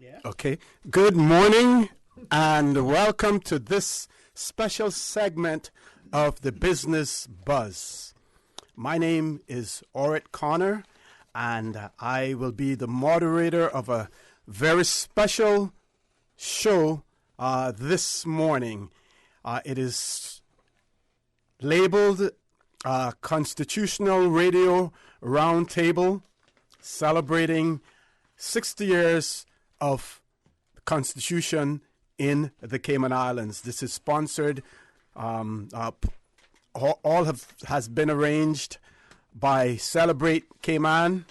Yeah. Okay. Good morning and welcome to this special segment of the Business Buzz. My name is Orrett Connor and I will be the moderator of a very special show this morning. It is labeled Constitutional Radio Roundtable, celebrating 60 years of the Constitution in the Cayman Islands. This is sponsored, has been arranged by Celebrate Cayman.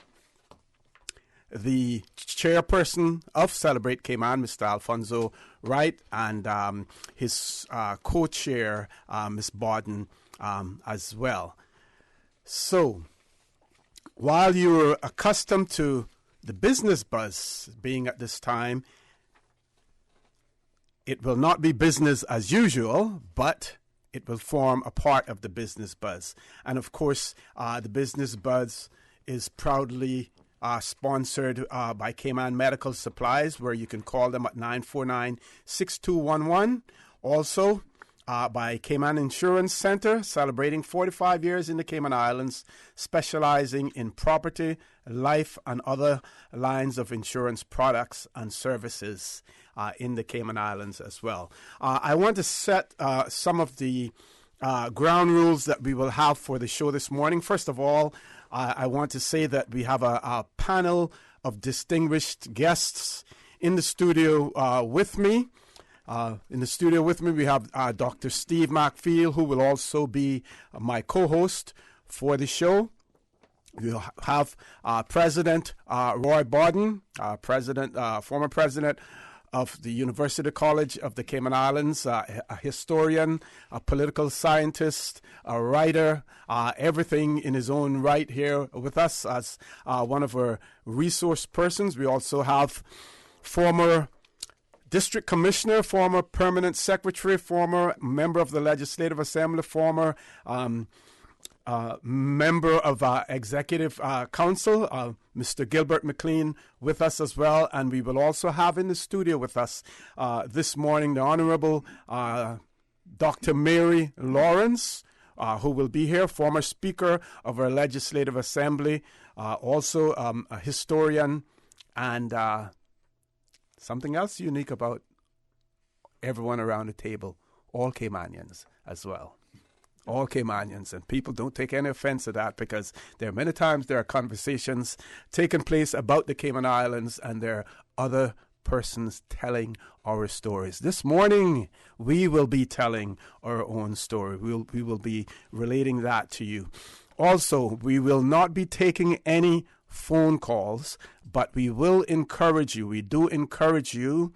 The chairperson of Celebrate Cayman, Mr. Alfonso Wright, and his co-chair, Ms. Borden, as well. So, while you're accustomed to the Business Buzz being at this time, it will not be business as usual, but it will form a part of the Business Buzz. And of course, the Business Buzz is proudly sponsored by Cayman Medical Supplies, where you can call them at 949-6211. Also, by Cayman Insurance Center, celebrating 45 years in the Cayman Islands, specializing in property, life, and other lines of insurance products and services in the Cayman Islands as well. I want to set some of the ground rules that we will have for the show this morning. First of all, I want to say that we have a panel of distinguished guests in the studio with me. We have Dr. Steve McFeel, who will also be my co-host for the show. We'll have President Roy Borden, former president of the University College of the Cayman Islands, a historian, a political scientist, a writer, everything in his own right here with us as one of our resource persons. We also have former District Commissioner, former Permanent Secretary, former member of the Legislative Assembly, former member of Executive Council, Mr. Gilbert McLean, with us as well. And we will also have in the studio with us this morning the Honorable Dr. Mary Lawrence, who will be here, former Speaker of our Legislative Assembly, also a historian, and something else unique about everyone around the table, all Caymanians as well. All Caymanians, and people don't take any offense to that, because there are many times there are conversations taking place about the Cayman Islands and there are other persons telling our stories. This morning, we will be telling our own story. We will be relating that to you. Also, we will not be taking any phone calls, but we will encourage you. We do encourage you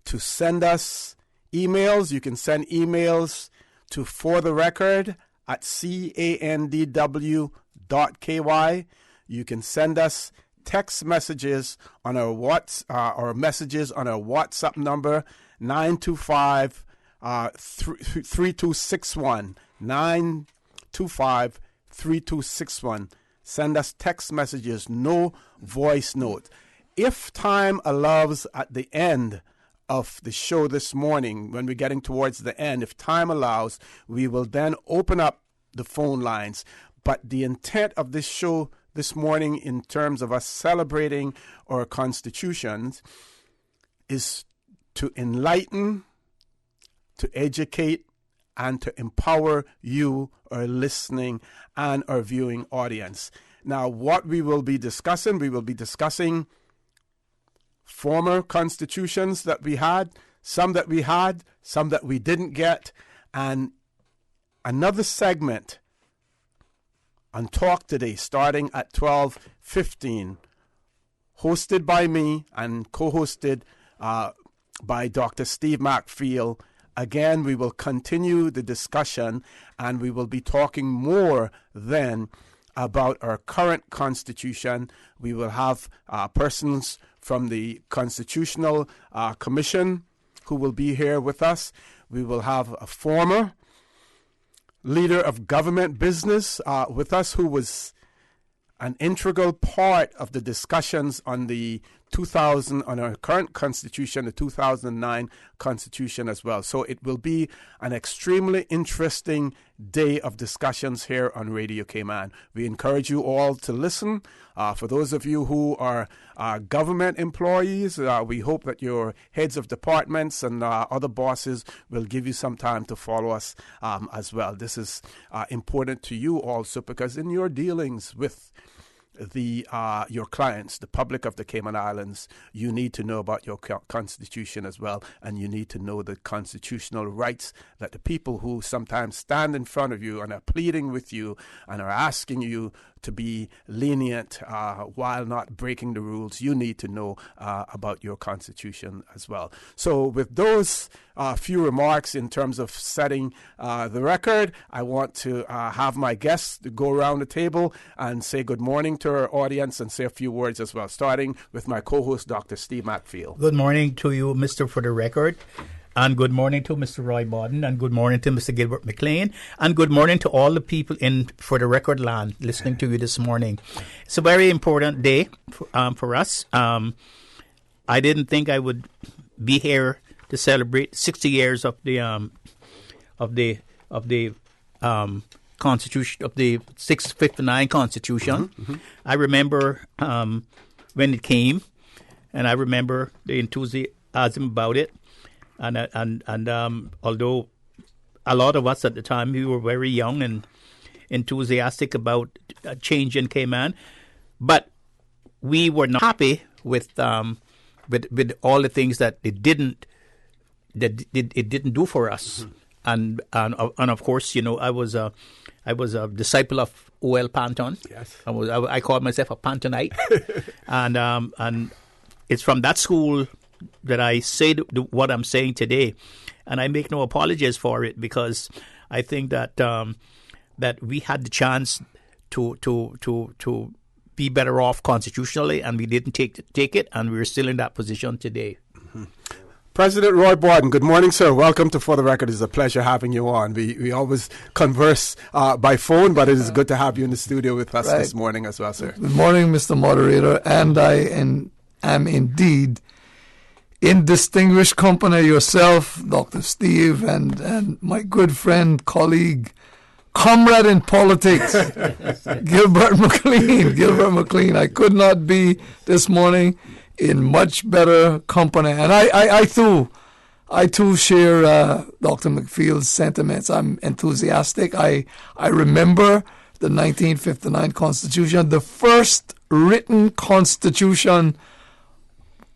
to send us emails. You can send emails to fortherecord@candw.ky. You can send us text messages on our messages on our WhatsApp number 925-3261 925-3261. Send us text messages, no voice note. If time allows at the end of the show this morning, when we're getting towards the end, if time allows, we will then open up the phone lines. But the intent of this show this morning, in terms of us celebrating our constitutions, is to enlighten, to educate, and to empower you, our listening and our viewing audience. Now, what we will be discussing former constitutions that we had, some that we didn't get, and another segment on Talk Today starting at 12:15, hosted by me and co-hosted by Dr. Steve McFeel. Again, we will continue the discussion, and we will be talking more then about our current constitution. We will have persons from the Constitutional Commission who will be here with us. We will have a former leader of government business with us, who was an integral part of the discussions on the on our current Constitution, the 2009 Constitution as well. So it will be an extremely interesting day of discussions here on Radio Cayman. We encourage you all to listen. For those of you who are government employees, we hope that your heads of departments and other bosses will give you some time to follow us as well. This is important to you also, because in your dealings with your clients, the public of the Cayman Islands, you need to know about your constitution as well, and you need to know the constitutional rights that the people who sometimes stand in front of you and are pleading with you and are asking you to be lenient while not breaking the rules, you need to know about your constitution as well. So with those few remarks in terms of setting the record, I want to have my guests to go around the table and say good morning to our audience and say a few words as well, starting with my co-host, Dr. Steve Matfield. Good morning to you, Mr. For the Record. And good morning to Mr. Roy Borden, and good morning to Mr. Gilbert McLean, and good morning to all the people in For the Record land listening to you this morning. It's a very important day for us. I didn't think I would be here to celebrate 60 years of the Constitution, of the 659 Constitution. Mm-hmm. I remember when it came, and I remember the enthusiasm about it. And although a lot of us at the time, we were very young and enthusiastic about change in Cayman, but we were not happy with all the things that it didn't do for us. Mm-hmm. And of course, you know, I was a disciple of O.L. Panton. Yes, I called myself a Pantonite, and it's from that school that I say what I'm saying today, and I make no apologies for it, because I think that that we had the chance to be better off constitutionally, and we didn't take it, and we're still in that position today. Mm-hmm. President Roy Borden, good morning, sir. Welcome to For the Record. It's a pleasure having you on. We always converse by phone, but it is good to have you in the studio with us this morning as well, sir. Good morning, Mr. Moderator, and I am indeed in distinguished company, yourself, Dr. Steve, and my good friend, colleague, comrade in politics, Gilbert McLean. I could not be this morning in much better company. And I too share Dr. McField's sentiments. I'm enthusiastic. I remember the 1959 Constitution, the first written constitution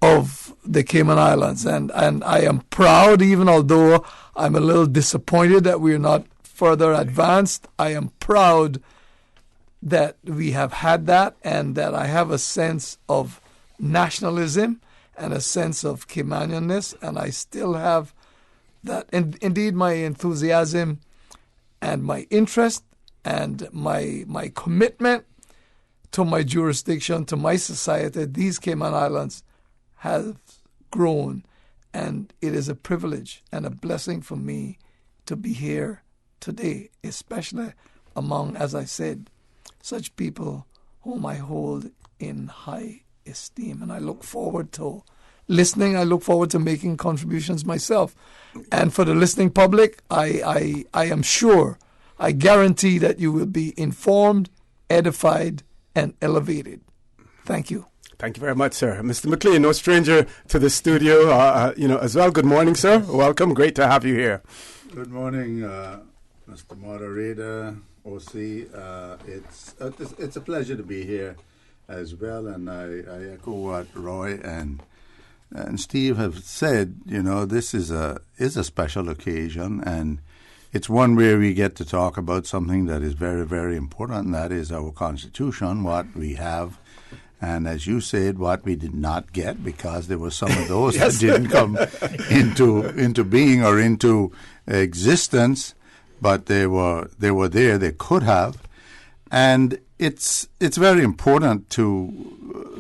of the Cayman Islands, and I am proud, even although I'm a little disappointed that we're not further advanced. I am proud that we have had that, and that I have a sense of nationalism and a sense of Caymanianness, and I still have that. And indeed, my enthusiasm and my interest and my commitment to my jurisdiction, to my society, these Cayman Islands, have grown, and it is a privilege and a blessing for me to be here today, especially among, as I said, such people whom I hold in high esteem. And I look forward to listening. I look forward to making contributions myself. And for the listening public, I am sure, I guarantee that you will be informed, edified, and elevated. Thank you. Thank you very much, sir. Mr. McLean, no stranger to the studio, as well. Good morning, sir. Welcome. Great to have you here. Good morning, Mr. Moderator, OC. It's a pleasure to be here as well, and I echo what Roy and Steve have said. You know, this is a special occasion, and it's one where we get to talk about something that is very, very important, and that is our Constitution, what we have. And as you said, what we did not get, because there were some of those yes. that didn't come into being or into existence, but they were there. They could have, and it's very important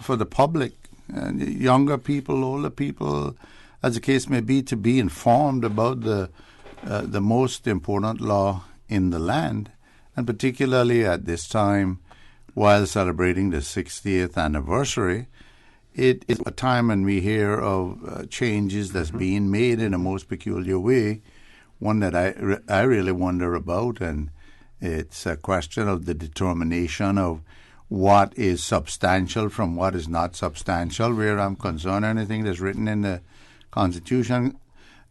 for the public, and younger people, older people, as the case may be, to be informed about the most important law in the land, and particularly at this time, while celebrating the 60th anniversary, it is a time when we hear of changes that's being made in a most peculiar way, one that I really wonder about, and it's a question of the determination of what is substantial from what is not substantial, where I'm concerned, anything that's written in the Constitution.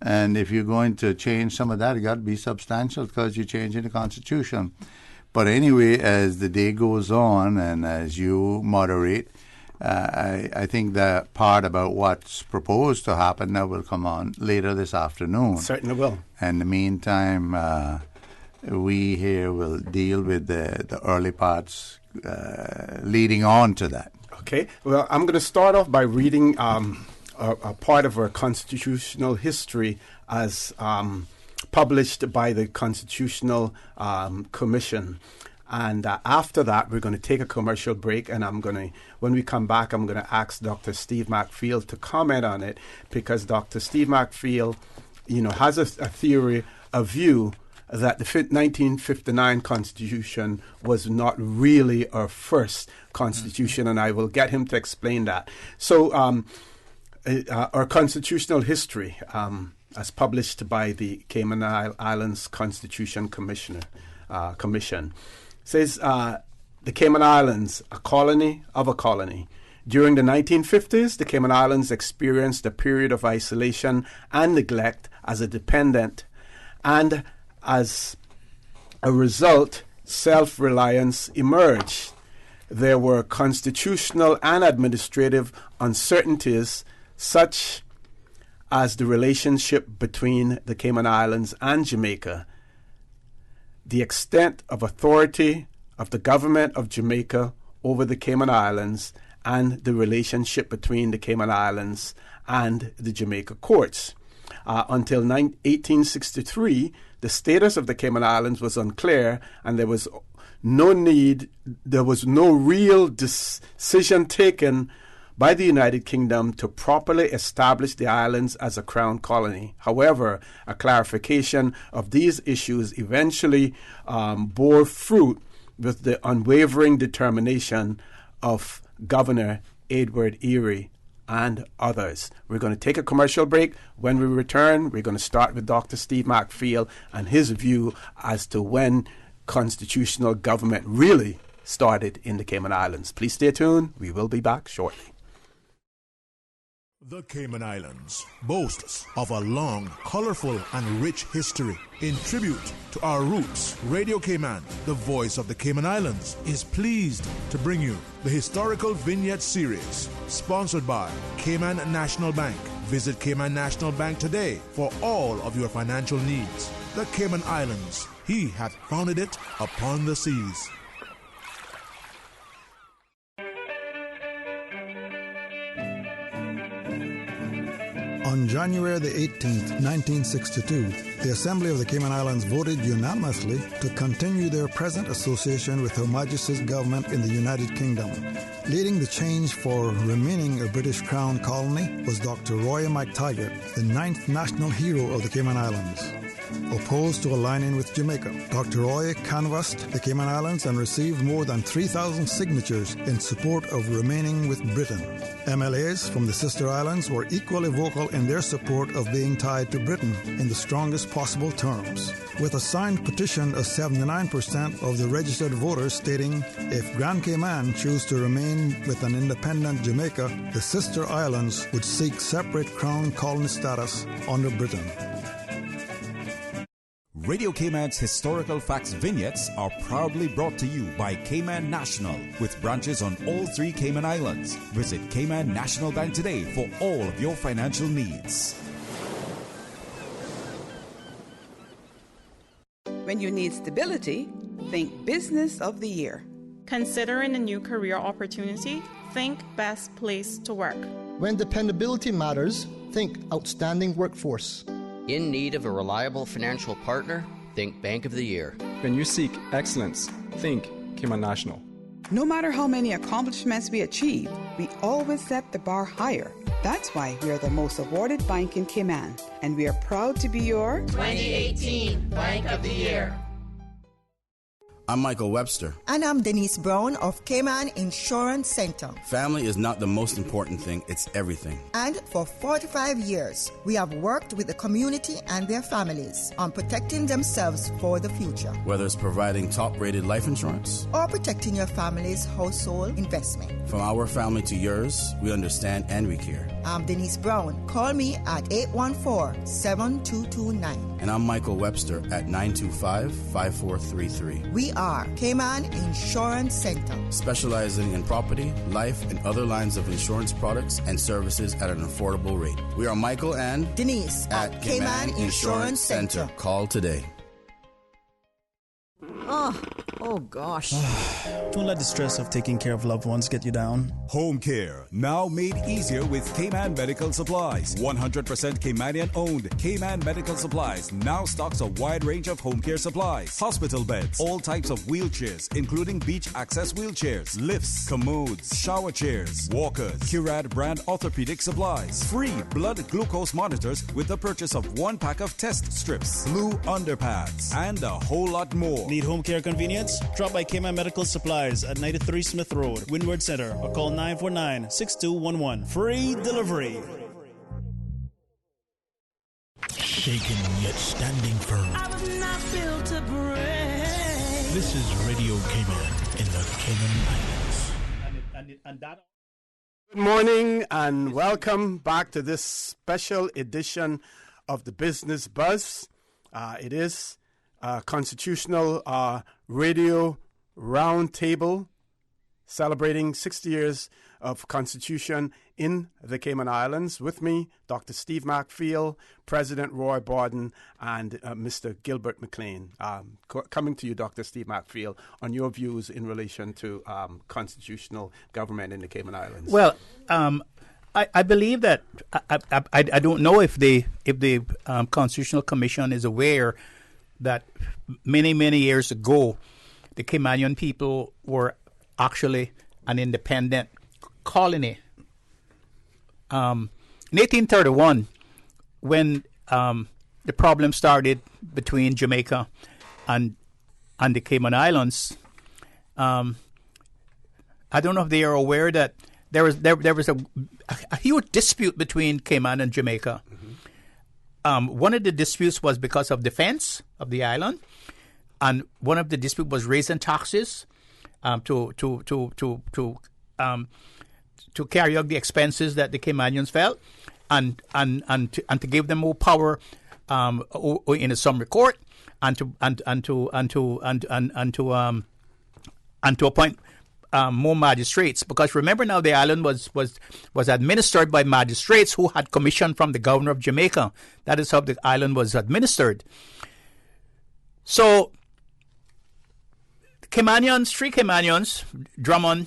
And if you're going to change some of that, it got to be substantial because you're changing the Constitution. But anyway, as the day goes on and as you moderate, I think the part about what's proposed to happen now will come on later this afternoon. Certainly will. And in the meantime, we here will deal with the early parts leading on to that. Okay. Well, I'm going to start off by reading a part of our constitutional history as published by the Constitutional Commission. And after that, we're going to take a commercial break, and when we come back, I'm going to ask Dr. Steve McField to comment on it, because Dr. Steve McField, has a theory, a view that the 1959 Constitution was not really our first Constitution, and I will get him to explain that. So our constitutional history, as published by the Cayman Islands Constitution Commission, says the Cayman Islands, a colony of a colony. During the 1950s, the Cayman Islands experienced a period of isolation and neglect as a dependent, and as a result, self-reliance emerged. There were constitutional and administrative uncertainties, such as the relationship between the Cayman Islands and Jamaica, the extent of authority of the government of Jamaica over the Cayman Islands, and the relationship between the Cayman Islands and the Jamaica courts. Until 1863, the status of the Cayman Islands was unclear, and there was no real decision taken by the United Kingdom to properly establish the islands as a crown colony. However, a clarification of these issues eventually bore fruit with the unwavering determination of Governor Edward Erie and others. We're going to take a commercial break. When we return, we're going to start with Dr. Steve McField and his view as to when constitutional government really started in the Cayman Islands. Please stay tuned. We will be back shortly. The Cayman Islands boasts of a long, colorful, and rich history. In tribute to our roots, Radio Cayman, the voice of the Cayman Islands, is pleased to bring you the Historical Vignette Series, sponsored by Cayman National Bank. Visit Cayman National Bank today for all of your financial needs. The Cayman Islands, he hath founded it upon the seas. On January the 18th, 1962, the Assembly of the Cayman Islands voted unanimously to continue their present association with Her Majesty's government in the United Kingdom. Leading the change for remaining a British Crown colony was Dr. Roy McTaggart, the 9th national hero of the Cayman Islands. Opposed to aligning with Jamaica, Dr. Roy canvassed the Cayman Islands and received more than 3,000 signatures in support of remaining with Britain. MLAs from the sister islands were equally vocal in their support of being tied to Britain in the strongest possible terms, with a signed petition of 79% of the registered voters stating if Grand Cayman chose to remain with an independent Jamaica, the sister islands would seek separate crown colony status under Britain. Radio Cayman's historical facts vignettes are proudly brought to you by Cayman National, with branches on all 3 Cayman Islands. Visit Cayman National Bank today for all of your financial needs. When you need stability, think Business of the Year. Considering a new career opportunity, think Best Place to Work. When dependability matters, think Outstanding Workforce. In need of a reliable financial partner? Think Bank of the Year. When you seek excellence, think Cayman National. No matter how many accomplishments we achieve, we always set the bar higher. That's why we are the most awarded bank in Cayman, and we are proud to be your 2018 Bank of the Year. I'm Michael Webster. And I'm Denise Brown of Cayman Insurance Center. Family is not the most important thing, it's everything. And for 45 years, we have worked with the community and their families on protecting themselves for the future. Whether it's providing top-rated life insurance or protecting your family's household investment. From our family to yours, we understand and we care. I'm Denise Brown. Call me at 814-7229. And I'm Michael Webster at 925-5433. We are Cayman Insurance Center, specializing in property, life, and other lines of insurance products and services at an affordable rate. We are Michael and Denise at Cayman Insurance Center. Call today. Oh gosh. Don't let the stress of taking care of loved ones get you down. Home care, now made easier with Cayman Medical Supplies. 100% Caymanian owned. Cayman Medical Supplies now stocks a wide range of home care supplies. Hospital beds, all types of wheelchairs, including beach access wheelchairs, lifts, commodes, shower chairs, walkers, Curad brand orthopedic supplies. Free blood glucose monitors with the purchase of 1 pack of test strips, blue underpads, and a whole lot more. Need home care convenience? Drop by Cayman Medical Supplies at 93 Smith Road, Windward Center, or call 949-6211. Free delivery. Shaken yet standing firm. I was not built to break. This is Radio Cayman in the Cayman Islands. Good morning and welcome back to this special edition of the Business Buzz. It is Constitutional Radio Roundtable celebrating 60 years of Constitution in the Cayman Islands. With me, Dr. Steve McField, President Roy Borden, and Mr. Gilbert McLean. Coming to you, Dr. Steve McField, on your views in relation to constitutional government in the Cayman Islands. Well, I believe that I don't know if the Constitutional Commission is aware that many years ago, the Caymanian people were actually an independent colony. In 1831, when the problem started between Jamaica and the Cayman Islands, I don't know if they are aware that there was a huge dispute between Cayman and Jamaica. One of the disputes was because of defense of the island, and one of the disputes was raising taxes to carry out the expenses that the Caymanians felt, and to give them more power in a summary court, and to appoint more magistrates. Because remember now, the island was administered by magistrates who had commission from the governor of Jamaica. That is how the island was administered. So three Caymanians, Drummond,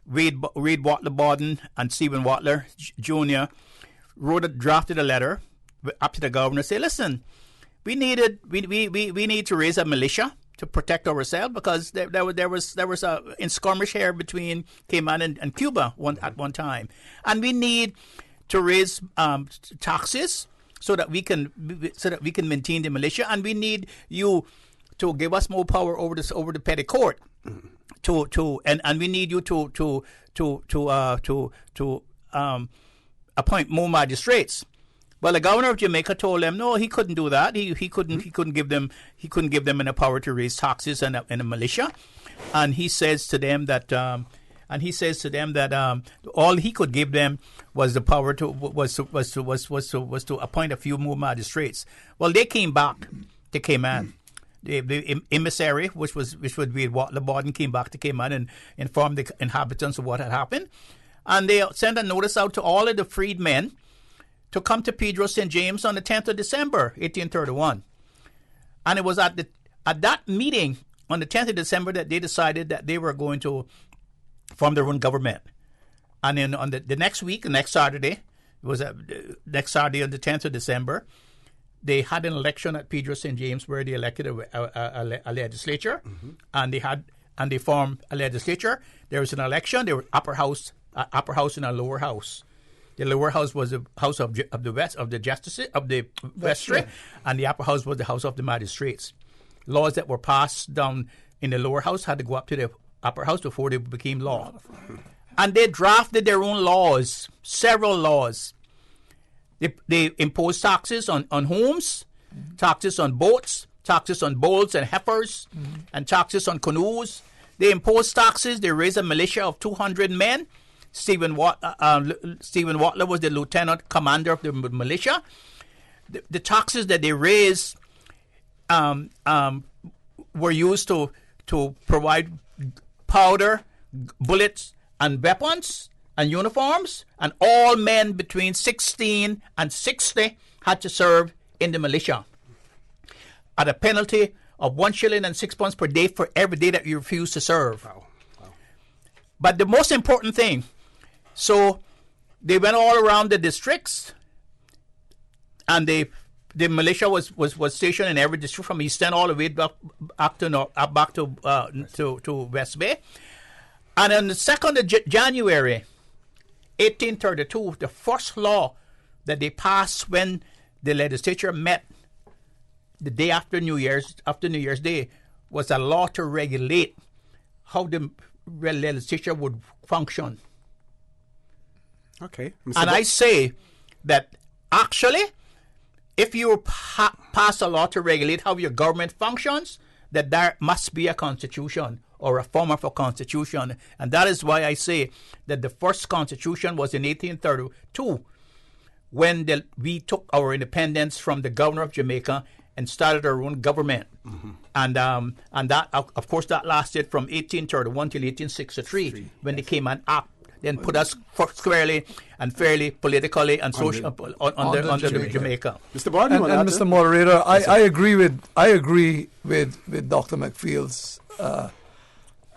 Reed Watler Borden, and Stephen Watler Jr. drafted a letter up to the governor, say, listen, we need to raise a militia to protect ourselves, because there was a skirmish here between Cayman and Cuba at one time, and we need to raise taxes so that we can maintain the militia, and we need you to give us more power over the petty court, and we need you to appoint more magistrates. Well, the governor of Jamaica told them no, he couldn't do that. He couldn't give them enough power to raise taxes and a militia, and he says to them that all he could give them was the power to appoint a few more magistrates. Well, they came back to Cayman. The emissary, which would be Watler Borden, came back to Cayman and informed the inhabitants of what had happened, and they sent a notice out to all of the freedmen to come to Pedro St. James on the 10th of December, 1831. And it was at that meeting on the 10th of December that they decided that they were going to form their own government. And then on the next week, next Saturday on the 10th of December, they had an election at Pedro St. James where they elected a legislature, and they formed a legislature. There was an election. There were upper house and a lower house. The lower house was the house of the justices of the vestry, and the upper house was the house of the magistrates. Laws that were passed down in the lower house had to go up to the upper house before they became law. And they drafted their own laws, several laws. They imposed taxes on homes, taxes on boats, taxes on bulls and heifers, and taxes on canoes. They imposed taxes. They raised a militia of 200 men. Stephen Watler was the lieutenant commander of the militia. The taxes that they raised were used to provide powder, bullets, and weapons and uniforms, and all men between 16 and 60 had to serve in the militia at a penalty of 1 shilling and 6 pence per day for every day that you refuse to serve. Wow. But the most important thing, so they went all around the districts, and the militia was stationed in every district from East End all the way back to West Bay. And on the 2nd of January, 1832, the first law that they passed when the legislature met the day after New Year's Day was a law to regulate how the legislature would function. Okay. And I say that actually, if you pass a law to regulate how your government functions, that there must be a constitution or a form of a constitution. And that is why I say that the first constitution was in 1832 when we took our independence from the governor of Jamaica and started our own government. And that, of course, that lasted from 1831 till 1863 when they came and then put us squarely and fairly politically and socially under Jamaica. Mr. Barton, and Mr. Moderator, I agree with Dr. McField's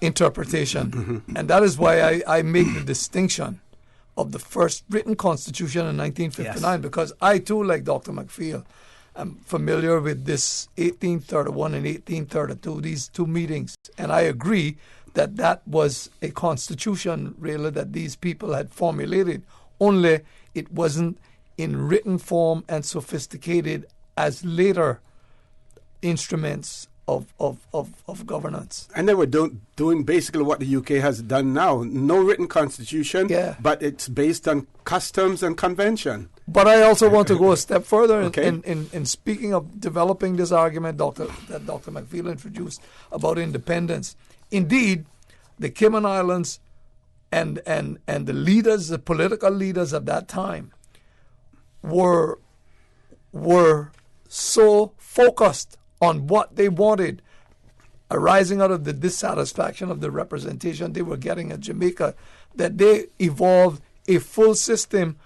interpretation, and that is why I make the distinction of the first written constitution in 1959, because I too, like Dr. McField, am familiar with this 1831 and 1832, these two meetings, and I agree that was a constitution really that these people had formulated, only it wasn't in written form and sophisticated as later instruments of governance. And they were doing basically what the UK has done now. No written constitution, but it's based on customs and convention. But I also want to go a step further in speaking of developing this argument that Dr. McField introduced about independence. Indeed, the Cayman Islands and the leaders, the political leaders of that time, were so focused on what they wanted, arising out of the dissatisfaction of the representation they were getting at Jamaica, that they evolved a full system,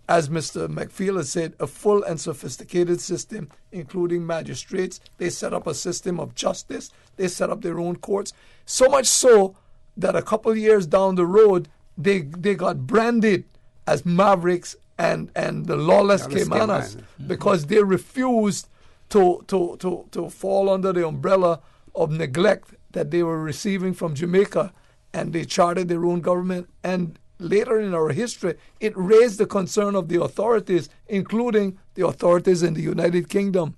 as Mr. McField has said, a full and sophisticated system, including magistrates. They set up a system of justice. They set up their own courts. So much so that a couple years down the road, they got branded as mavericks and the lawless Caymanas because they refused to fall under the umbrella of neglect that they were receiving from Jamaica, and they chartered their own government. And later in our history, it raised the concern of the authorities, including the authorities in the United Kingdom.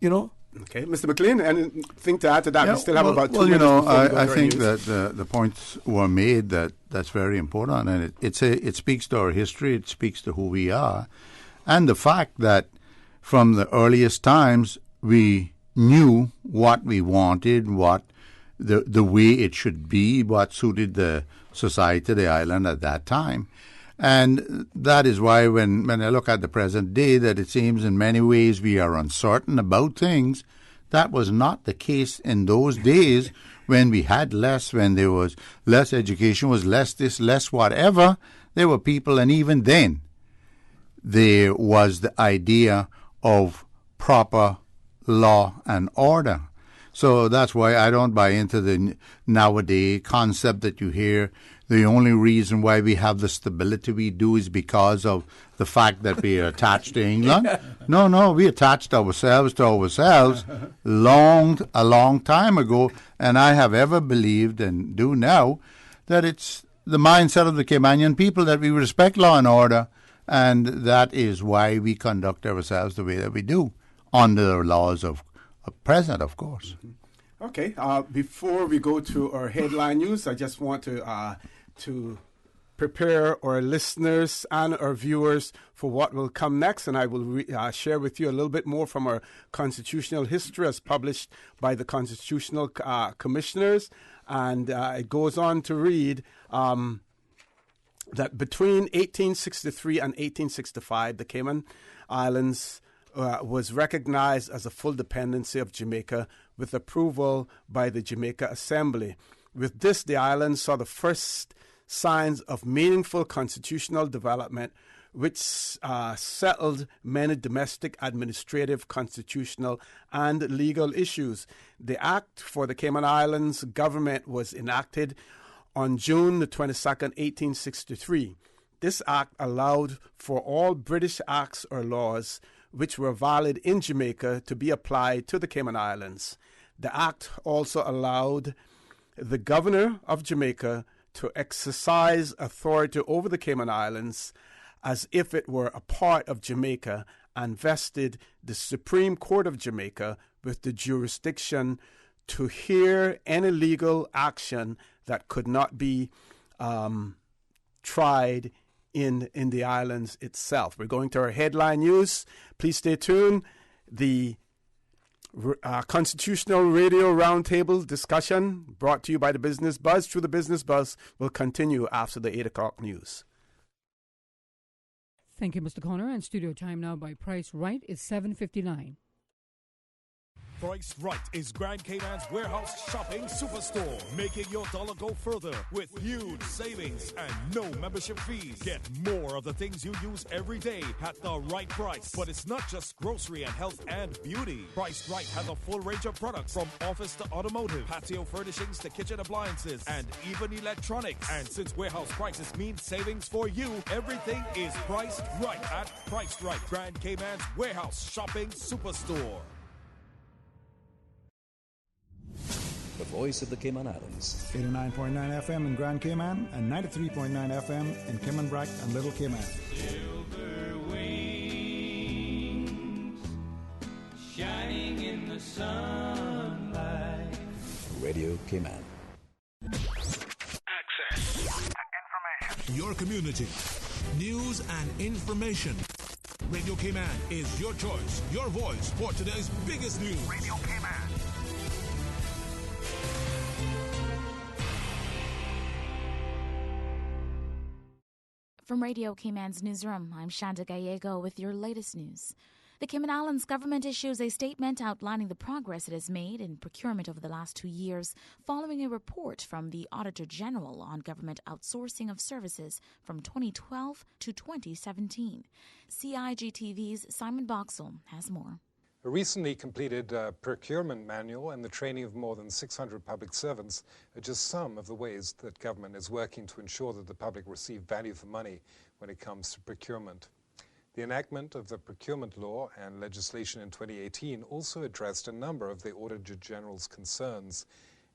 You know? Okay, Mr. McLean, anything to add to that? Yeah, we still have about 2 minutes. before we go to I our think news. that the points were made that's very important, and it speaks to our history, it speaks to who we are, and the fact that from the earliest times we knew what we wanted, what the way it should be, what suited the society, the island at that time. And that is why when I look at the present day, that it seems in many ways we are uncertain about things. That was not the case in those days when we had less, when there was less education, was less this, less whatever. There were people, and even then there was the idea of proper law and order. So that's why I don't buy into the nowadays concept that you hear. The only reason why we have the stability we do is because of the fact that we are attached to England. No, we attached ourselves to ourselves a long time ago. And I have ever believed, and do now, that it's the mindset of the Caymanian people that we respect law and order. And that is why we conduct ourselves the way that we do, under the laws of present, of course. Okay. Before we go to our headline news, I just want to prepare our listeners and our viewers for what will come next, and I will share with you a little bit more from our constitutional history as published by the constitutional commissioners. And it goes on to read that between 1863 and 1865, the Cayman Islands was recognized as a full dependency of Jamaica with approval by the Jamaica Assembly. With this, the islands saw the first signs of meaningful constitutional development, which settled many domestic, administrative, constitutional, and legal issues. The Act for the Cayman Islands government was enacted on June the 22nd, 1863. This act allowed for all British acts or laws which were valid in Jamaica to be applied to the Cayman Islands. The act also allowed the governor of Jamaica to exercise authority over the Cayman Islands as if it were a part of Jamaica, and vested the Supreme Court of Jamaica with the jurisdiction to hear any legal action that could not be tried in the islands itself. We're going to our headline news. Please stay tuned. The Constitutional Radio Roundtable discussion brought to you by the Business Buzz through the Business Buzz will continue after the 8 o'clock news. Thank you, Mr. Connor. And studio time now by Price Right is 7:59. Price Right is Grand Cayman's warehouse shopping superstore, making your dollar go further with huge savings and no membership fees. Get more of the things you use every day at the right price. But it's not just grocery and health and beauty. Price Right has a full range of products from office to automotive, patio furnishings to kitchen appliances, and even electronics. And since warehouse prices mean savings for you, everything is priced right at Price Right, Grand Cayman's warehouse shopping superstore. The voice of the Cayman Islands. 89.9 FM in Grand Cayman and 93.9 FM in Cayman Brac and Little Cayman. Silver wings shining in the sunlight. Radio Cayman. Access and information. Your community. News and information. Radio Cayman is your choice, your voice for today's biggest news. Radio Cayman. From Radio Cayman's newsroom, I'm Shanda Gallego with your latest news. The Cayman Islands government issues a statement outlining the progress it has made in procurement over the last 2 years, following a report from the Auditor General on government outsourcing of services from 2012 to 2017. CIGTV's Simon Boxall has more. A recently completed procurement manual and the training of more than 600 public servants are just some of the ways that government is working to ensure that the public receive value for money when it comes to procurement. The enactment of the procurement law and legislation in 2018 also addressed a number of the Auditor General's concerns.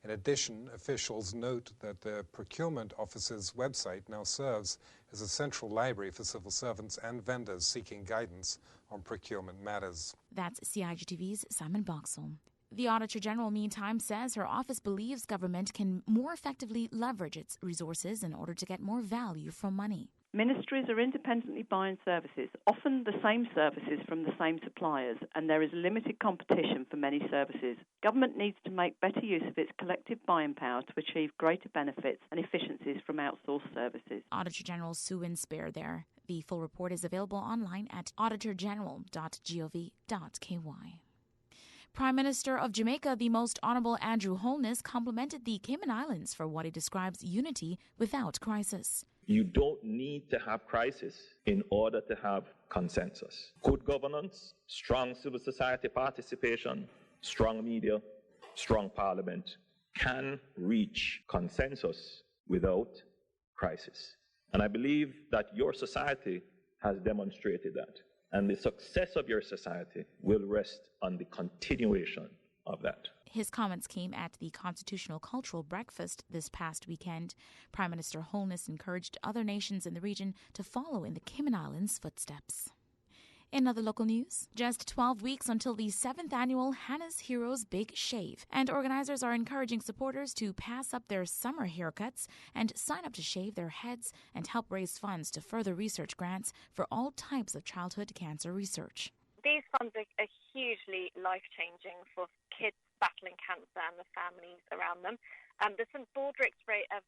In addition, officials note that the Procurement Office's website now serves as a central library for civil servants and vendors seeking guidance on procurement matters. That's CIGTV's Simon Boxall. The Auditor General, meantime, says her office believes government can more effectively leverage its resources in order to get more value for money. Ministries are independently buying services, often the same services from the same suppliers, and there is limited competition for many services. Government needs to make better use of its collective buying power to achieve greater benefits and efficiencies from outsourced services. Auditor General Sue Inspear there. The full report is available online at auditorgeneral.gov.ky. Prime Minister of Jamaica, the Most Honourable Andrew Holness, complimented the Cayman Islands for what he describes unity without crisis. You don't need to have crisis in order to have consensus. Good governance, strong civil society participation, strong media, strong parliament can reach consensus without crisis. And I believe that your society has demonstrated that. And the success of your society will rest on the continuation of that. His comments came at the Constitutional Cultural Breakfast this past weekend. Prime Minister Holness encouraged other nations in the region to follow in the Cayman Islands' footsteps. In other local news, just 12 weeks until the 7th annual Hannah's Heroes Big Shave, and organizers are encouraging supporters to pass up their summer haircuts and sign up to shave their heads and help raise funds to further research grants for all types of childhood cancer research. These funds are hugely life-changing for kids battling cancer and the families around them. The St. Baldrick's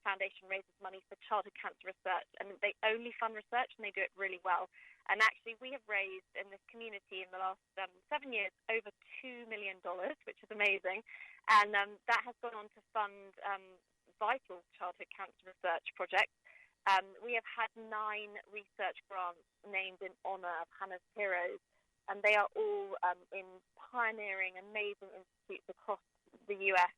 Foundation raises money for childhood cancer research, and they only fund research, and they do it really well. And actually, we have raised in this community in the last 7 years over $2 million, which is amazing. And that has gone on to fund vital childhood cancer research projects. We have had 9 research grants named in honour of Hannah's Heroes, and they are all in pioneering, amazing institutes across the US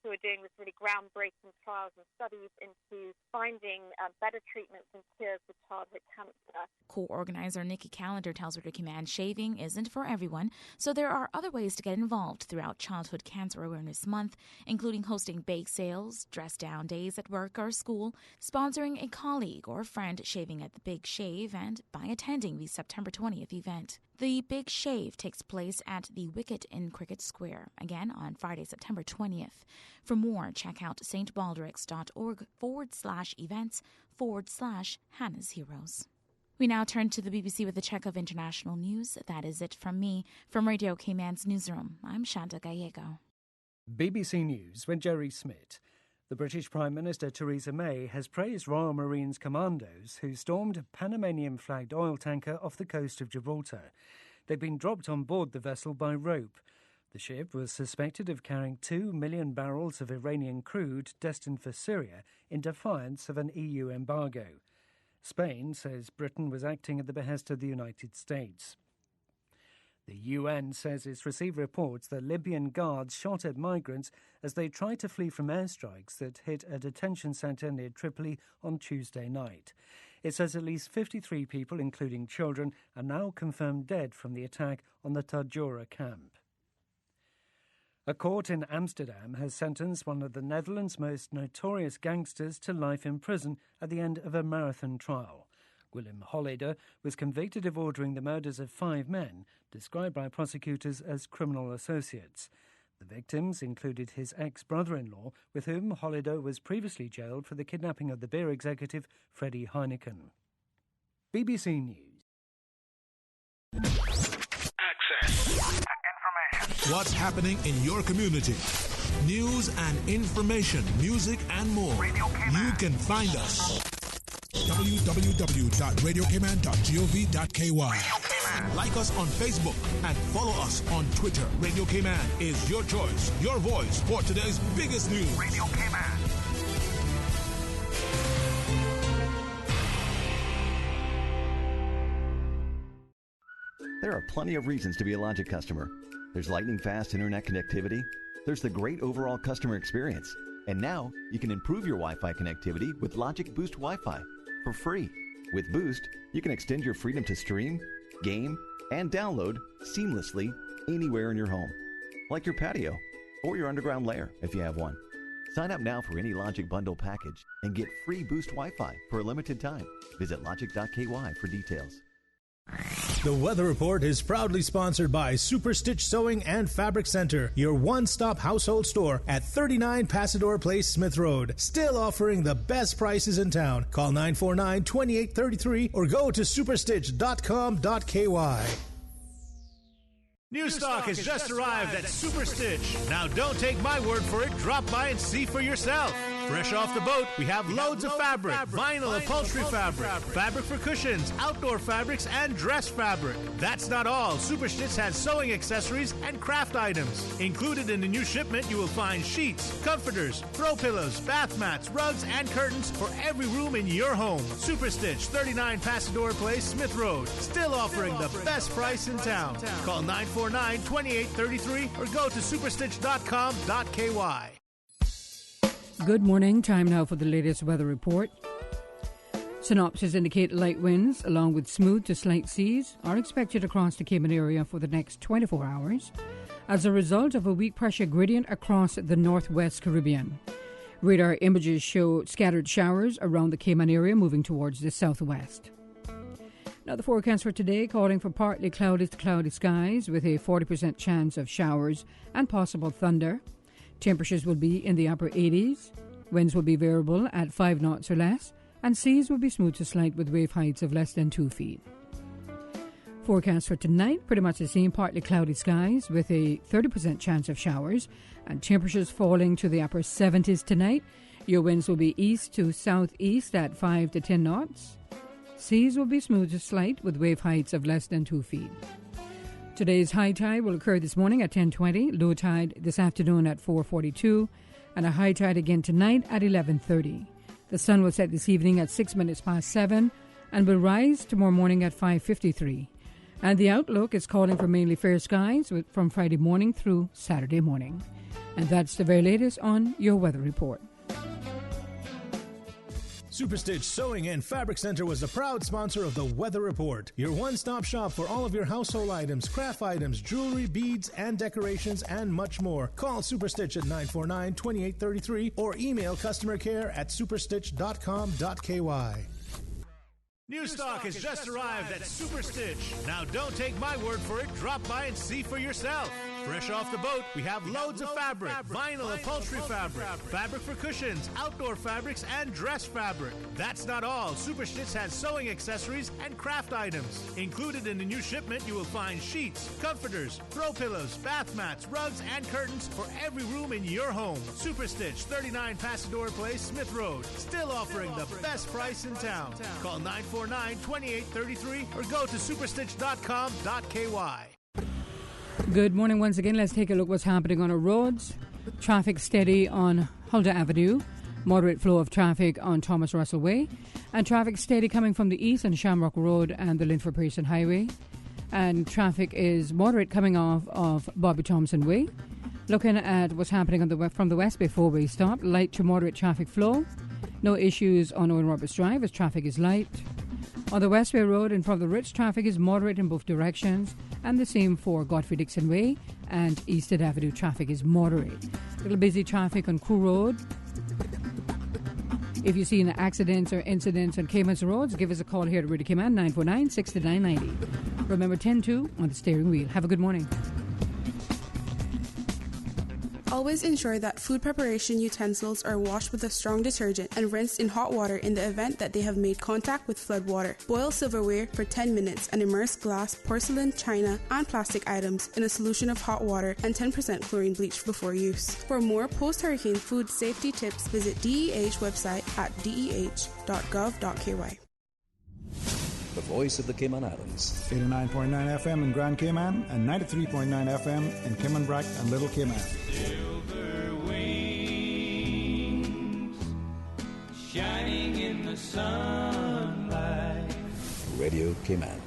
who are doing this really groundbreaking trials and studies into finding better treatments and cures for childhood cancer. Co-organizer Nikki Callender tells Radio Command shaving isn't for everyone, so there are other ways to get involved throughout Childhood Cancer Awareness Month, including hosting bake sales, dress-down days at work or school, sponsoring a colleague or friend shaving at the Big Shave, and by attending the September 20th event. The Big Shave takes place at the Wicket in Cricket Square, again on Friday, September 20th. For more, check out stbaldricks.org/events/Hannah's Heroes. We now turn to the BBC with a check of international news. That is it from me. From Radio Cayman's newsroom, I'm Shanta Gallego. BBC News with Jerry Smith. The British Prime Minister Theresa May has praised Royal Marines commandos who stormed a Panamanian-flagged oil tanker off the coast of Gibraltar. They'd been dropped on board the vessel by rope. The ship was suspected of carrying 2 million barrels of Iranian crude destined for Syria in defiance of an EU embargo. Spain says Britain was acting at the behest of the United States. The UN says it's received reports that Libyan guards shot at migrants as they tried to flee from airstrikes that hit a detention centre near Tripoli on Tuesday night. It says at least 53 people, including children, are now confirmed dead from the attack on the Tadjoura camp. A court in Amsterdam has sentenced one of the Netherlands' most notorious gangsters to life in prison at the end of a marathon trial. Willem Holleder was convicted of ordering the murders of 5 men, described by prosecutors as criminal associates. The victims included his ex-brother-in-law, with whom Holleder was previously jailed for the kidnapping of the beer executive Freddie Heineken. BBC News. Access to information. What's happening in your community? News and information, music and more. You can find us. www.radiocayman.gov.ky. Like us on Facebook and follow us on Twitter. Radio Cayman is your choice, your voice for today's biggest news. Radio Cayman. There are plenty of reasons to be a Logic customer. There's lightning-fast internet connectivity. There's the great overall customer experience. And now, you can improve your Wi-Fi connectivity with Logic Boost Wi-Fi for free. With Boost, you can extend your freedom to stream, game, and download seamlessly anywhere in your home, like your patio or your underground lair if you have one. Sign up now for any Logic Bundle package and get free Boost Wi-Fi for a limited time. Visit logic.ky for details. The Weather Report is proudly sponsored by Super Stitch Sewing and Fabric Center, your one-stop household store at 39 Pasador Place, Smith Road. Still offering the best prices in town. Call 949-2833 or go to superstitch.com.ky. New stock has just arrived at Super Stitch. Now don't take my word for it. Drop by and see for yourself. Fresh off the boat, we have loads of fabric, vinyl upholstery fabric, fabric for cushions, outdoor fabrics, and dress fabric. That's not all. Super Stitch has sewing accessories and craft items. Included in the new shipment, you will find sheets, comforters, throw pillows, bath mats, rugs, and curtains for every room in your home. Super Stitch, 39 Pasador Place, Smith Road. Still offering the best price in town. Call 949-2833 or go to superstitch.com.ky. Good morning. Time now for the latest weather report. Synopsis indicate light winds along with smooth to slight seas are expected across the Cayman area for the next 24 hours as a result of a weak pressure gradient across the northwest Caribbean. Radar images show scattered showers around the Cayman area moving towards the southwest. Now, the forecast for today calling for partly cloudy to cloudy skies with a 40% chance of showers and possible thunder. Temperatures will be in the upper 80s. Winds will be variable at 5 knots or less, and seas will be smooth to slight with wave heights of less than 2 feet. Forecast for tonight, pretty much the same, partly cloudy skies with a 30% chance of showers and temperatures falling to the upper 70s tonight. Your winds will be east to southeast at 5 to 10 knots. Seas will be smooth to slight with wave heights of less than 2 feet. Today's high tide will occur this morning at 10:20, low tide this afternoon at 4:42, and a high tide again tonight at 11:30. The sun will set this evening at 6 minutes past 7 and will rise tomorrow morning at 5:53. And the outlook is calling for mainly fair skies from Friday morning through Saturday morning. And that's the very latest on your weather report. Superstitch Sewing and Fabric Center was the proud sponsor of the Weather Report, your one-stop shop for all of your household items, craft items, jewelry, beads, and decorations, and much more. Call Superstitch at 949-2833 or email customer care at superstitch.com.ky. New stock has just arrived at Superstitch. Now don't take my word for it. Drop by and see for yourself. Fresh off the boat, we have loads of fabric, vinyl upholstery fabric, fabric for cushions, outdoor fabrics, and dress fabric. That's not all. Superstitch has sewing accessories and craft items. Included in the new shipment, you will find sheets, comforters, throw pillows, bath mats, rugs, and curtains for every room in your home. Superstitch, 39 Pasadora Place, Smith Road. Still offering the best price in town. Call 949-2833 or go to superstitch.com.ky. Good morning once again. Let's take a look what's happening on our roads. Traffic steady on Huldah Avenue. Moderate flow of traffic on Thomas Russell Way. And traffic steady coming from the east on Shamrock Road and the Linford Pearson Highway. And traffic is moderate coming off of Bobby Thompson Way. Looking at what's happening on from the West Bay four-way stop. Light to moderate traffic flow. No issues on Owen Roberts Drive as traffic is light. On the Westway Road and from the Ritz, traffic is moderate in both directions, and the same for Godfrey Dixon Way and Easted Avenue. Traffic is moderate. A little busy traffic on Crew Road. If you see any accidents or incidents on Cayman's roads, give us a call here at Radio Cayman, 949-6990. Remember 10-2 on the steering wheel. Have a good morning. Always ensure that food preparation utensils are washed with a strong detergent and rinsed in hot water in the event that they have made contact with flood water. Boil silverware for 10 minutes and immerse glass, porcelain, china, and plastic items in a solution of hot water and 10% chlorine bleach before use. For more post-hurricane food safety tips, visit DEH website at deh.gov.ky. The voice of the Cayman Islands. 89.9 FM in Grand Cayman and 93.9 FM in Cayman Brac and Little Cayman. Silver wings shining in the sunlight. Radio Cayman.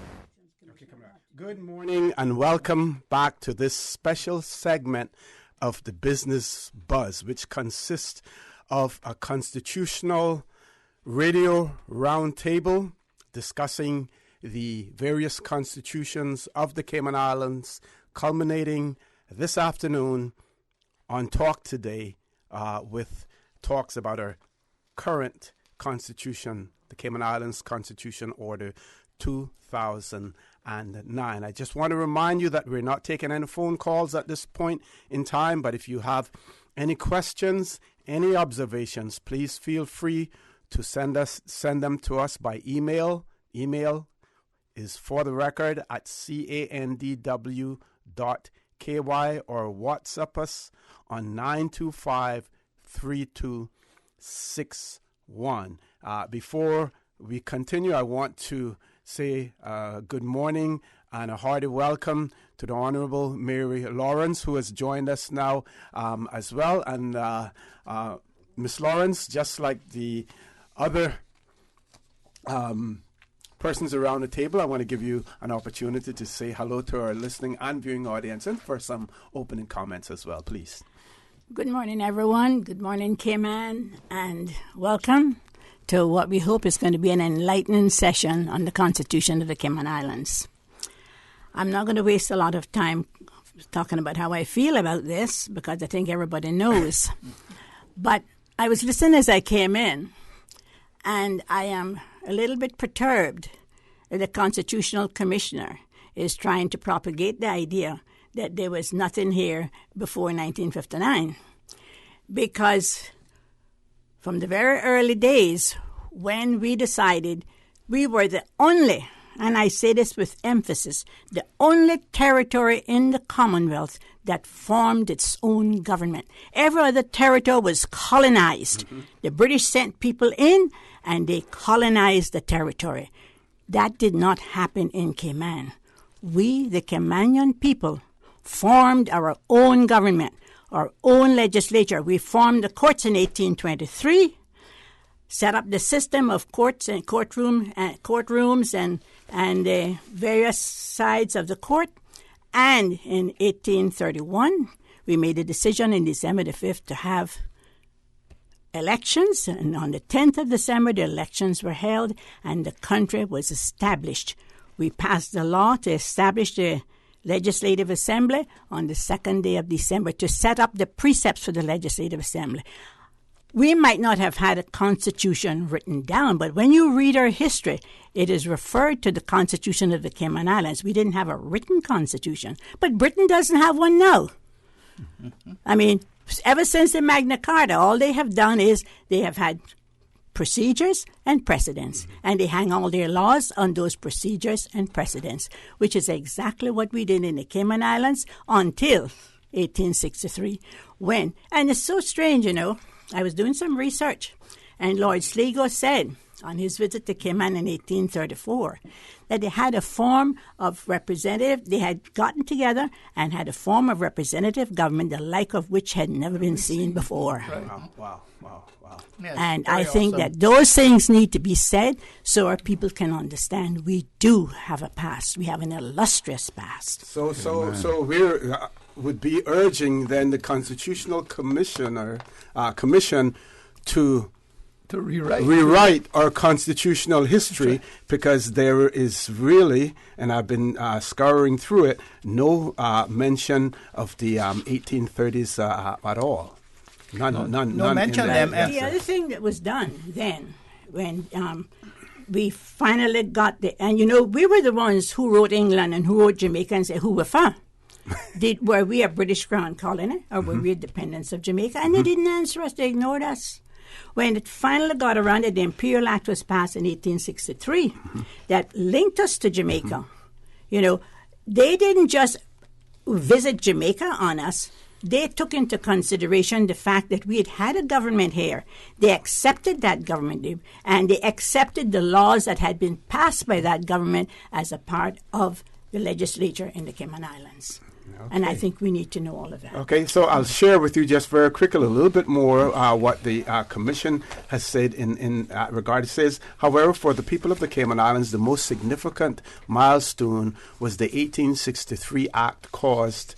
Good morning and welcome back to this special segment of the Business Buzz, which consists of a constitutional radio roundtable discussing the various constitutions of the Cayman Islands, culminating this afternoon on Talk Today with talks about our current constitution, the Cayman Islands Constitution Order 2009. I just want to remind you that we're not taking any phone calls at this point in time, but if you have any questions, any observations, please feel free to send them to us by email. Email is for the record at candw.ky or WhatsApp us on 925-3261. Before we continue, I want to say good morning and a hearty welcome to the Honorable Mary Lawrence, who has joined us now as well. And Miss Lawrence, just like the other persons around the table, I want to give you an opportunity to say hello to our listening and viewing audience and for some opening comments as well, please. Good morning, everyone. Good morning, Cayman, and welcome to what we hope is going to be an enlightening session on the Constitution of the Cayman Islands. I'm not going to waste a lot of time talking about how I feel about this because I think everybody knows. But I was listening as I came in, and I am a little bit perturbed the Constitutional Commissioner is trying to propagate the idea that there was nothing here before 1959. Because from the very early days, when we decided we were the only, and I say this with emphasis, the only territory in the Commonwealth that formed its own government. Every other territory was colonized. Mm-hmm. The British sent people in and they colonized the territory. That did not happen in Cayman. We, the Caymanian people, formed our own government, our own legislature. We formed the courts in 1823, set up the system of courts and courtrooms and various sides of the court. And in 1831, we made a decision in December the 5th to have elections. And on the 10th of December, the elections were held and the country was established. We passed the law to establish the Legislative Assembly on the 2nd day of December to set up the precepts for the Legislative Assembly. We might not have had a constitution written down, but when you read our history, it is referred to the Constitution of the Cayman Islands. We didn't have a written constitution, but Britain doesn't have one now. I mean, ever since the Magna Carta, all they have done is they have had procedures and precedents, and they hang all their laws on those procedures and precedents, which is exactly what we did in the Cayman Islands until 1863, when, and it's so strange, you know, I was doing some research, and Lord Sligo said on his visit to Cayman in 1834 that they had a form of representative, they had gotten together and had a form of representative government, the like of which had never been seen before. Right. Wow. Yes, and I think that those things need to be said so our people can understand we do have a past. We have an illustrious past. So we would be urging then the Constitutional Commission to rewrite our constitutional history, because there is really, and I've been scouring through it, no mention of the 1830s at all. None mention them. The other thing that was done then, when we finally got and you know, we were the ones who wrote England and who wrote Jamaica and said, who were from? Were we a British Crown colony, or were we dependents of Jamaica? And they didn't answer us. They ignored us. When it finally got around that the Imperial Act was passed in 1863 that linked us to Jamaica, you know, they didn't just visit Jamaica on us. They took into consideration the fact that we had a government here. They accepted that government, and they accepted the laws that had been passed by that government as a part of the legislature in the Cayman Islands. Okay. And I think we need to know all of that. Okay, so I'll share with you just very quickly a little bit more what the Commission has said in regard. It says, however, for the people of the Cayman Islands, the most significant milestone was the 1863 Act caused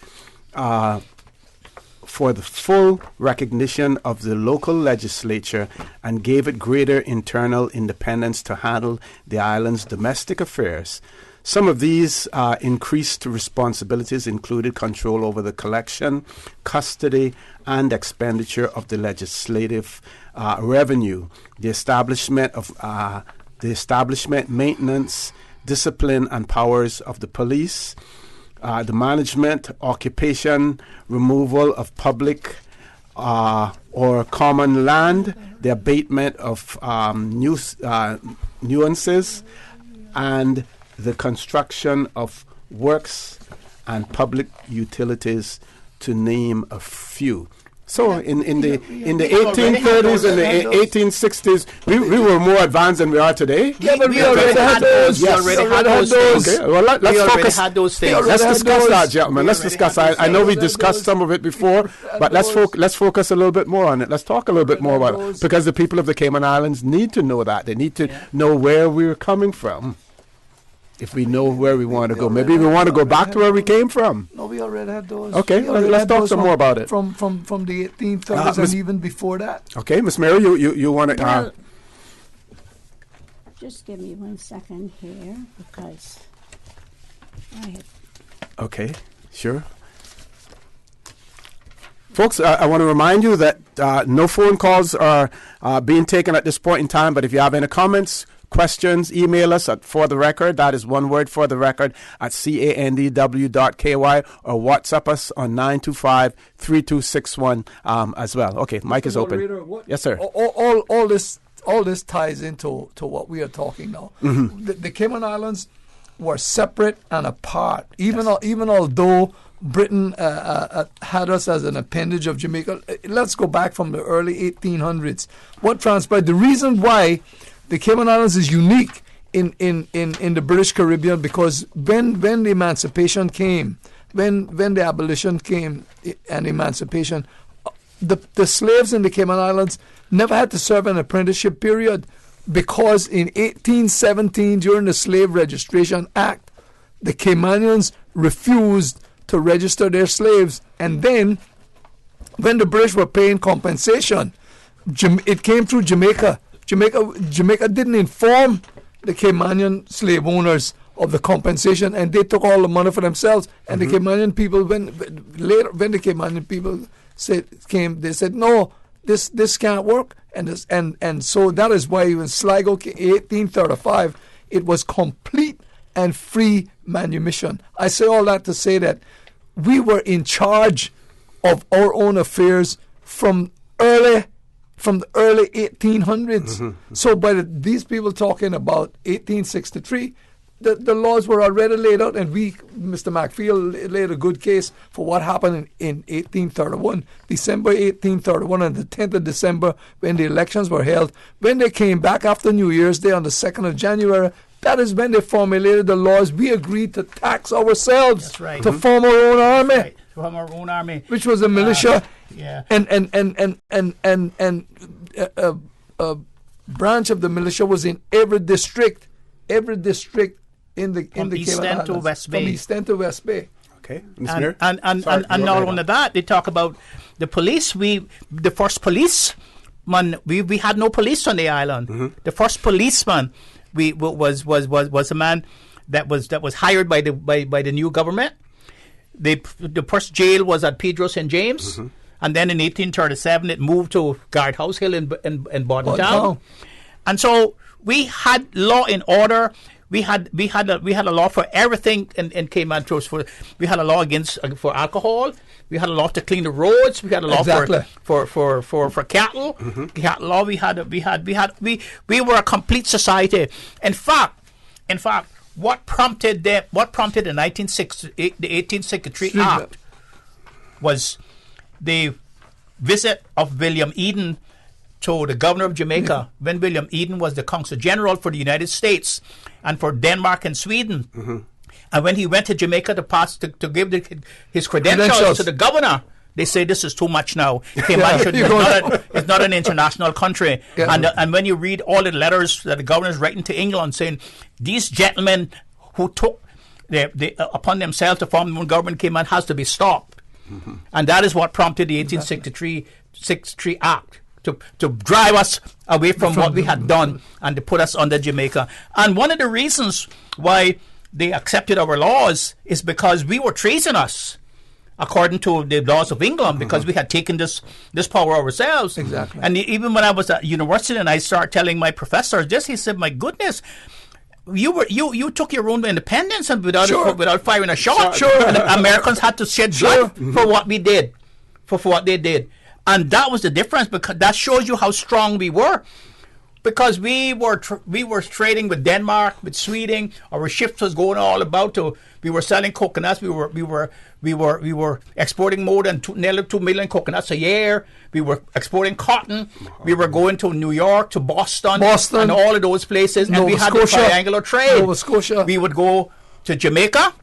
for the full recognition of the local legislature and gave it greater internal independence to handle the island's domestic affairs. Some of these increased responsibilities included control over the collection, custody, and expenditure of the legislative revenue, the establishment, maintenance, discipline, and powers of the police, the management, occupation, removal of public or common land, the abatement of nuisances, and the construction of works and public utilities, to name a few. So in the 1830s and the 1860s, we were more advanced than we are today. Yeah, but we already had those. We already had those things. Okay, well, let's focus. Had those things. Let's discuss that, gentlemen. Let's discuss. I know we discussed some of it before, but let's focus a little bit more on it. Let's talk a little bit more about it, because the people of the Cayman Islands need to know that. They need to know where we're coming from. If we know where we want to go, maybe we want to go back to where we came from. No, we already had those. Okay, let's talk some more about it. From the 1830s and even before that. Okay, Miss Mary, you want to... Well, just give me 1 second here, because I have... Okay, sure. Folks, I want to remind you that no phone calls are being taken at this point in time, but if you have any comments, questions, email us at For The Record. That is one word, For The Record, at candw.ky, or WhatsApp us on 925-3261 as well. Okay, mic is open. Yes, sir. All this ties into what we are talking now. Mm-hmm. The Cayman Islands were separate and apart, even although Britain had us as an appendage of Jamaica. Let's go back from the early 1800s. What transpired? The reason why the Cayman Islands is unique in the British Caribbean, because when the emancipation came, when the abolition came and emancipation, the slaves in the Cayman Islands never had to serve an apprenticeship period, because in 1817, during the Slave Registration Act, the Caymanians refused to register their slaves. And then, when the British were paying compensation, it came through Jamaica. Jamaica didn't inform the Caymanian slave owners of the compensation, and they took all the money for themselves. And the Caymanian people, when the Caymanian people they said, no, this can't work. And so that is why when Sligo came in 1835, it was complete and free manumission. I say all that to say that we were in charge of our own affairs from the early 1800s. So by these people talking about 1863, the laws were already laid out, and Mr. McField laid a good case for what happened in 1831. December 1831 and the 10th of December, when the elections were held. When they came back after New Year's Day on the 2nd of January, that is when they formulated the laws. We agreed to tax ourselves. That's right. To form our own army. Right. To form our own army. Which was a militia. And a branch of the militia was in every district in the East Cayman End to Islands. West Bay. From East End to West Bay. Okay. And not only that, they talk about the police. The first policeman, we had no police on the island. The first policeman was a man that was hired by the new government. The first jail was at Pedro St. James, and then in 1837 it moved to Guardhouse Hill in Bordentown. And so we had law and order. We had a law for everything in Cayman Trust. We had a law for alcohol. We had a law to clean the roads. We had a law for cattle. Cattle law. We were a complete society. In fact, what prompted the 1863 Act was the visit of William Eden to the governor of Jamaica, when William Eden was the consul general for the United States and for Denmark and Sweden. And when he went to Jamaica to give his credentials to the governor, they say this is too much now. It's not an international country. Yeah. And when you read all the letters that the governor is writing to England saying these gentlemen who took upon themselves to form one government Cayman has to be stopped. And that is what prompted the 1863 Act. To drive us away from what we had done and to put us under Jamaica. And one of the reasons why they accepted our laws is because we were treasonous, according to the laws of England, because we had taken this power ourselves. Exactly. And even when I was at university and I started telling my professors this, he said, my goodness, you took your own independence and without firing a shot. And the Americans had to shed blood for what we did, for what they did. And that was the difference, because that shows you how strong we were. Because we were trading with Denmark, with Sweden. Our ships was going all about. We were selling coconuts. We were exporting more than nearly 2 million coconuts a year. We were exporting cotton. We were going to New York, to Boston, and all of those places. And we had the triangular trade. Nova Scotia. We would go to Jamaica.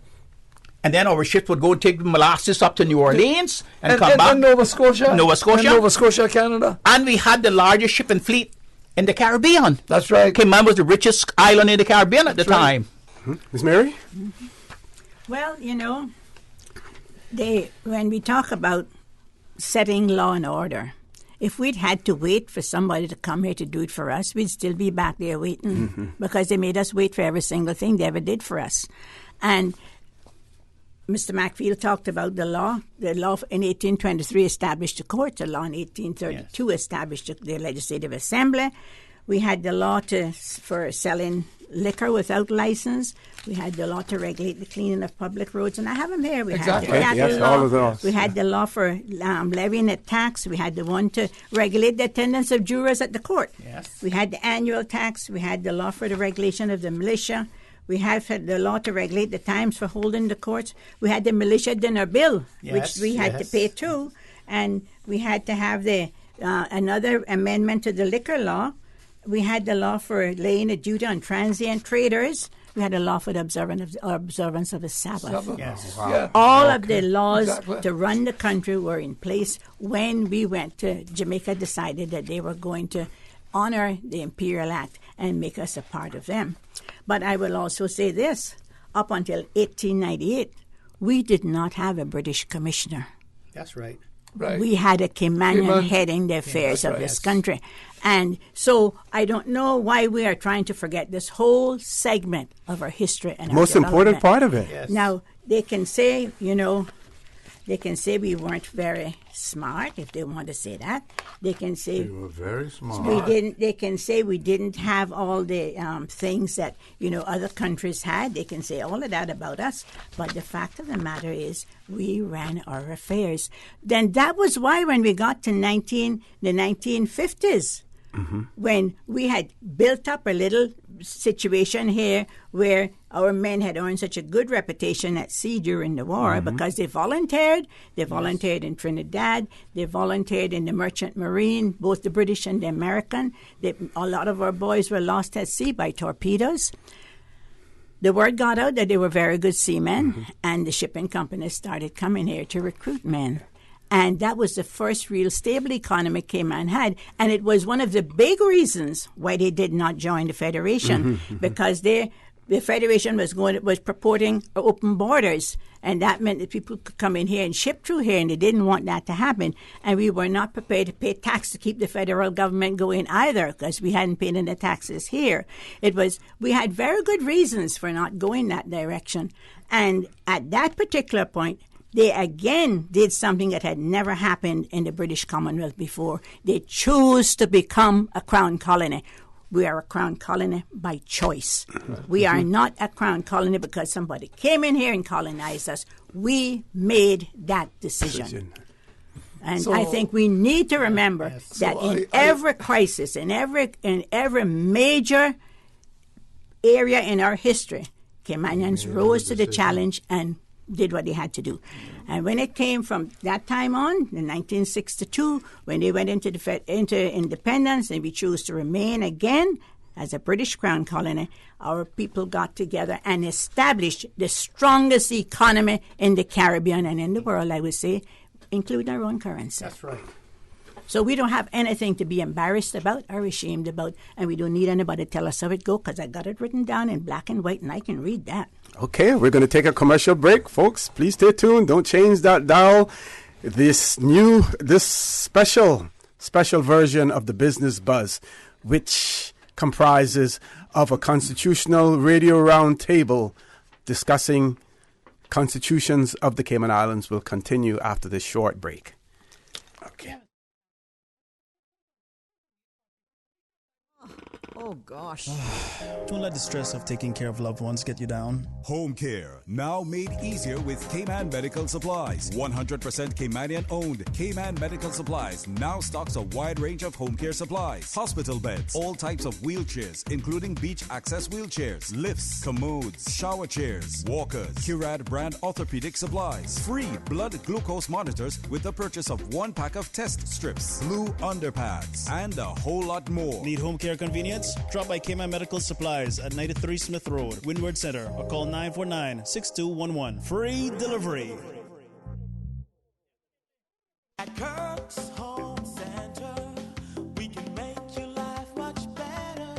And then our ships would go and take the molasses up to New Orleans and come back. And Nova Scotia. And Nova Scotia, Canada. And we had the largest shipping fleet in the Caribbean. That's right. Cayman was the richest island in the Caribbean at the time. Miss Mary? Well, when we talk about setting law and order, if we'd had to wait for somebody to come here to do it for us, we'd still be back there waiting because they made us wait for every single thing they ever did for us. And Mr. McField talked about the law. The law in 1823 established the court. The law in 1832 established the Legislative Assembly. We had the law for selling liquor without license. We had the law to regulate the cleaning of public roads, and I have them here. We had the law. All of those. We had the law for levying a tax. We had the one to regulate the attendance of jurors at the court. Yes. We had the annual tax. We had the law for the regulation of the militia. We had the law to regulate the times for holding the courts. We had the militia dinner bill, which we had to pay too, and we had to have the another amendment to the liquor law. We had the law for laying a duty on transient traders. We had a law for the observance of the Sabbath. Yes. Wow. Yeah. All of the laws Exactly. to run the country were in place when we went to Jamaica, decided that they were going to honor the Imperial Act and make us a part of them. But I will also say this, up until 1898, we did not have a British commissioner. That's right. Right. We had a Caymanian Cayman. heading the affairs of right. this country. And so I don't know why we are trying to forget this whole segment of our history and our Most important development. part of it. Yes. Now, they can say, they can say we weren't very smart, if they want to say that. They can say You were very smart. we didn't. They can say we didn't have all the things that other countries had. They can say all of that about us. But the fact of the matter is, we ran our affairs. Then that was why when we got to the 1950s, when we had built up a little situation here where our men had earned such a good reputation at sea during the war because they volunteered. They volunteered in Trinidad. They volunteered in the Merchant Marine, both the British and the American. A lot of our boys were lost at sea by torpedoes. The word got out that they were very good seamen, and the shipping companies started coming here to recruit men. And that was the first real stable economy Cayman had. And it was one of the big reasons why they did not join the Federation, because the Federation was purporting open borders. And that meant that people could come in here and ship through here, and they didn't want that to happen. And we were not prepared to pay tax to keep the federal government going either, because we hadn't paid any taxes here. We had very good reasons for not going that direction. And at that particular point, they again did something that had never happened in the British Commonwealth before. They chose to become a crown colony. We are a crown colony by choice. We are not a crown colony because somebody came in here and colonized us. We made that decision. And I think we need to remember that in every crisis, in every major area in our history, Caymanians rose to the challenge and did what they had to do. And when it came from that time on, in 1962, when they went into independence and we chose to remain again as a British Crown colony, our people got together and established the strongest economy in the Caribbean and in the world, I would say, including our own currency. That's right. So we don't have anything to be embarrassed about or ashamed about, and we don't need anybody to tell us how it goes, because I got it written down in black and white, and I can read that. Okay, we're going to take a commercial break, folks. Please stay tuned. Don't change that dial. This special version of the Business Buzz, which comprises of a constitutional radio roundtable discussing constitutions of the Cayman Islands, will continue after this short break. Okay. Oh, gosh. Don't let the stress of taking care of loved ones get you down. Home care, now made easier with Cayman Medical Supplies. 100% Caymanian owned. Cayman Medical Supplies now stocks a wide range of home care supplies. Hospital beds, all types of wheelchairs, including beach access wheelchairs, lifts, commodes, shower chairs, walkers, Curad brand orthopedic supplies. Free blood glucose monitors with the purchase of 1 pack of test strips, blue underpads, and a whole lot more. Need home care convenience? Drop by Cayman Medical Supplies at 93 Smith Road, Windward Center, or call 949-6211. Free delivery. At Kirk's Home Center, we can make your life much better.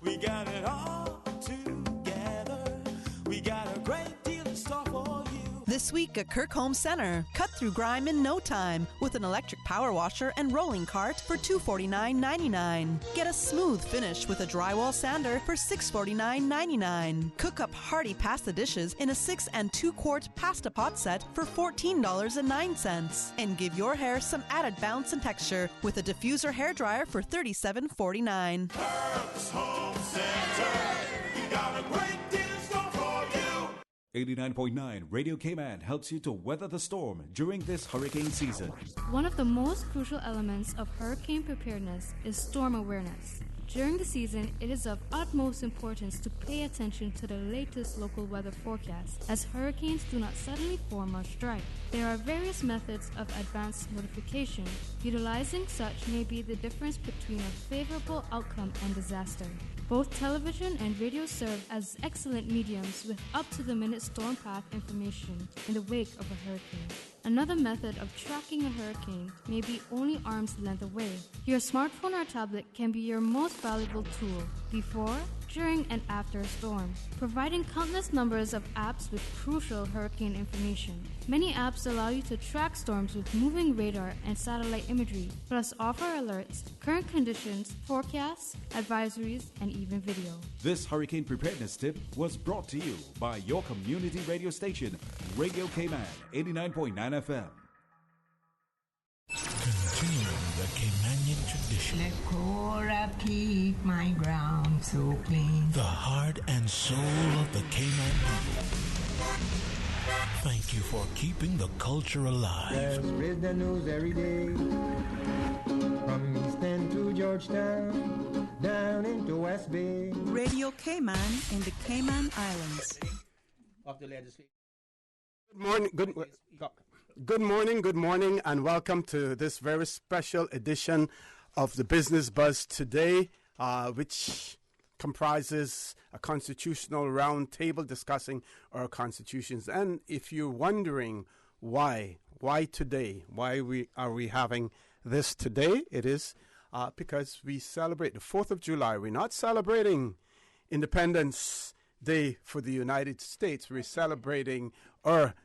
We got it all together. We got a great deal in store for you. This This week at Kirk Home Center, cut through grime in no time with an electric power washer and rolling cart for $249.99. Get a smooth finish with a drywall sander for $649.99. Cook up hearty pasta dishes in a 6 and 2-quart pasta pot set for $14.09. And give your hair some added bounce and texture with a diffuser hairdryer for $37.49. Kirk's Home Center. We got a great deal in store for you. 89.9 Radio Cayman helps you to weather the storm during this hurricane season. One of the most crucial elements of hurricane preparedness is storm awareness. During the season, it is of utmost importance to pay attention to the latest local weather forecast, as hurricanes do not suddenly form or strike. There are various methods of advance notification. Utilizing such may be the difference between a favorable outcome and disaster. Both television and radio serve as excellent mediums with up-to-the-minute storm path information in the wake of a hurricane. Another method of tracking a hurricane may be only arm's length away. Your smartphone or tablet can be your most valuable tool before, during, and after a storm, providing countless numbers of apps with crucial hurricane information. Many apps allow you to track storms with moving radar and satellite imagery, plus offer alerts, current conditions, forecasts, advisories, and even video. This hurricane preparedness tip was brought to you by your community radio station, Radio Cayman, 89.9 FM. Continuing the Caymanian tradition. Let Cora keep my ground so clean. The heart and soul of the Cayman people. Thank you for keeping the culture alive. Spread the news every day. From East End to Georgetown, down into West Bay. Radio Cayman in the Cayman Islands. Of the legislature. Good morning, and welcome to this very special edition of the Business Buzz today, which comprises a constitutional roundtable discussing our constitutions. And if you're wondering why today, why are we having this today, it is because we celebrate the 4th of July. We're not celebrating Independence Day for the United States. We're celebrating our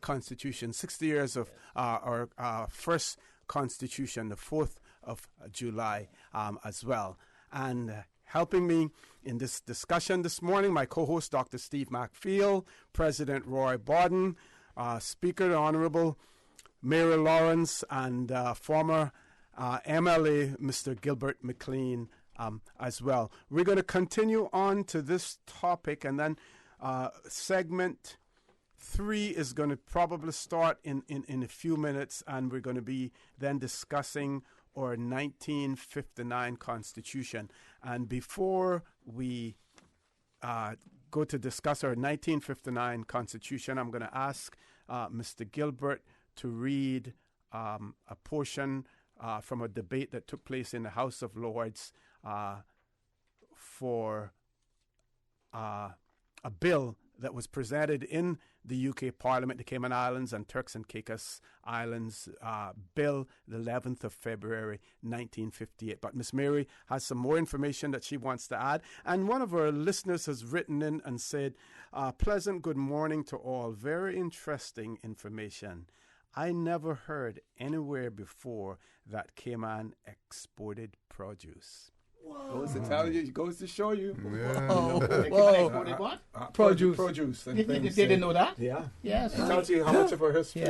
Constitution, 60 years of our first Constitution, the 4th of July as well. And helping me in this discussion this morning, my co-host, Dr. Steve McFeel, President Roy Borden, Speaker, the Honorable Mary Lawrence, and former MLA, Mr. Gilbert McLean, as well. We're going to continue on to this topic, and then segment 3 is going to probably start in a few minutes, and we're going to be then discussing our 1959 Constitution. And before we go to discuss our 1959 Constitution, I'm going to ask Mr. Gilbert to read a portion from a debate that took place in the House of Lords for a bill that was presented in the UK Parliament, the Cayman Islands and Turks and Caicos Islands, Bill the 11th of February 1958. But Miss Mary has some more information that she wants to add. And one of our listeners has written in and said, pleasant good morning to all. Very interesting information. I never heard anywhere before that Cayman exported produce. Goes to tell you, goes to show you. What? Produce. They didn't know that? Yeah. Yes. It tells you how much of our history.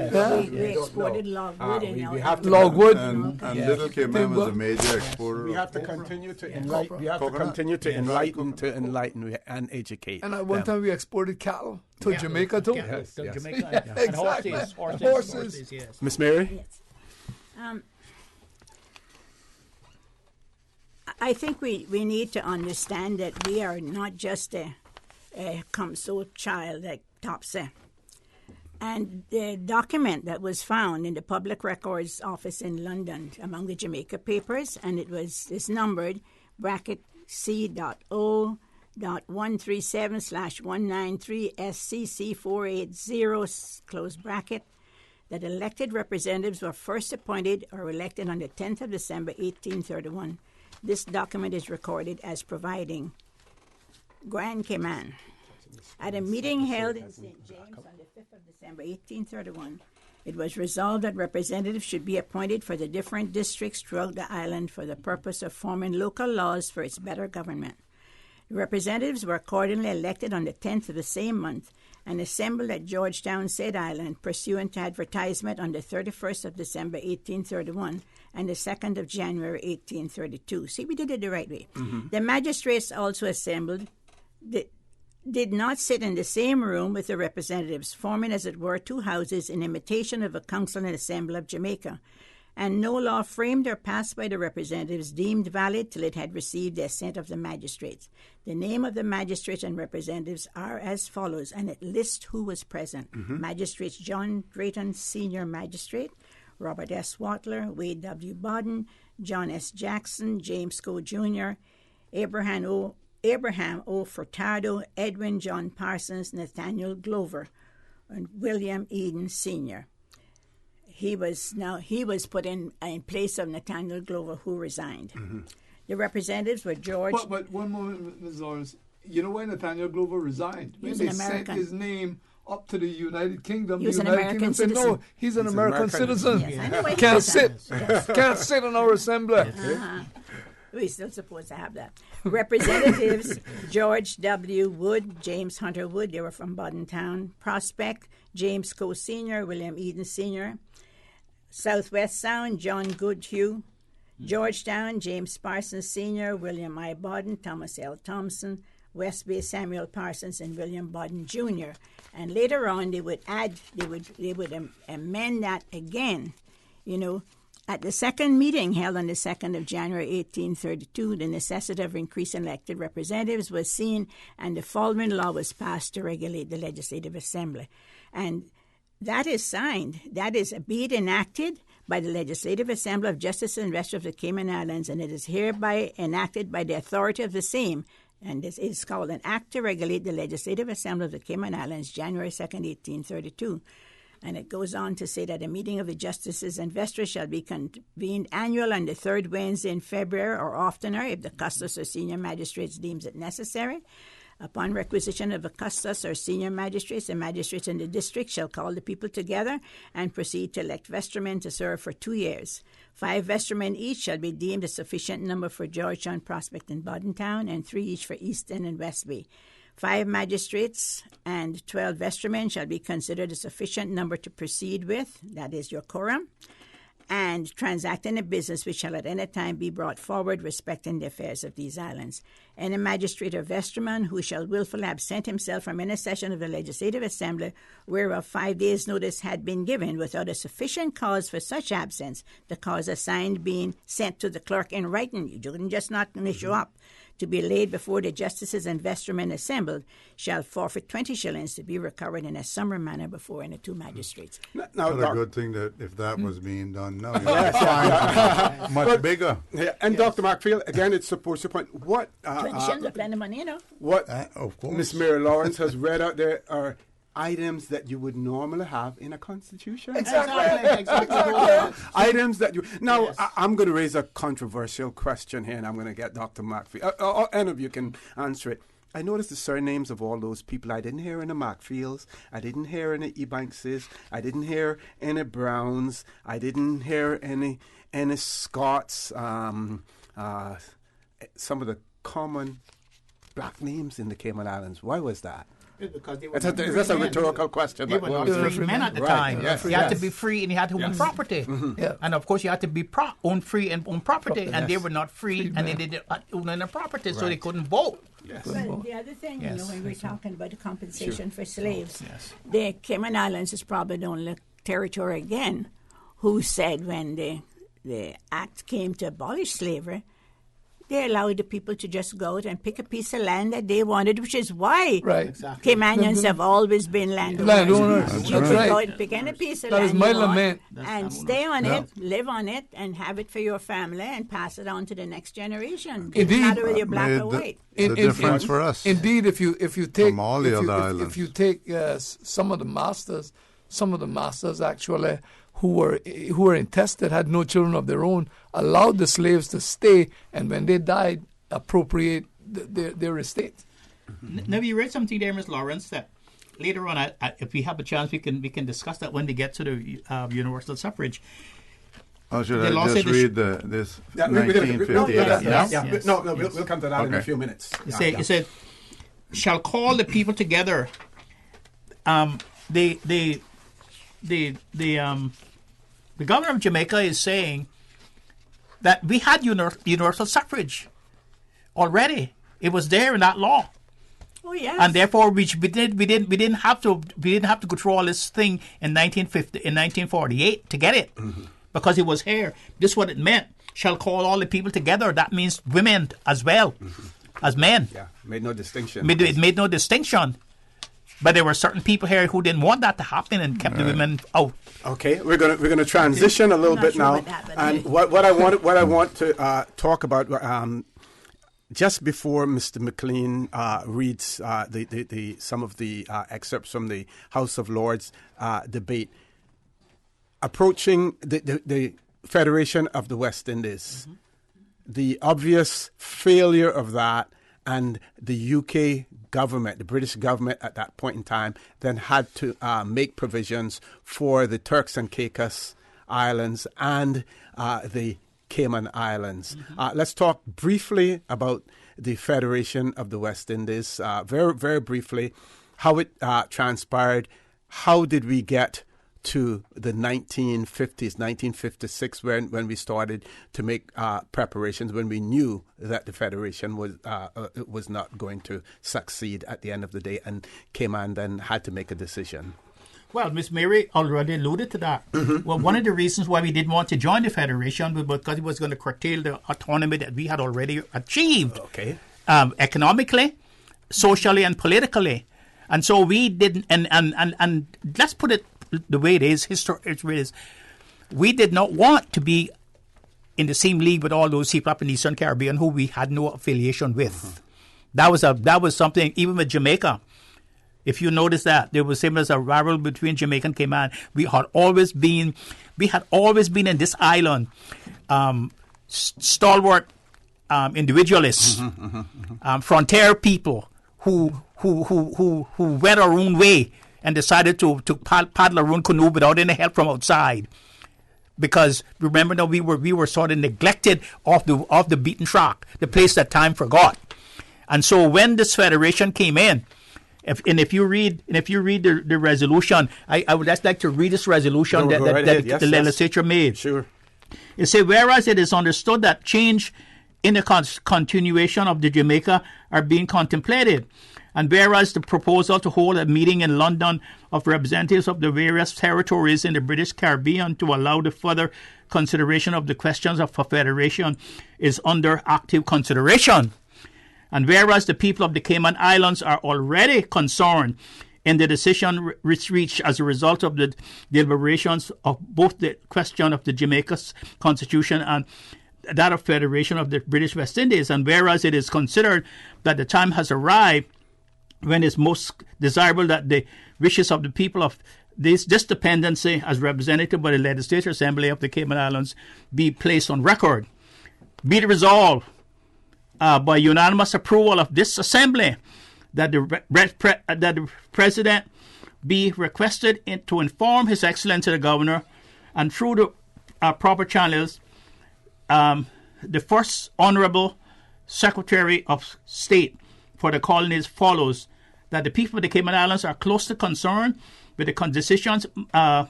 We exported logwood we have to logwood. And Little Cayman was a major exporter. We have to continue to enlighten. We have to continue to enlighten and educate. And at one time we exported cattle to Jamaica too. Yes. Jamaica. Yeah, exactly. And horses. Yes. Miss Mary? Yes. I think we need to understand that we are not just a Comso child like Topsy. And the document that was found in the Public Records Office in London among the Jamaica papers, and it's numbered bracket C.O.137/193 SCC 480 close bracket, that elected representatives were first appointed or elected on the 10th of December 1831. This document is recorded as providing Grand Cayman At a meeting held in St. James on the 5th of December, 1831, it was resolved that representatives should be appointed for the different districts throughout the island for the purpose of forming local laws for its better government. The representatives were accordingly elected on the 10th of the same month and assembled at Georgetown, said island, pursuant to advertisement on the 31st of December, 1831, and the 2nd of January, 1832. See, we did it the right way. Mm-hmm. The magistrates also assembled did not sit in the same room with the representatives, forming, as it were, two houses in imitation of a council and assembly of Jamaica. And no law framed or passed by the representatives deemed valid till it had received the assent of the magistrates. The name of the magistrates and representatives are as follows, and it lists who was present. Mm-hmm. Magistrates John Drayton, Senior Magistrate, Robert S. Watler, Wade W. Bodden, John S. Jackson, James Coe Jr., Abraham O. Furtado, Edwin John Parsons, Nathaniel Glover, and William Eden Sr. He was put in place of Nathaniel Glover, who resigned. Mm-hmm. The representatives were George. But one moment, Ms. Lawrence. You know why Nathaniel Glover resigned? He was When an they American. sent his name up to the United Kingdom, He was the an United American Kingdom said, citizen. no, he's an American citizen. Yes, I know why he Can't was sit. that. Can't sit in our assembly. Uh-huh. We're still supposed to have that. Representatives George W. Wood, James Hunter Wood, they were from Bodden Town. Prospect, James Coe Sr., William Eden Sr. Southwest Sound, John Goodhue. Georgetown, James Parsons Sr., William I. Bodden, Thomas L. Thompson. West Bay, Samuel Parsons, and William Bodden Jr. And later on, they would amend that again, At the second meeting held on the 2nd of January 1832, the necessity of increasing elected representatives was seen, and the following law was passed to regulate the Legislative Assembly. And that is signed. That is, be it enacted by the Legislative Assembly of Justice and Rest of the Cayman Islands, and it is hereby enacted by the authority of the same. And this is called an Act to Regulate the Legislative Assembly of the Cayman Islands, January 2nd, 1832. And it goes on to say that a meeting of the justices and vestries shall be convened annual on the third Wednesday in February or oftener if the custos or senior magistrates deems it necessary. Upon requisition of a custos or senior magistrates, the magistrates in the district shall call the people together and proceed to elect vestrymen to serve for 2 years. 5 vestrymen each shall be deemed a sufficient number for Georgetown, Prospect, and Bodden Town, and 3 each for Easton and West Bay. 5 magistrates and 12 vestrymen shall be considered a sufficient number to proceed with, that is your quorum, and transacting a business which shall at any time be brought forward respecting the affairs of these islands. Any magistrate or vestryman who shall wilfully absent himself from any session of the Legislative Assembly whereof 5 days' notice had been given without a sufficient cause for such absence, the cause assigned being sent to the clerk in writing, you couldn't just not show up, to be laid before the justices and vestrymen assembled, shall forfeit 20 shillings to be recovered in a summary manner before any 2 magistrates. Now, what a good thing that if that was being done now, Yes, much bigger. Yeah, and Dr. Markfield, again, it's supposed to point what 20 shillings are plenty of money, What of course. Miss Mary Lawrence has read out there are items that you would normally have in a constitution. Exactly. Items that you... Now, I'm going to raise a controversial question here, and I'm going to get Dr. Markfield. Any of you can answer it. I noticed the surnames of all those people. I didn't hear any Markfields. I didn't hear any Ebankses. I didn't hear any Browns. I didn't hear any Scots. Some of the common black names in the Cayman Islands. Why was that? Because they were That's a rhetorical question. They were not free men at the time. Yes, you had to be free and you had to own property. Mm-hmm. Yeah. And of course you had to be own free and own property. And Yes. they were not free and they didn't own any property, so they couldn't vote. Yes. Well, the other thing, when we're talking about the compensation for slaves, Yes. the Cayman Islands is probably the only territory again who said when the act came to abolish slavery, they allowed the people to just go out and pick a piece of land that they wanted, which is why Caymanians have always been landowners. That's You could right. go and pick any piece of That land is my you want lament. and stay on it, live on it, and have it for your family and pass it on to the next generation. It Indeed. doesn't matter whether you're black Made or the- white. The difference for us. Indeed, if you take From all the other islands. if you take some of the masters actually who were intestate, had no children of their own, allowed the slaves to stay, and when they died, appropriate their estate. Now, you read something there, Ms. Lawrence, that later on, if we have a chance, we can discuss that when we get to the universal suffrage. Oh, should I just read this 1958? No, we'll come to that in a few minutes. It said, shall call the people together. The governor of Jamaica is saying that we had universal suffrage already. It was there in that law. Oh yes. And therefore, we didn't have to go through all this thing in 1948 to get it, because it was here. This is what it meant. Shall call all the people together. That means women as well as men. Yeah, made no distinction. It made no distinction. But there were certain people here who didn't want that to happen and kept the women out. Okay, we're gonna transition a little bit now, and what I want to talk about just before Mr. McLean reads the some of the excerpts from the House of Lords debate, approaching the Federation of the West Indies, the obvious failure of that. And the UK government, the British government at that point in time, then had to make provisions for the Turks and Caicos Islands and the Cayman Islands. Let's talk briefly about the Federation of the West Indies, very, very briefly, how it transpired. How did we get to the 1950s, 1956, when we started to make preparations, when we knew that the Federation was not going to succeed at the end of the day, and Cayman then had to make a decision? Well, Miss Mary already alluded to that. Well, one of the reasons why we didn't want to join the Federation was because it was going to curtail the autonomy that we had already achieved, economically, socially, and politically. And so we didn't, and let's put it the way it is, we did not want to be in the same league with all those people up in the Eastern Caribbean who we had no affiliation with. That was something, even with Jamaica. If you notice that, there was same as a rivalry between Jamaica and Cayman. We had always been in this island, stalwart individualists, frontier people who went our own way and decided to paddle our own canoe without any help from outside. Because remember, now we were sort of neglected off the beaten track, the place that time forgot. And so when this federation came in, if you read the resolution, I would just like to read this resolution that the legislature made. Sure. It says, whereas it is understood that change in the continuation of the Jamaica are being contemplated, and whereas the proposal to hold a meeting in London of representatives of the various territories in the British Caribbean to allow the further consideration of the questions of federation is under active consideration, and whereas the people of the Cayman Islands are already concerned in the decision reached as a result of the deliberations of both the question of the Jamaica's constitution and that of federation of the British West Indies, and whereas it is considered that the time has arrived when it's most desirable that the wishes of the people of this dependency, as represented by the Legislative Assembly of the Cayman Islands, be placed on record. Be it resolved by unanimous approval of this Assembly that the President be requested to inform His Excellency the Governor, and through the proper channels, the First Honourable Secretary of State for the colonies follows, that the people of the Cayman Islands are closely concerned with the decisions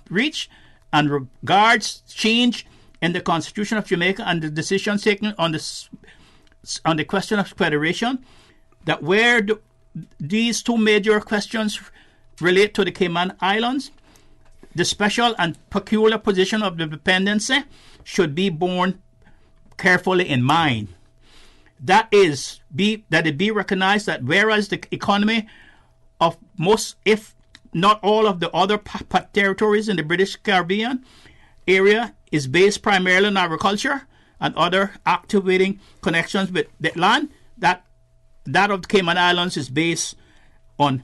reached and regards change in the Constitution of Jamaica and the decisions taken on the question of federation, that where these two major questions relate to the Cayman Islands, the special and peculiar position of the dependency should be borne carefully in mind. That it be recognized that whereas the economy of most, if not all, of the other territories in the British Caribbean area is based primarily on agriculture and other activating connections with the land, that of the Cayman Islands is based on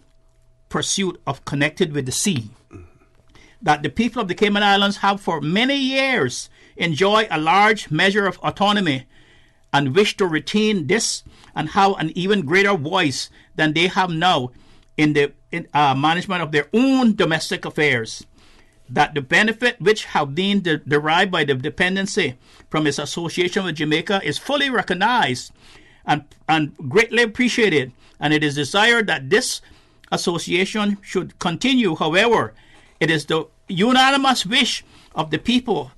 pursuit of connected with the sea. That the people of the Cayman Islands have for many years enjoyed a large measure of autonomy, and wish to retain this and have an even greater voice than they have now in the management of their own domestic affairs. That the benefit which have been derived by the dependency from its association with Jamaica is fully recognized and greatly appreciated, and it is desired that this association should continue. However, it is the unanimous wish of the people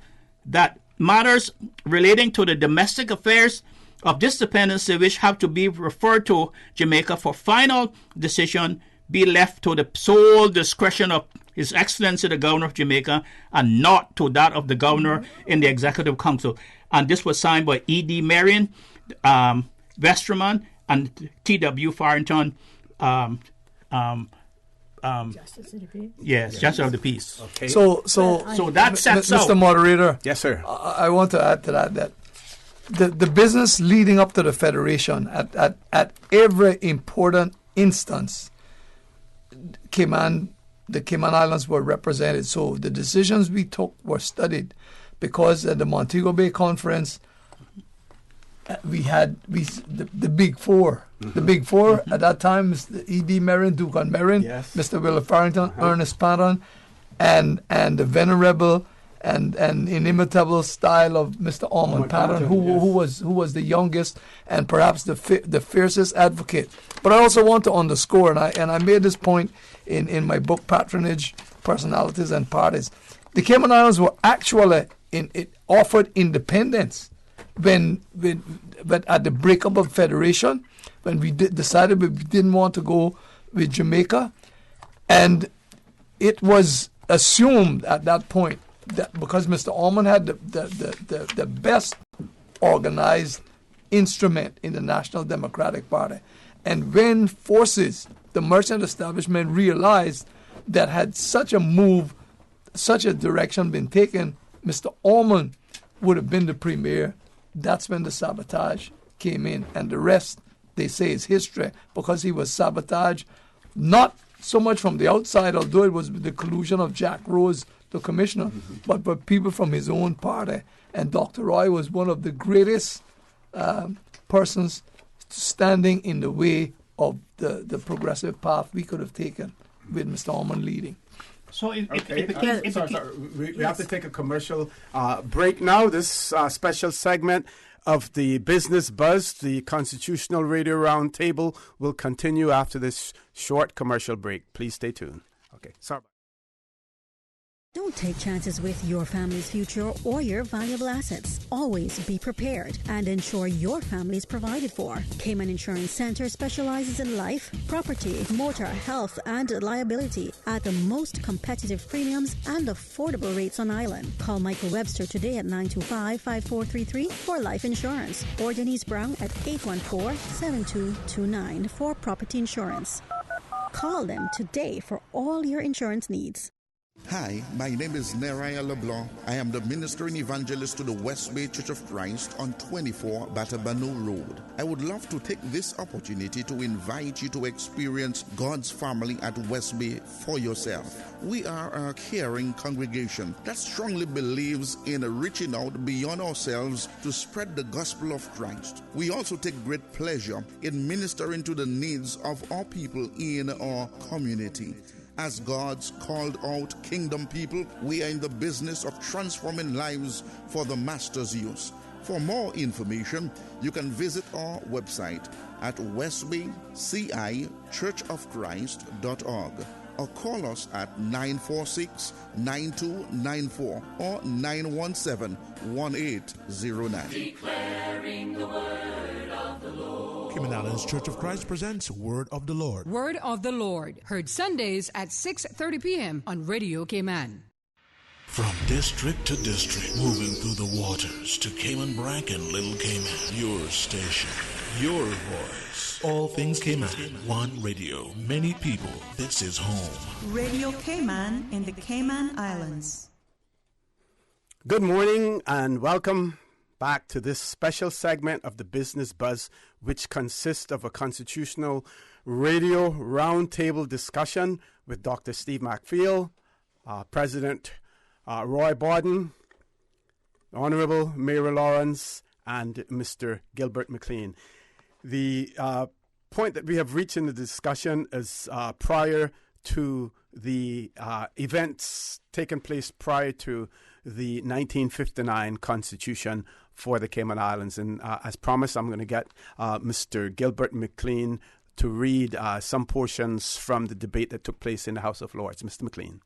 that matters relating to the domestic affairs of this dependency, which have to be referred to Jamaica for final decision, be left to the sole discretion of His Excellency the Governor of Jamaica, and not to that of the Governor in the Executive Council. And this was signed by E.D. Marion, Westerman, and T.W. Farrington. Justice of the Peace. Yes, Justice of the Peace. Okay. So that sets out. Mr. Moderator. Yes, sir. I want to add to that the business leading up to the Federation at every important instance, the Cayman Islands were represented. So the decisions we took were studied, because at the Montego Bay Conference, we had the Big Four. The Big Four at that time, Mr. E.D. Merrin, Dukan Merrin, Yes. Mr. Willard Farrington, Ernest Patton, and the venerable and inimitable style of Mr. Ormond Patton, who was the youngest and perhaps the fiercest advocate. But I also want to underscore, and I made this point in my book, Patronage, Personalities and Parties. The Cayman Islands were actually offered independence when at the breakup of Federation, when we decided we didn't want to go with Jamaica, and it was assumed at that point that because Mr. Ormond had the best organized instrument in the National Democratic Party, and when forces, the merchant establishment, realized that had such a move, such a direction been taken, Mr. Ormond would have been the premier. That's when the sabotage came in, and the rest, they say, is history, because he was sabotaged not so much from the outside, although it was the collusion of Jack Rose, the commissioner, but people from his own party. And Dr. Roy was one of the greatest persons standing in the way of the progressive path we could have taken with Mr. Ormond leading. So We have to take a commercial break now. This special segment of the Business Buzz, the Constitutional Radio Roundtable, will continue after this short commercial break. Please stay tuned. Okay, sorry. Don't take chances with your family's future or your valuable assets. Always be prepared and ensure your family is provided for. Cayman Insurance Center specializes in life, property, motor, health, and liability at the most competitive premiums and affordable rates on island. Call Michael Webster today at 925-5433 for life insurance, or Denise Brown at 814-7229 for property insurance. Call them today for all your insurance needs. Hi, my name is Neraya LeBlanc. I am the minister and evangelist to the West Bay Church of Christ on 24 Batabano Road. I would love to take this opportunity to invite you to experience God's family at West Bay for yourself. We are a caring congregation that strongly believes in reaching out beyond ourselves to spread the gospel of Christ. We also take great pleasure in ministering to the needs of our people in our community. As God's called out kingdom people, we are in the business of transforming lives for the Master's use. For more information, you can visit our website at westbaycichurchofchrist.org or call us at 946-9294 or 917-1809. Declaring the word of the Lord. Cayman Islands Church of Christ presents Word of the Lord. Word of the Lord, heard Sundays at 6:30 p.m. on Radio Cayman. From district to district, moving through the waters to Cayman Brac and Little Cayman. Your station, your voice. All things Cayman. One radio, many people. This is home. Radio Cayman in the Cayman Islands. Good morning and welcome back to this special segment of the Business Buzz, which consists of a constitutional radio roundtable discussion with Dr. Steve McPhail, President Roy Borden, Honorable Mary Lawrence, and Mr. Gilbert McLean. The point that we have reached in the discussion is prior to the events taking place prior to the 1959 Constitution for the Cayman Islands. And as promised, I'm going to get Mr. Gilbert McLean to read some portions from the debate that took place in the House of Lords. Mr. McLean.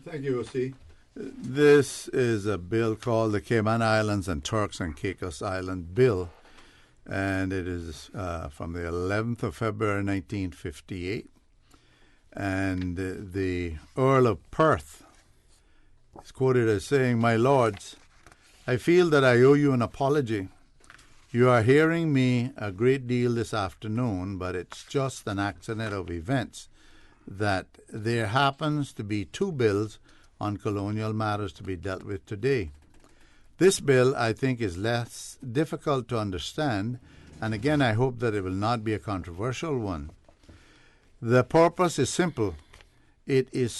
Thank you, O.C. This is a bill called the Cayman Islands and Turks and Caicos Island Bill, and it is from the 11th of February 1958. And the Earl of Perth is quoted as saying, "My lords, I feel that I owe you an apology. You are hearing me a great deal this afternoon, but it's just an accident of events that there happens to be two bills on colonial matters to be dealt with today. This bill, I think, is less difficult to understand, and again, I hope that it will not be a controversial one. The purpose is simple. It is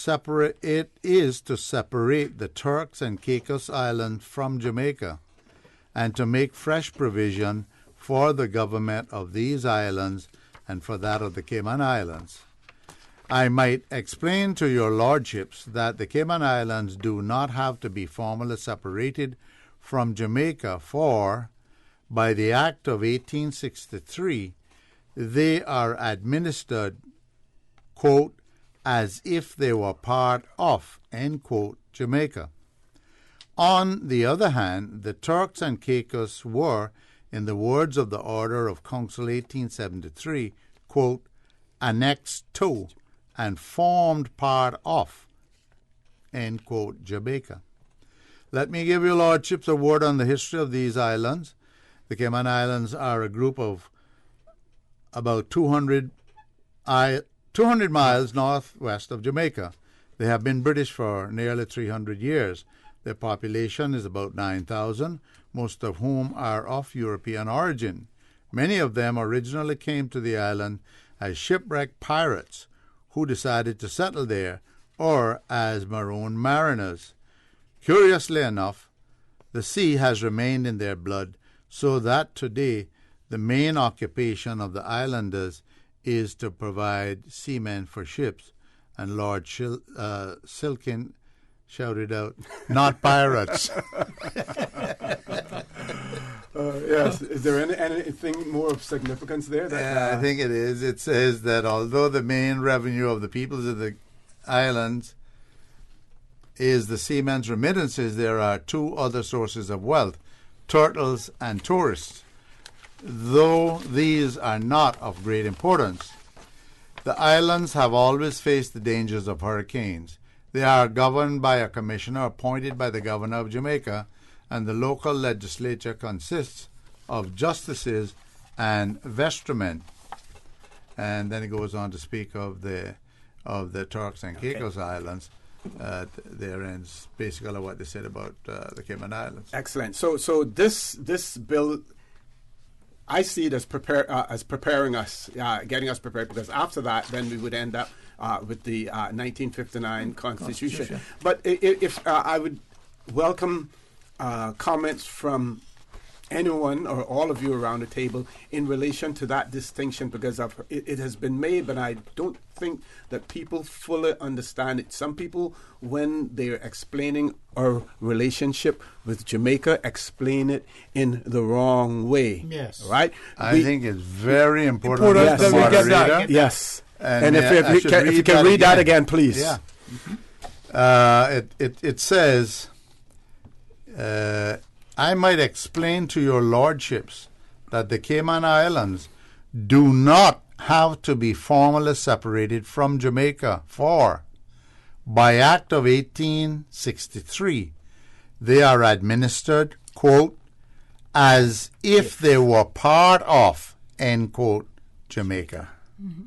to separate the Turks and Caicos Islands from Jamaica and to make fresh provision for the government of these islands and for that of the Cayman Islands. I might explain to your lordships that the Cayman Islands do not have to be formally separated from Jamaica, for by the Act of 1863, they are administered, quote, as if they were part of, end quote, Jamaica. On the other hand, the Turks and Caicos were, in the words of the Order of Council 1873, quote, annexed to and formed part of, end quote, Jamaica. Let me give your lordships a word on the history of these islands. The Cayman Islands are a group of about 200 miles northwest of Jamaica. They have been British for nearly 300 years. Their population is about 9,000, most of whom are of European origin. Many of them originally came to the island as shipwrecked pirates who decided to settle there, or as marooned mariners. Curiously enough, the sea has remained in their blood, so that today the main occupation of the islanders is to provide seamen for ships. And Lord Silkin shouted out, not pirates. Yes. Is there anything more of significance there? I think it is. It says that although the main revenue of the peoples of the islands is the seamen's remittances, there are two other sources of wealth, turtles and tourists. Though these are not of great importance, the islands have always faced the dangers of hurricanes. They are governed by a commissioner appointed by the governor of Jamaica, and the local legislature consists of justices and vestrymen. And then it goes on to speak of the Turks and Caicos Islands. There ends basically what they said about the Cayman Islands. Excellent. So this bill, I see it as preparing us, getting us prepared, because after that, then we would end up with the 1959 Constitution. But if I would welcome comments from anyone or all of you around the table in relation to that distinction, because it has been made, but I don't think that people fully understand it. Some people, when they're explaining our relationship with Jamaica, explain it in the wrong way. Yes. Right? I think it's very important yes, that we get that. Yes. And if you can read that again, please. Yeah. It says, I might explain to your lordships that the Cayman Islands do not have to be formally separated from Jamaica, for by Act of 1863 they are administered, quote, as if they were part of, end quote, Jamaica. Mm-hmm.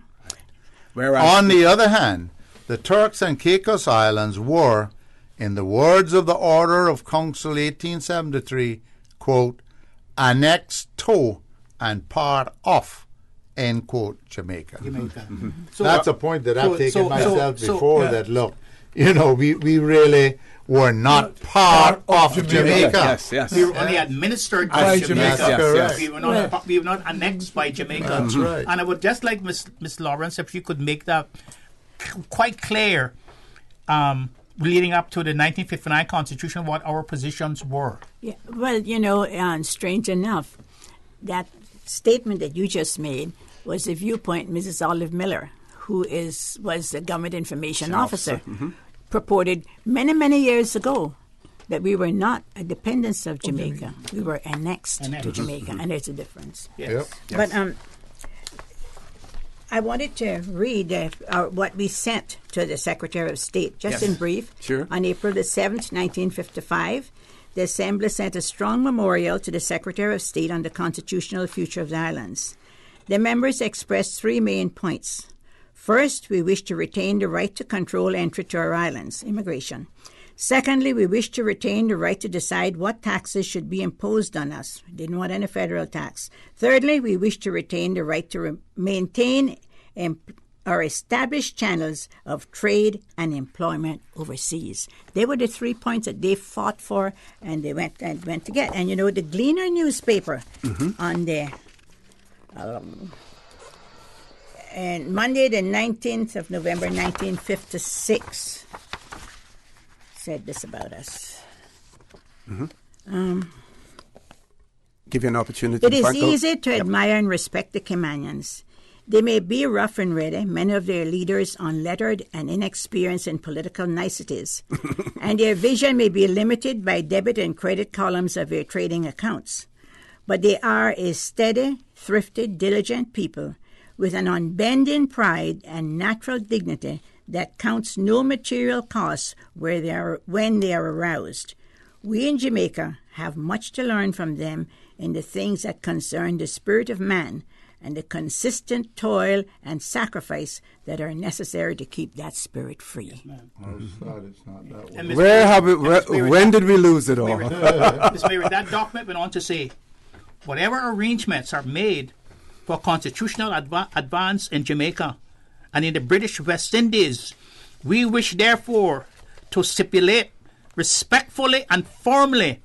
On the other hand, the Turks and Caicos Islands were, in the words of the Order of Council 1873, quote, annexed to and part of, end quote, Jamaica. Mm-hmm. That's a point that I've taken myself before, that look, you know, we really were not part of Jamaica. Yes, yes. We were only administered by Jamaica. We were not annexed by Jamaica. That's right. And I would just like Miss Lawrence, if you could make that quite clear, leading up to the 1959 Constitution, what our positions were. Yeah, well, you know, strange enough, that statement that you just made was the viewpoint Mrs. Olive Miller, who was the government information officer, purported many, many years ago that we were not a dependence of Jamaica. We were annexed to Jamaica, and there's a difference. Yes. But I wanted to read what we sent to the Secretary of State, just in brief. Sure. On April the 7th, 1955, the Assembly sent a strong memorial to the Secretary of State on the constitutional future of the islands. The members expressed three main points. First, we wish to retain the right to control entry to our islands, immigration. Secondly, we wish to retain the right to decide what taxes should be imposed on us. We didn't want any federal tax. Thirdly, we wish to retain the right to maintain our established channels of trade and employment overseas. They were the 3 points that they fought for, and they went to get. And you know, the Gleaner newspaper on the and Monday, the 19th of November, 1956, said this about us. Give you an opportunity. It is easy to admire and respect the Caymanians. They may be rough and ready, many of their leaders unlettered and inexperienced in political niceties, and their vision may be limited by debit and credit columns of their trading accounts. But they are a steady, thrifty, diligent people with an unbending pride and natural dignity that counts no material costs when they are aroused. We in Jamaica have much to learn from them in the things that concern the spirit of man and the consistent toil and sacrifice that are necessary to keep that spirit free. When did we lose it all? Ms. Mary, that document went on to say, whatever arrangements are made for constitutional advance in Jamaica and in the British West Indies, we wish therefore to stipulate respectfully and firmly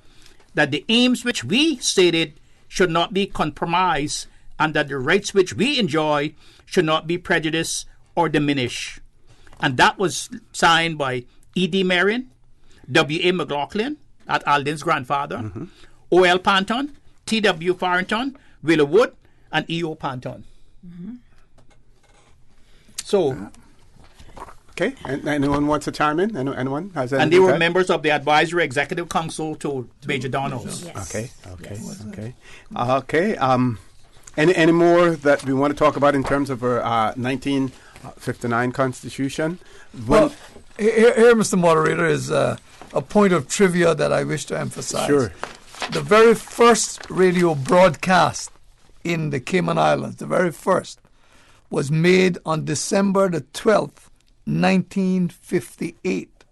that the aims which we stated should not be compromised and that the rights which we enjoy should not be prejudiced or diminished. And that was signed by E.D. Marion, W.A. McLaughlin, at Alden's grandfather, O.L. Panton, T.W. Farrington, Willow Wood, and E.O. Panton. So... Okay, and anyone wants to chime in? Anyone has anything? And they were members of the Advisory Executive Council to Major Donald's. Yes. Okay. Any more that we want to talk about in terms of our 1959 Constitution? Well, here, Mr. Moderator, is a point of trivia that I wish to emphasize. Sure. The very first radio broadcast in the Cayman Islands, the very first, was made on December the 12th, 1958,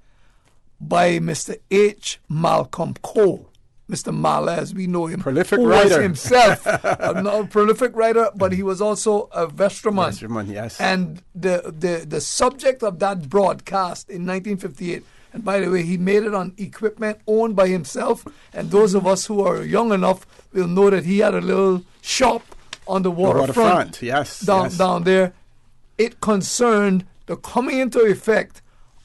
by Mr. H. Malcolm Cole. Mr. Mala, as we know him, prolific who writer was himself a prolific writer, but he was also a vestryman. Yes. And the subject of that broadcast in 1958, and by the way, he made it on equipment owned by himself. And those of us who are young enough will know that he had a little shop on the waterfront. Down there. It concerned the coming into effect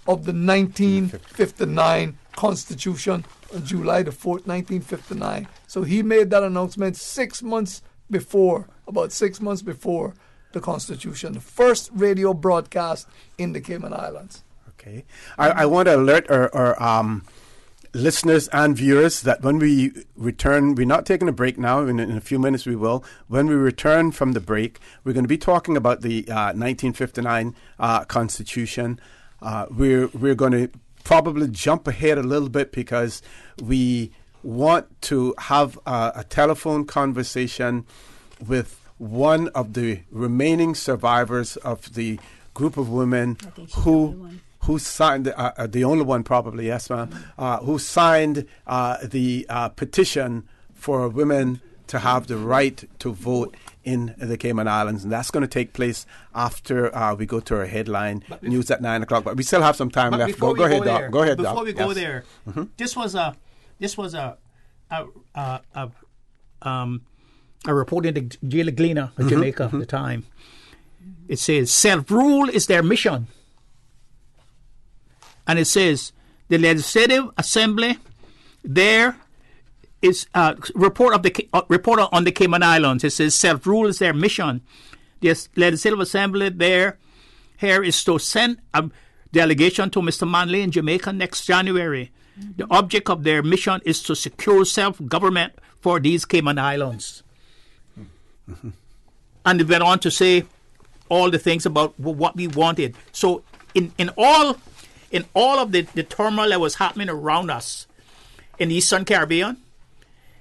of the 1959 Constitution on July the 4th, 1959. So he made that announcement 6 months before, about 6 months before the Constitution, the first radio broadcast in the Cayman Islands. Okay. I want to alert our listeners and viewers that when we return, we're not taking a break now. In a few minutes we will. When we return from the break, we're going to be talking about the 1959 Constitution. We're going to probably jump ahead a little bit because we want to have a telephone conversation with one of the remaining survivors of the group of women who signed, the only one probably, yes ma'am, who signed the petition for women to have the right to vote in the Cayman Islands, and that's going to take place after we go to our headline news at 9 o'clock. But we still have some time left. Go ahead, Doc. Go ahead, Doc. Before we go there, this was a report in the Daily Gleaner of Jamaica at the time. It says self-rule is their mission, and it says the Legislative Assembly there is report on the Cayman Islands. It says self-rule is their mission. The Legislative Assembly here is to send a delegation to Mr. Manley in Jamaica next January. The object of their mission is to secure self-government for these Cayman Islands. And it went on to say all the things about what we wanted. So in all of the turmoil that was happening around us in the Eastern Caribbean,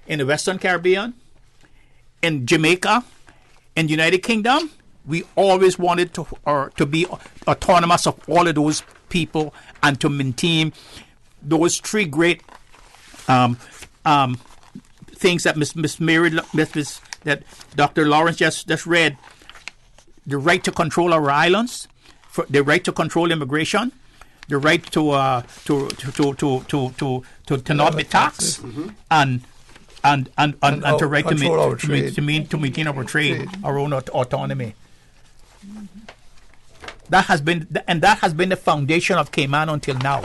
in the Western Caribbean, in Jamaica, in the United Kingdom, we always wanted to be autonomous of all of those people and to maintain those three great things that that Dr. Lawrence just read: the right to control our islands, the right to control immigration, the right to not be taxed, and to right to maintain our trade, our own autonomy. That has been the foundation of Cayman until now.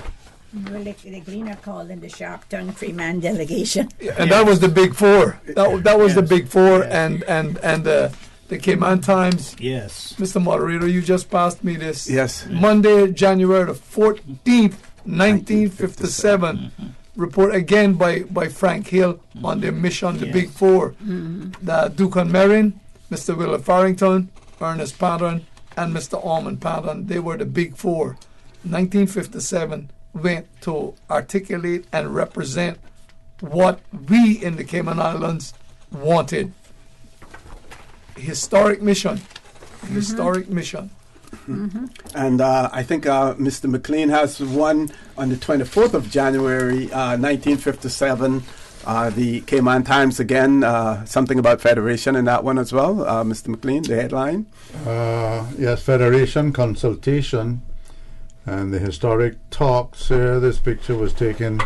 Well, the Gleaner called in the sharp-tongued Freeman delegation. And that was the Big Four. That was the Big Four, and the Cayman Times. Yes. Mr. Moderator, you just passed me this. Yes. Monday, January the 14th, 1957. Report again by Frank Hill on their mission, the Big Four. The Duke Merrin, Mr. Willard Farrington, Ernest Patton, and Mr. Ormond Patton. They were the Big Four. 1957 went to articulate and represent what we in the Cayman Islands wanted. Historic mission. Historic mission. And I think Mr. McLean has one on the 24th of January, 1957. The Cayman Times again, something about federation in that one as well. Mr. McLean, the headline. Yes, federation consultation and the historic talks. This picture was taken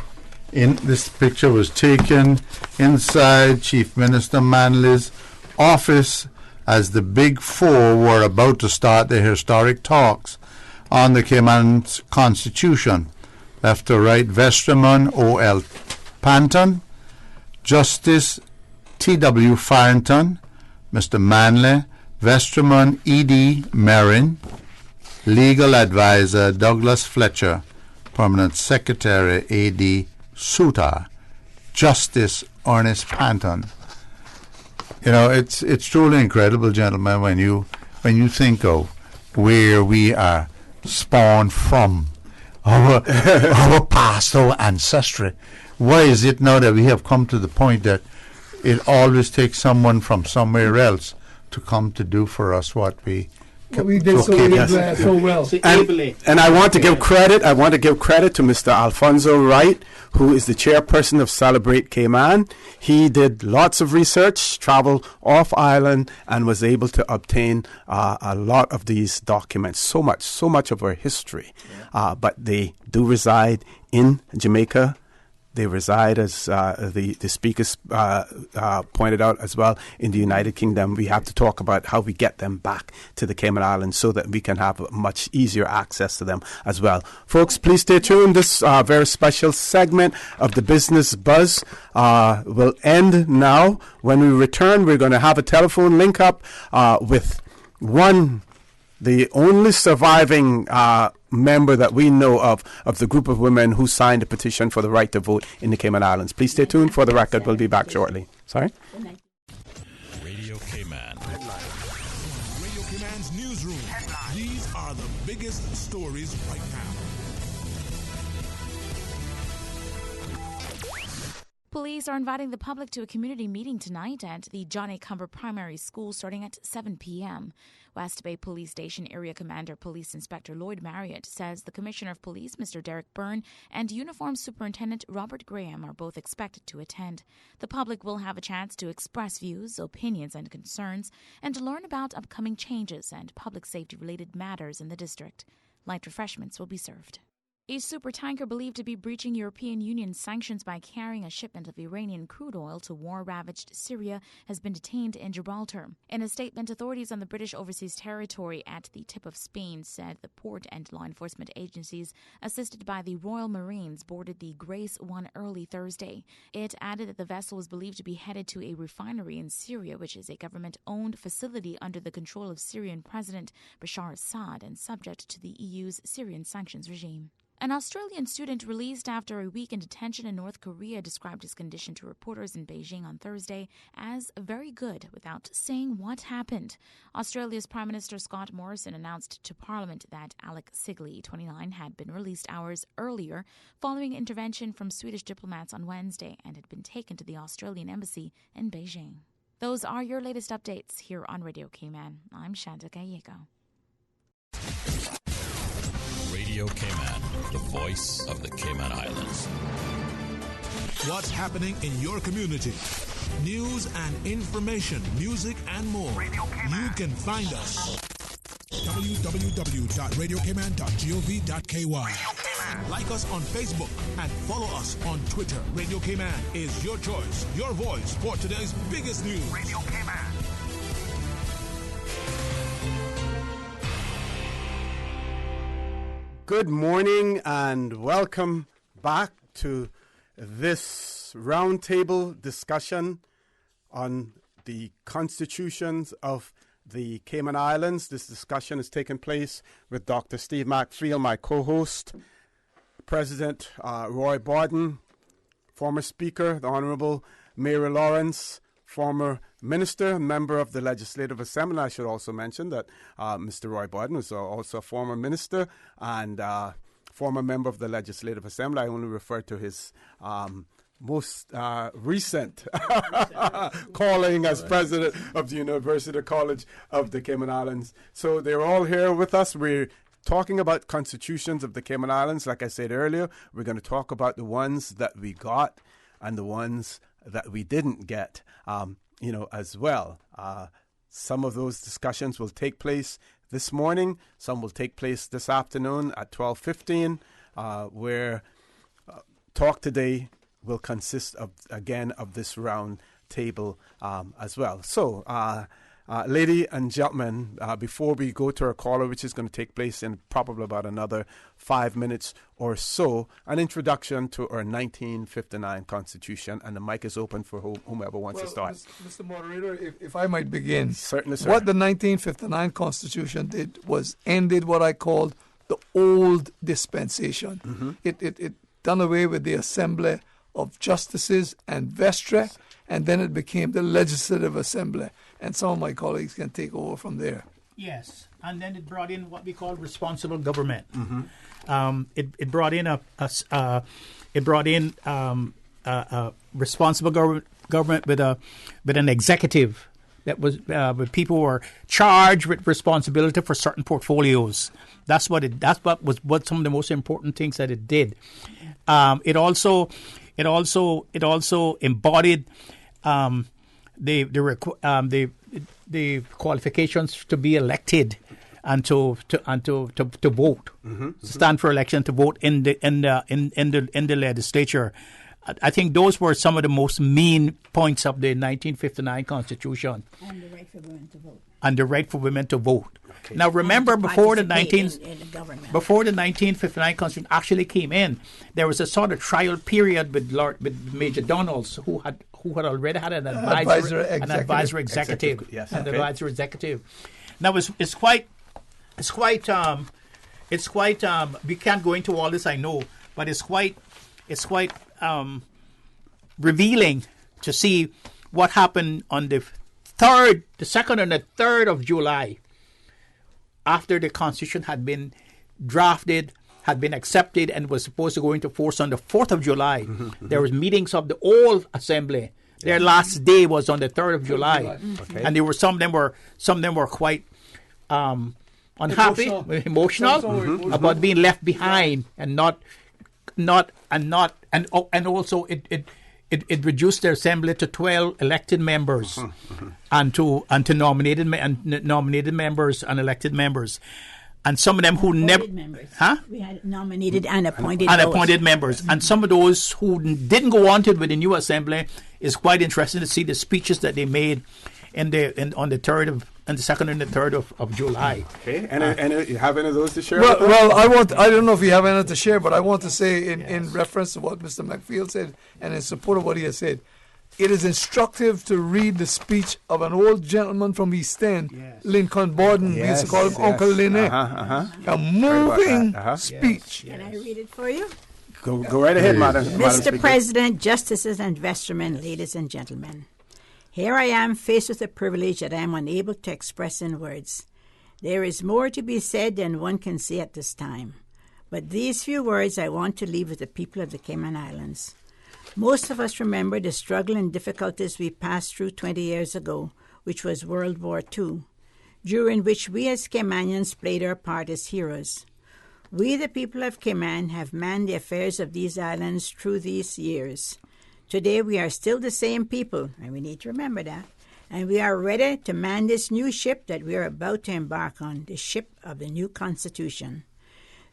inside Chief Minister Manley's office as the Big Four were about to start their historic talks on the Cayman Constitution. Left to right, Vestryman O.L. Panton, Justice T.W. Farrington, Mr. Manley, Vestryman E.D. Merrin, Legal Advisor Douglas Fletcher, Permanent Secretary A.D. Suter, Justice Ernest Panton. You know, it's truly incredible, gentlemen, when you think of where we are spawned from, our past, our ancestry. Why is it now that we have come to the point that it always takes someone from somewhere else to come to do for us what we did so well. And I want to give credit. I want to give credit to Mr. Alfonso Wright, who is the chairperson of Celebrate Cayman. He did lots of research, traveled off island, and was able to obtain a lot of these documents. So much of our history. But they do reside in Jamaica. They reside, as the speakers pointed out as well, in the United Kingdom. We have to talk about how we get them back to the Cayman Islands so that we can have much easier access to them as well. Folks, please stay tuned. This very special segment of the Business Buzz will end now. When we return, we're going to have a telephone link up with the only surviving member that we know of the group of women who signed a petition for the right to vote in the Cayman Islands. Please stay tuned for the record. We'll be back shortly. Sorry? Radio Cayman. Radio Cayman's newsroom. These are the biggest stories right now. Police are inviting the public to a community meeting tonight at the John A. Cumber Primary School starting at 7 p.m. West Bay Police Station Area Commander Police Inspector Lloyd Marriott says the Commissioner of Police, Mr. Derek Byrne, and Uniform Superintendent Robert Graham are both expected to attend. The public will have a chance to express views, opinions, and concerns, and to learn about upcoming changes and public safety-related matters in the district. Light refreshments will be served. A supertanker believed to be breaching European Union sanctions by carrying a shipment of Iranian crude oil to war-ravaged Syria has been detained in Gibraltar. In a statement, authorities on the British overseas territory at the tip of Spain said the port and law enforcement agencies, assisted by the Royal Marines, boarded the Grace 1 early Thursday. It added that the vessel was believed to be headed to a refinery in Syria, which is a government-owned facility under the control of Syrian President Bashar Assad and subject to the EU's Syrian sanctions regime. An Australian student released after a week in detention in North Korea described his condition to reporters in Beijing on Thursday as very good without saying what happened. Australia's Prime Minister Scott Morrison announced to Parliament that Alec Sigley, 29, had been released hours earlier following intervention from Swedish diplomats on Wednesday and had been taken to the Australian embassy in Beijing. Those are your latest updates here on Radio Cayman. I'm Shanta Gallego. Radio Cayman, the voice of the Cayman Islands. What's happening in your community? News and information, music and more. You can find us. www.radiocayman.gov.ky. Like us on Facebook and follow us on Twitter. Radio Cayman is your choice, your voice for today's biggest news. Radio Cayman. Good morning and welcome back to this roundtable discussion on the constitutions of the Cayman Islands. This discussion is taking place with Dr. Steve McField, my co-host, President Roy Borden, former Speaker, the Honorable Mary Lawrence, former minister, member of the Legislative Assembly. I should also mention that Mr. Roy Borden was also a former minister and former member of the Legislative Assembly. I only refer to his most recent calling as president of the University College of the Cayman Islands. So they're all here with us. We're talking about constitutions of the Cayman Islands. Like I said earlier, we're going to talk about the ones that we got and the ones that we didn't get, as well. Some of those discussions will take place this morning. Some will take place this afternoon at 12:15, where talk today will consist of this round table as well. So, ladies and gentlemen, before we go to our caller, which is going to take place in probably about another 5 minutes or so, an introduction to our 1959 Constitution, and the mic is open for whomever wants to start. Mr. Moderator, if I might begin. Certainly, sir. What the 1959 Constitution did was ended what I called the old dispensation. Mm-hmm. It done away with the Assembly of Justices and Vestre, and then it became the Legislative Assembly. And some of my colleagues can take over from there. Yes, and then it brought in what we call responsible government. Mm-hmm. It brought in a responsible government with an executive that was with people who were charged with responsibility for certain portfolios. That's what was some of the most important things that it did. It also embodied the qualifications to be elected and to vote, mm-hmm. stand for election, to vote in the legislature. I think those were some of the most main points of the 1959 Constitution. And the right for women to vote. And the right for women to vote. Okay. Now, remember, before the 1959 Constitution actually came in, there was a sort of trial period with Major Donalds, who had already had an advisory executive. Yes, an advisory executive. Now, it's quite. We can't go into all this, I know, but it's quite revealing to see what happened on the 2nd and the 3rd of July, after the Constitution had been drafted had been accepted and was supposed to go into force on the 4th of July. There was meetings of the whole assembly. Their last day was on the 3rd of July. Okay. And there were some of them were quite unhappy, emotional about being left behind and also it reduced their assembly to 12 elected members and to nominated members and elected members. And some of them who never... We had nominated and appointed members. And some of those who didn't go on to it with the new assembly, is quite interesting to see the speeches that they made on the 3rd and the 2nd and the 3rd of July. Okay, and you have any of those to share? Well, I don't know if you have anything to share, but I want to say in reference to what Mr. McField said and in support of what he has said, it is instructive to read the speech of an old gentleman from East End, Lincoln Borden. We used to call him Uncle Lynette. A moving speech. Can I read it for you? Go right ahead, Madam. Mr. President, justices and vestrymen, ladies and gentlemen. Here I am faced with a privilege that I am unable to express in words. There is more to be said than one can say at this time. But these few words I want to leave with the people of the Cayman Islands. Most of us remember the struggle and difficulties we passed through 20 years ago, which was World War II, during which we as Caymanians played our part as heroes. We, the people of Cayman, have manned the affairs of these islands through these years. Today we are still the same people, and we need to remember that, and we are ready to man this new ship that we are about to embark on, the ship of the new Constitution.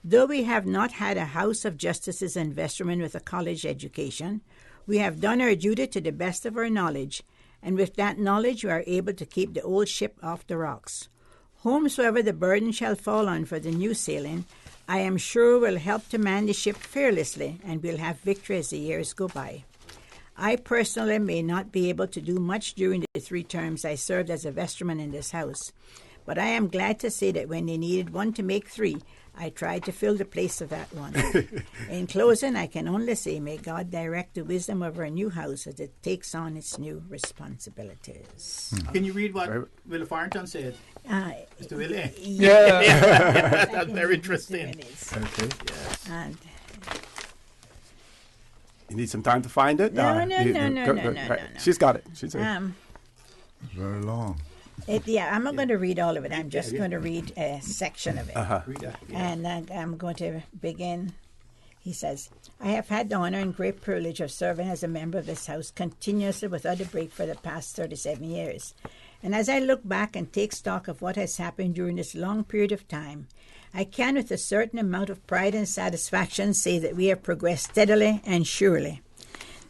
Though we have not had a House of Justices and Vestrymen with a college education, we have done our duty to the best of our knowledge, and with that knowledge we are able to keep the old ship off the rocks. Whomsoever the burden shall fall on for the new sailing, I am sure will help to man the ship fearlessly, and we'll have victory as the years go by. I personally may not be able to do much during the 3 terms I served as a vestryman in this house, but I am glad to say that when they needed one to make 3, I tried to fill the place of that one. In closing, I can only say, may God direct the wisdom of our new house as it takes on its new responsibilities. Can you read what Willie Farrington said? Mr. Willie? Yeah. That's very interesting. Okay. Yes. And you need some time to find it? No. She's got it. She's very long. I'm not going to read all of it. I'm just going to read a section of it. Read that, And I'm going to begin. He says, I have had the honor and great privilege of serving as a member of this House continuously without a break for the past 37 years. And as I look back and take stock of what has happened during this long period of time, I can with a certain amount of pride and satisfaction say that we have progressed steadily and surely.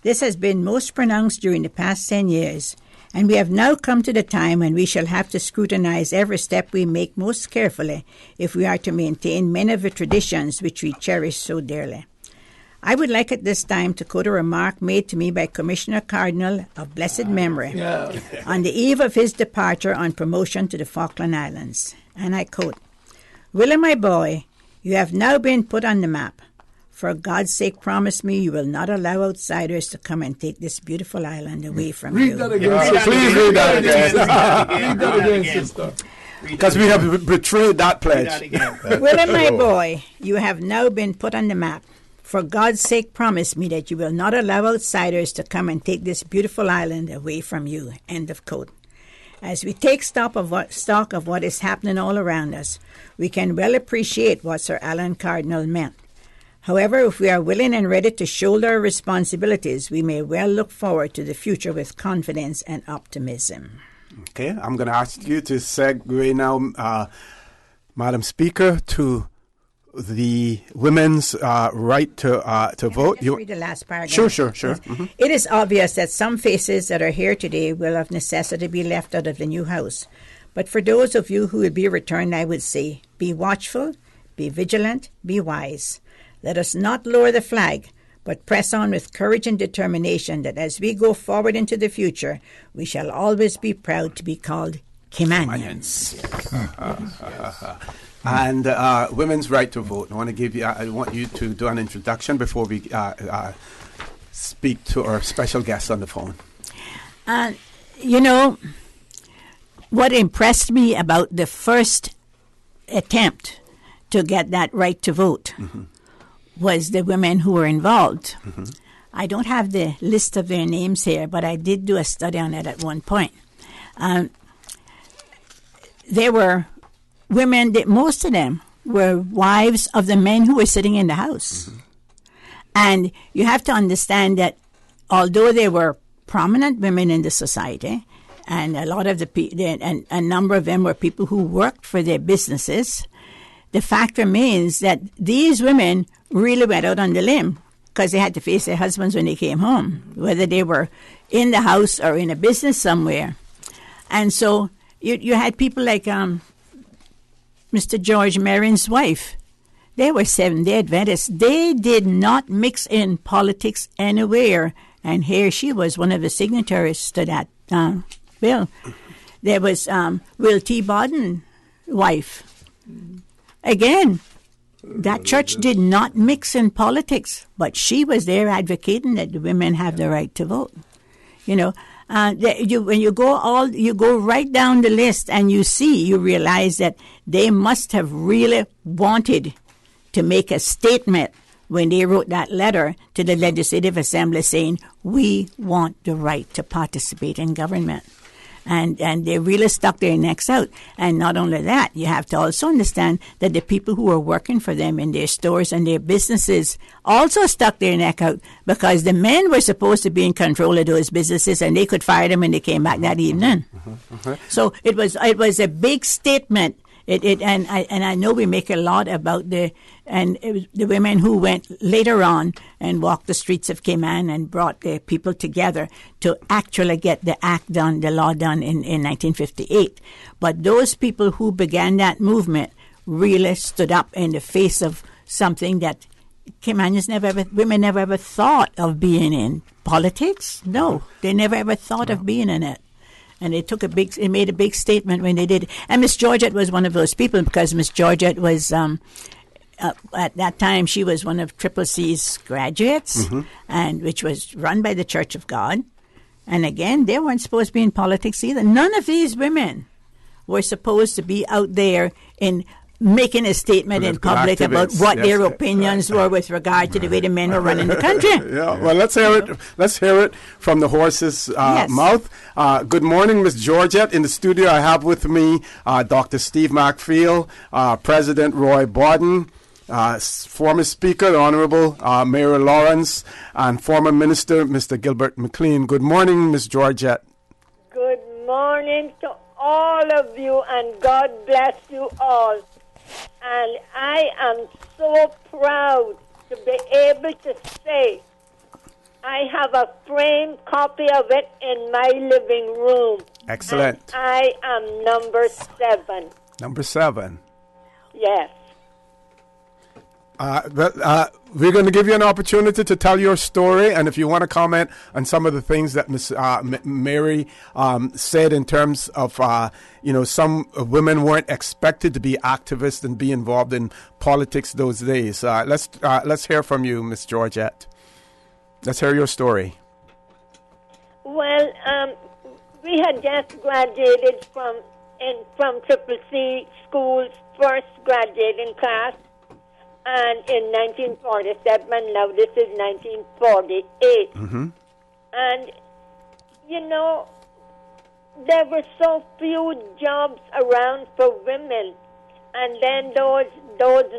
This has been most pronounced during the past 10 years, and we have now come to the time when we shall have to scrutinize every step we make most carefully if we are to maintain many of the traditions which we cherish so dearly. I would like at this time to quote a remark made to me by Commissioner Cardinal of blessed memory on the eve of his departure on promotion to the Falkland Islands. And I quote, Willie, my boy, you have now been put on the map. For God's sake, promise me you will not allow outsiders to come and take this beautiful island away from you. Read that again. Please read that again. Read that again, sister. Because we have betrayed that pledge. Willie, my boy, you have now been put on the map. For God's sake, promise me that you will not allow outsiders to come and take this beautiful island away from you. End of quote. As we take stock of what is happening all around us, we can well appreciate what Sir Alan Cardinal meant. However, if we are willing and ready to shoulder our responsibilities, we may well look forward to the future with confidence and optimism. Okay, I'm going to ask you to segue now, Madam Speaker, to the women's right to vote. Just read the last paragraph. Sure. Mm-hmm. It is obvious that some faces that are here today will of necessity be left out of the new house. But for those of you who will be returned, I would say, be watchful, be vigilant, be wise. Let us not lower the flag, but press on with courage and determination that as we go forward into the future, we shall always be proud to be called Caymanians. And women's right to vote. I want you to do an introduction before we speak to our special guest on the phone. What impressed me about the first attempt to get that right to vote was the women who were involved. I don't have the list of their names here, but I did do a study on it at one point. There were women, most of them were wives of the men who were sitting in the house. And you have to understand that although they were prominent women in the society, and a lot of and a number of them were people who worked for their businesses, the fact remains that these women really went out on the limb because they had to face their husbands when they came home, whether they were in the house or in a business somewhere. And so you had people like Mr. George Marion's wife. They were Seventh-day Adventists. They did not mix in politics anywhere. And here she was, one of the signatories to that bill. There was Will T. Bodden's wife. Again, that church did not mix in politics, but she was there advocating that the women have the right to vote. You know, when you go right down the list and you realize that they must have really wanted to make a statement when they wrote that letter to the Legislative Assembly saying, we want the right to participate in government. And they really stuck their necks out. And not only that, you have to also understand that the people who were working for them in their stores and their businesses also stuck their neck out because the men were supposed to be in control of those businesses and they could fire them when they came back that evening. So it was a big statement. And I know we make a lot about the women who went later on and walked the streets of Cayman and brought the people together to actually get the act done, the law done in 1958. But those people who began that movement really stood up in the face of something that women never ever thought of being in. Politics? No, they never ever thought of being in it. And it made a big statement when they did. And Miss Georgette was one of those people because Miss Georgette was, at that time, she was one of Triple C's graduates, and which was run by the Church of God. And again, they weren't supposed to be in politics either. None of these women were supposed to be out there in making a statement in public about what their opinions were with regard to the way the men were running the country. Well, let's hear it. Let's hear it from the horse's mouth. Good morning, Miss Georgette. In the studio, I have with me Dr. Steve McField, President Roy Bodden, former Speaker, the Honorable Mayor Lawrence, and former Minister, Mr. Gilbert McLean. Good morning, Miss Georgette. Good morning to all of you, and God bless you all. And I am so proud to be able to say I have a framed copy of it in my living room. Excellent. And I am number 7. Number 7. Yes. We're going to give you an opportunity to tell your story, and if you want to comment on some of the things that Miss Mary said in terms of, some women weren't expected to be activists and be involved in politics those days. Let's hear from you, Miss Georgette. Let's hear your story. Well, we had just graduated from Triple C School's first graduating class. And in 1947, now this is 1948. And, there were so few jobs around for women. And then those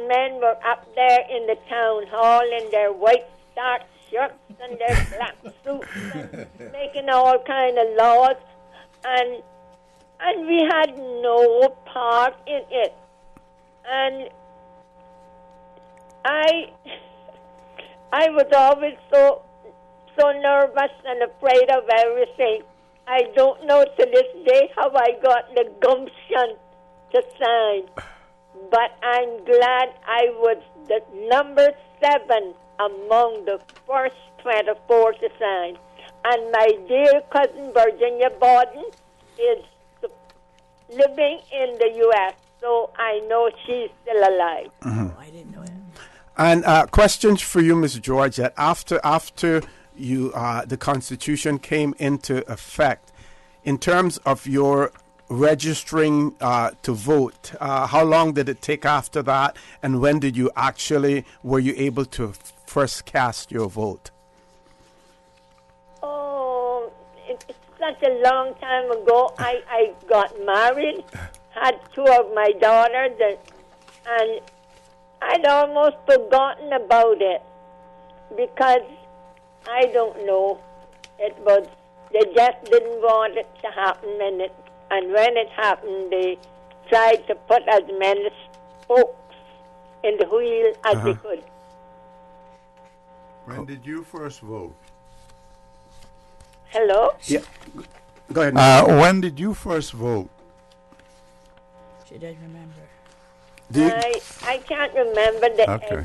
men were up there in the town hall in their white starched shirts and their black suits and making all kind of laws. And we had no part in it. And I was always so nervous and afraid of everything. I don't know to this day how I got the gumption to sign, but I'm glad I was the number 7 among the first 24 to sign. And my dear cousin Virginia Bodden is living in the U.S., so I know she's still alive. I didn't know that. And questions for you, Ms. Georgette. After you, the Constitution came into effect, in terms of your registering to vote? How long did it take after that? And when did you were you able to first cast your vote? Oh, it's such a long time ago. I got married, had two of my daughters, and I'd almost forgotten about it because I don't know. They just didn't want it to happen, and when it happened, they tried to put as many spokes in the wheel as they could. When did you first vote? Hello? Yeah. Go ahead. When did you first vote? She doesn't remember. I can't remember the Okay.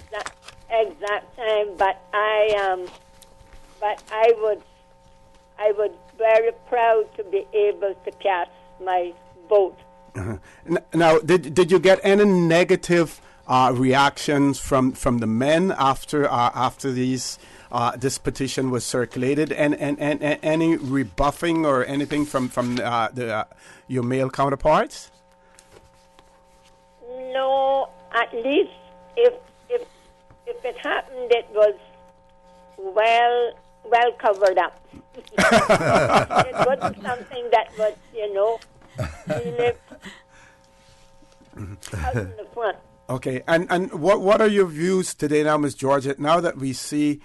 exact time, but I was very proud to be able to cast my vote. Now, did you get any negative reactions from the men after this petition was circulated, and any rebuffing or anything from your male counterparts? No, at least if it happened, it was well covered up. It wasn't something that was, really out in the front. Okay, and what are your views today now, Ms. Georgette, now that we see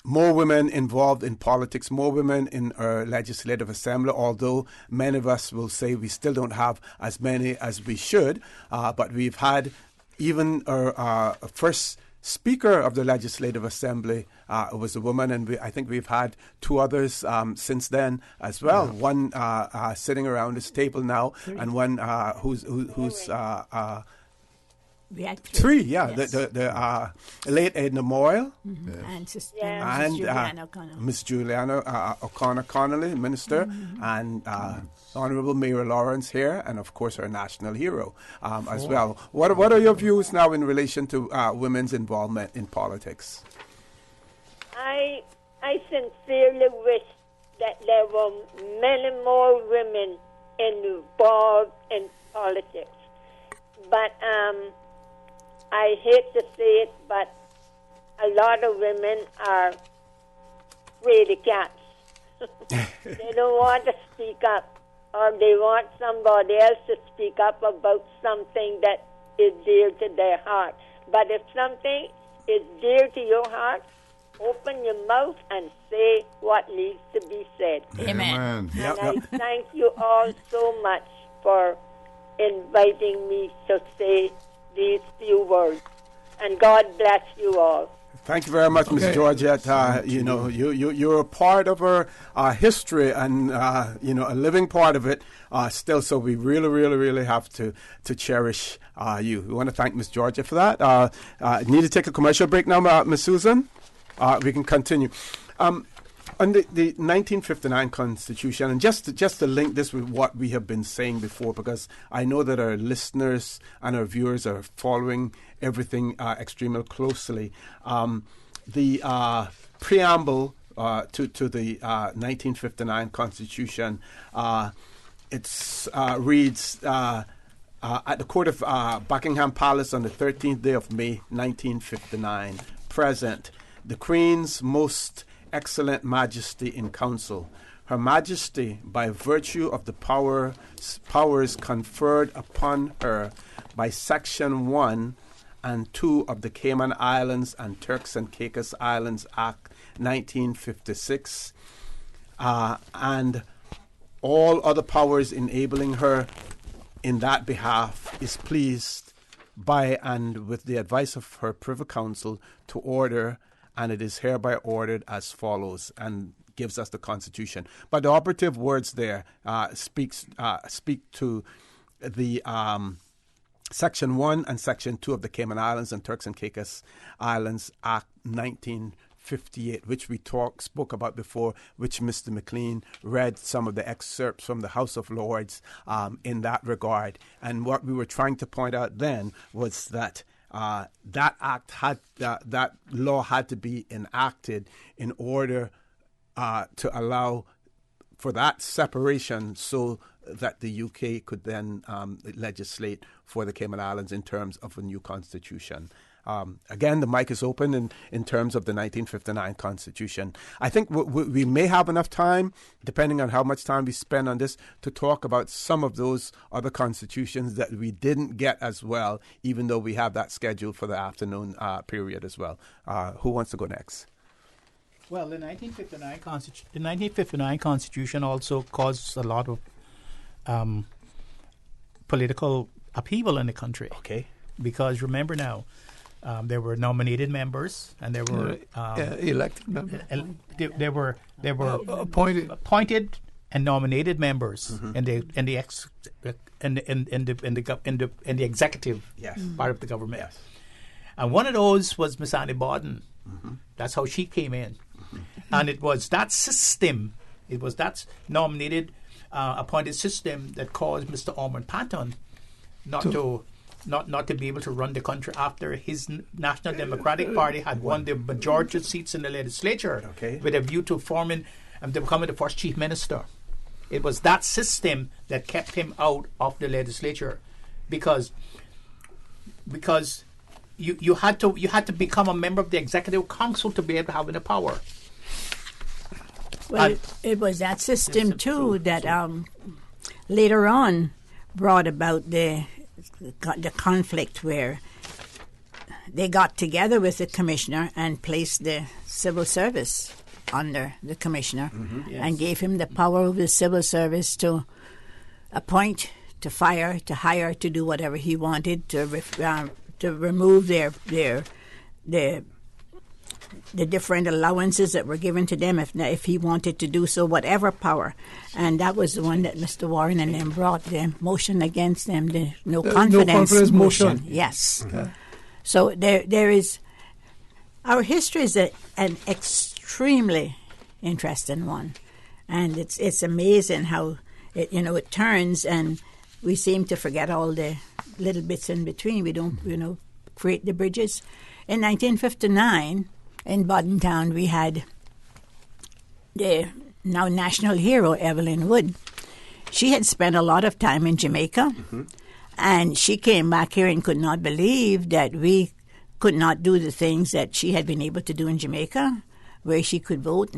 more women involved in politics, more women in our legislative assembly, although many of us will say we still don't have as many as we should, but we've had even our first Speaker of the Legislative Assembly was a woman, and I think we've had two others since then as well. Yeah. One sitting around this table now, and one who's we had three. Yeah, yes. the late Edna Moyle, and Sister and Miss Juliana O'Connor Connolly, Minister, and Honourable Mayor Lawrence here, and of course our national hero as well. What are your views now in relation to women's involvement in politics? I sincerely wish that there were many more women involved in politics. But I hate to say it, but a lot of women are fraidy cats. They don't want to speak up, or they want somebody else to speak up about something that is dear to their heart. But if something is dear to your heart, open your mouth and say what needs to be said. Amen. And I thank you all so much for inviting me to say these few words. And God bless you all. Thank you very much, Ms. Georgette. You're a part of our history, and a living part of it still. So we really, really, really have to cherish you. We want to thank Ms. Georgette for that. Need to take a commercial break now, Ms. Susan. We can continue. On the 1959 Constitution, and just to link this with what we have been saying before, because I know that our listeners and our viewers are following everything extremely closely. The preamble to the 1959 Constitution, it reads, at the court of Buckingham Palace on the 13th day of May, 1959, present, the Queen's most excellent Majesty in council. Her Majesty, by virtue of the powers conferred upon her by Section 1 and 2 of the Cayman Islands and Turks and Caicos Islands Act 1956, and all other powers enabling her in that behalf, is pleased by and with the advice of her Privy Council to order, and it is hereby ordered as follows, and gives us the Constitution. But the operative words there speak to the Section 1 and Section 2 of the Cayman Islands and Turks and Caicos Islands Act 1958, which we spoke about before, which Mr. McLean read some of the excerpts from the House of Lords in that regard. And what we were trying to point out then was that that law had to be enacted in order to allow for that separation so that the UK could then legislate for the Cayman Islands in terms of a new constitution. Again, the mic is open in terms of the 1959 Constitution. I think we may have enough time, depending on how much time we spend on this, to talk about some of those other constitutions that we didn't get as well, even though we have that scheduled for the afternoon period as well. Who wants to go next? Well, the 1959 Constitution also caused a lot of political upheaval in the country. Okay. Because remember now, there were nominated members, and there were elected members. There were appointed and nominated members in the executive part of the government. Yes. And one of those was Miss Annie Borden. Mm-hmm. That's how she came in, and it was that system. It was that nominated, appointed system that caused Mr. Ormond Patton not to be able to run the country after his National Democratic Party had won the majority of seats in the legislature with a view to forming and becoming the first chief minister. It was that system that kept him out of the legislature because you had to become a member of the executive council to be able to have any power. Well, it was that system too that later on brought about the conflict where they got together with the commissioner and placed the civil service under the commissioner and gave him the power of the civil service to appoint, to fire, to hire, to do whatever he wanted, to remove the different allowances that were given to them if he wanted to do so, whatever power. And that was the one that Mr. Warren and them brought, the motion against them, the no confidence motion. Yes. Okay. So there is, our history is an extremely interesting one. And it's amazing how it turns, and we seem to forget all the little bits in between. We don't, create the bridges. In 1959, in Boddentown, we had the now national hero, Evelyn Wood. She had spent a lot of time in Jamaica, and she came back here and could not believe that we could not do the things that she had been able to do in Jamaica, where she could vote.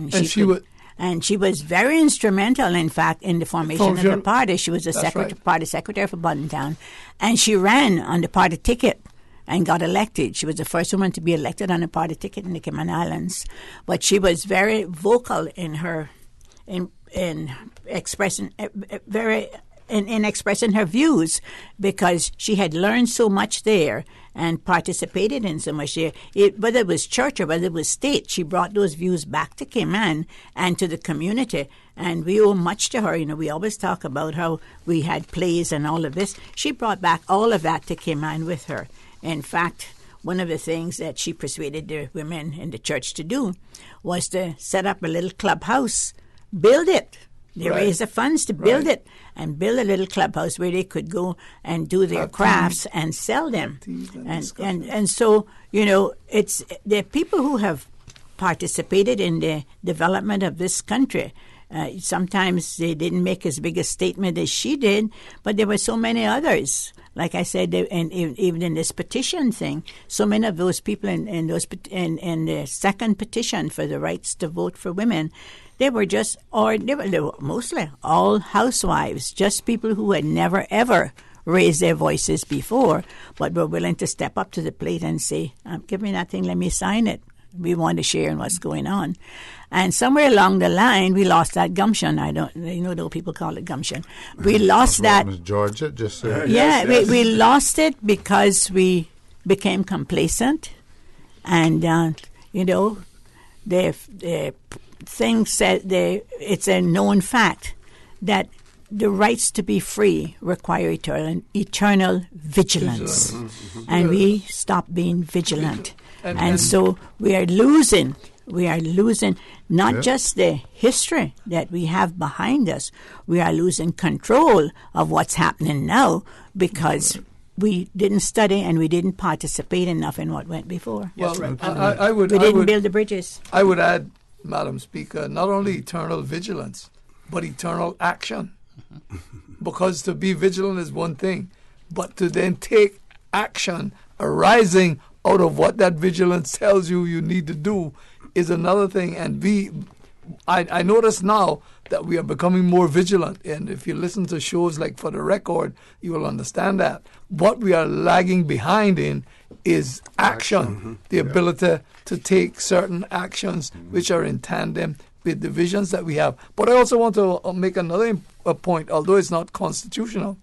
And she was very instrumental, in fact, in the formation of the party. She was the party secretary for Boddentown, and she ran on the party ticket and got elected. She was the first woman to be elected on a party ticket in the Cayman Islands. But she was very vocal in her in expressing in expressing her views, because she had learned so much there and participated in so much there. Whether it was church or whether it was state, she brought those views back to Cayman and to the community. And we owe much to her. We always talk about how we had plays and all of this. She brought back all of that to Cayman with her. In fact, one of the things that she persuaded the women in the church to do was to set up a little clubhouse, build it. They raised the funds to build it and build a little clubhouse where they could go and do their crafts and sell them. And so, it's the people who have participated in the development of this country. Sometimes they didn't make as big a statement as she did, but there were so many others. Like I said, and even in this petition thing, so many of those people in the second petition for the rights to vote for women, they were mostly all housewives, just people who had never ever raised their voices before, but were willing to step up to the plate and say, "Give me that thing, let me sign it. We want to share in what's going on." And somewhere along the line, we lost that gumption. Though people call it gumption. We lost that. Ms. Georgia just said. Yeah, we lost it because we became complacent. And, the thing said, it's a known fact that the rights to be free require eternal vigilance. And we stopped being vigilant. And so we are losing not just the history that we have behind us, we are losing control of what's happening now because we didn't study and we didn't participate enough in what went before. Well, we didn't build the bridges. I would add, Madam Speaker, not only eternal vigilance, but eternal action. Because to be vigilant is one thing, but to then take action arising out of what that vigilance tells you need to do is another thing. And I notice now that we are becoming more vigilant. And if you listen to shows like For the Record, you will understand that. What we are lagging behind in is action, the ability to take certain actions which are in tandem with the visions that we have. But I also want to make another point, although it's not constitutional.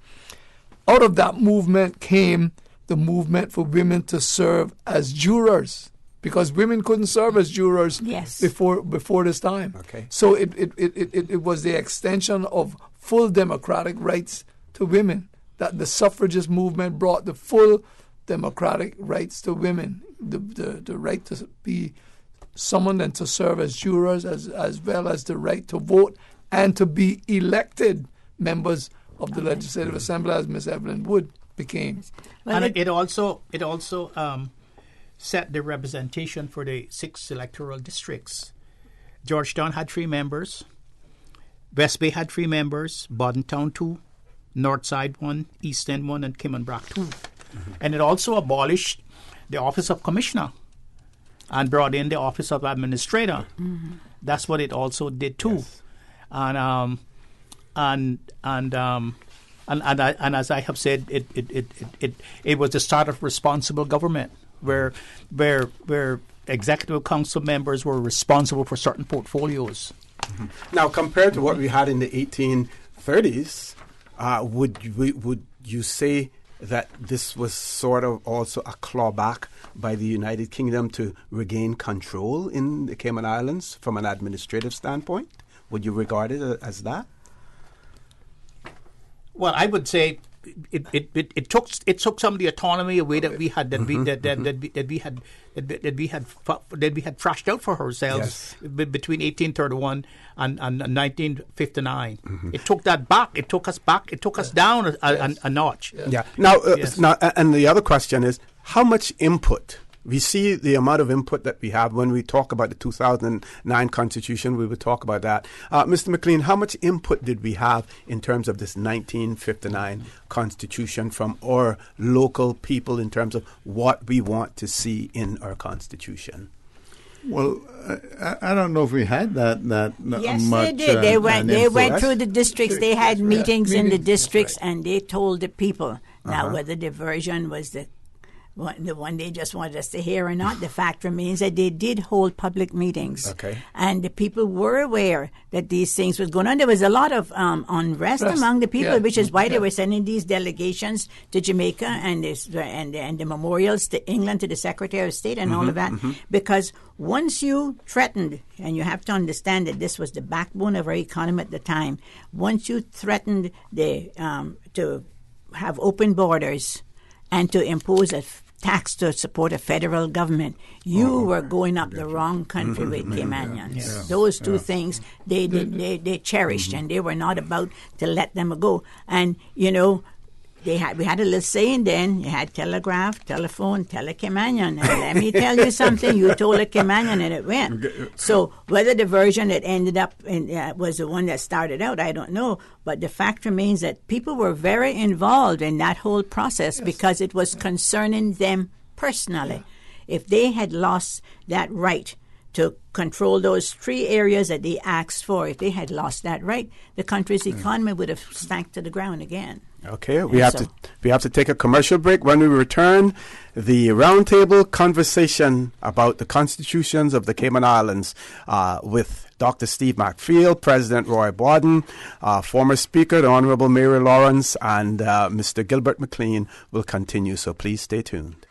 Out of that movement came the movement for women to serve as jurors, because women couldn't serve as jurors before this time. Okay. So it was the extension of full democratic rights to women, that the suffragist movement brought the full democratic rights to women, the right to be summoned and to serve as jurors, as well as the right to vote and to be elected members of the Legislative Assembly, as Ms. Evelyn Wood became. Well, and it also set the representation for the 6 electoral districts. Georgetown had 3 members, West Bay had 3 members, Bordentown 2, Northside 1, East End 1, and Kimmenbrook 2. And it also abolished the office of commissioner and brought in the office of administrator. That's what it also did too. Yes. And as I have said, it was the start of responsible government, where executive council members were responsible for certain portfolios. Now, compared to what we had in the 1830s, would you say that this was sort of also a clawback by the United Kingdom to regain control in the Cayman Islands from an administrative standpoint? Would you regard it as that? Well, I would say it took some of the autonomy away that we had that we had thrashed out for ourselves between 1831 and 1959. It took that back. It took us back. It took us down a notch. Yeah. Now, and the other question is, how much input? We see the amount of input that we have when we talk about the 2009 Constitution. We will talk about that. Mr. McLean, how much input did we have in terms of this 1959 Constitution from our local people in terms of what we want to see in our Constitution? Well, I don't know if we had that yes, much. Yes, they did. They went through the districts. They had meetings in the districts, and they told the people. Now, whether the version was the one they just wanted us to hear or not, the fact remains that they did hold public meetings. Okay. And the people were aware that these things was going on. There was a lot of unrest among the people, which is why they were sending these delegations to Jamaica and the memorials to England, to the Secretary of State and all of that. Because once you threatened, and you have to understand that this was the backbone of our economy at the time, once you threatened to have open borders and to impose a tax to support a federal government, you were going up the wrong country with Caymanians. Yes. Those two things they cherished, and they were not about to let them go. And we had a little saying then. You had telegraph, telephone, tele-Caymanian. And let me tell you something, you told a Caymanian and it went. So whether the version that ended up was the one that started out, I don't know. But the fact remains that people were very involved in that whole process because it was concerning them personally. If they had lost that right to control those 3 areas that they asked for, if they had lost that right, the country's economy would have stank to the ground again. Okay, we have to take a commercial break. When we return, the roundtable conversation about the constitutions of the Cayman Islands with Dr. Steve McField, President Roy Borden, former Speaker, the Honorable Mary Lawrence, and Mr. Gilbert McLean will continue, so please stay tuned.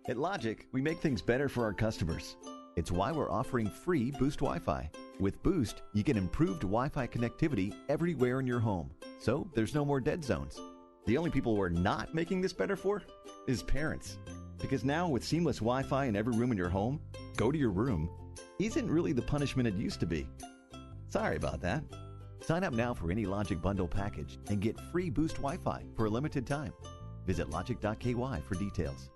At Logic, we make things better for our customers. It's why we're offering free Boost Wi-Fi. With Boost, you get improved Wi-Fi connectivity everywhere in your home, so there's no more dead zones. The only people we're not making this better for is parents. Because now with seamless Wi-Fi in every room in your home, go to your room isn't really the punishment it used to be. Sorry about that. Sign up now for any Logic Bundle package and get free Boost Wi-Fi for a limited time. Visit logic.ky for details.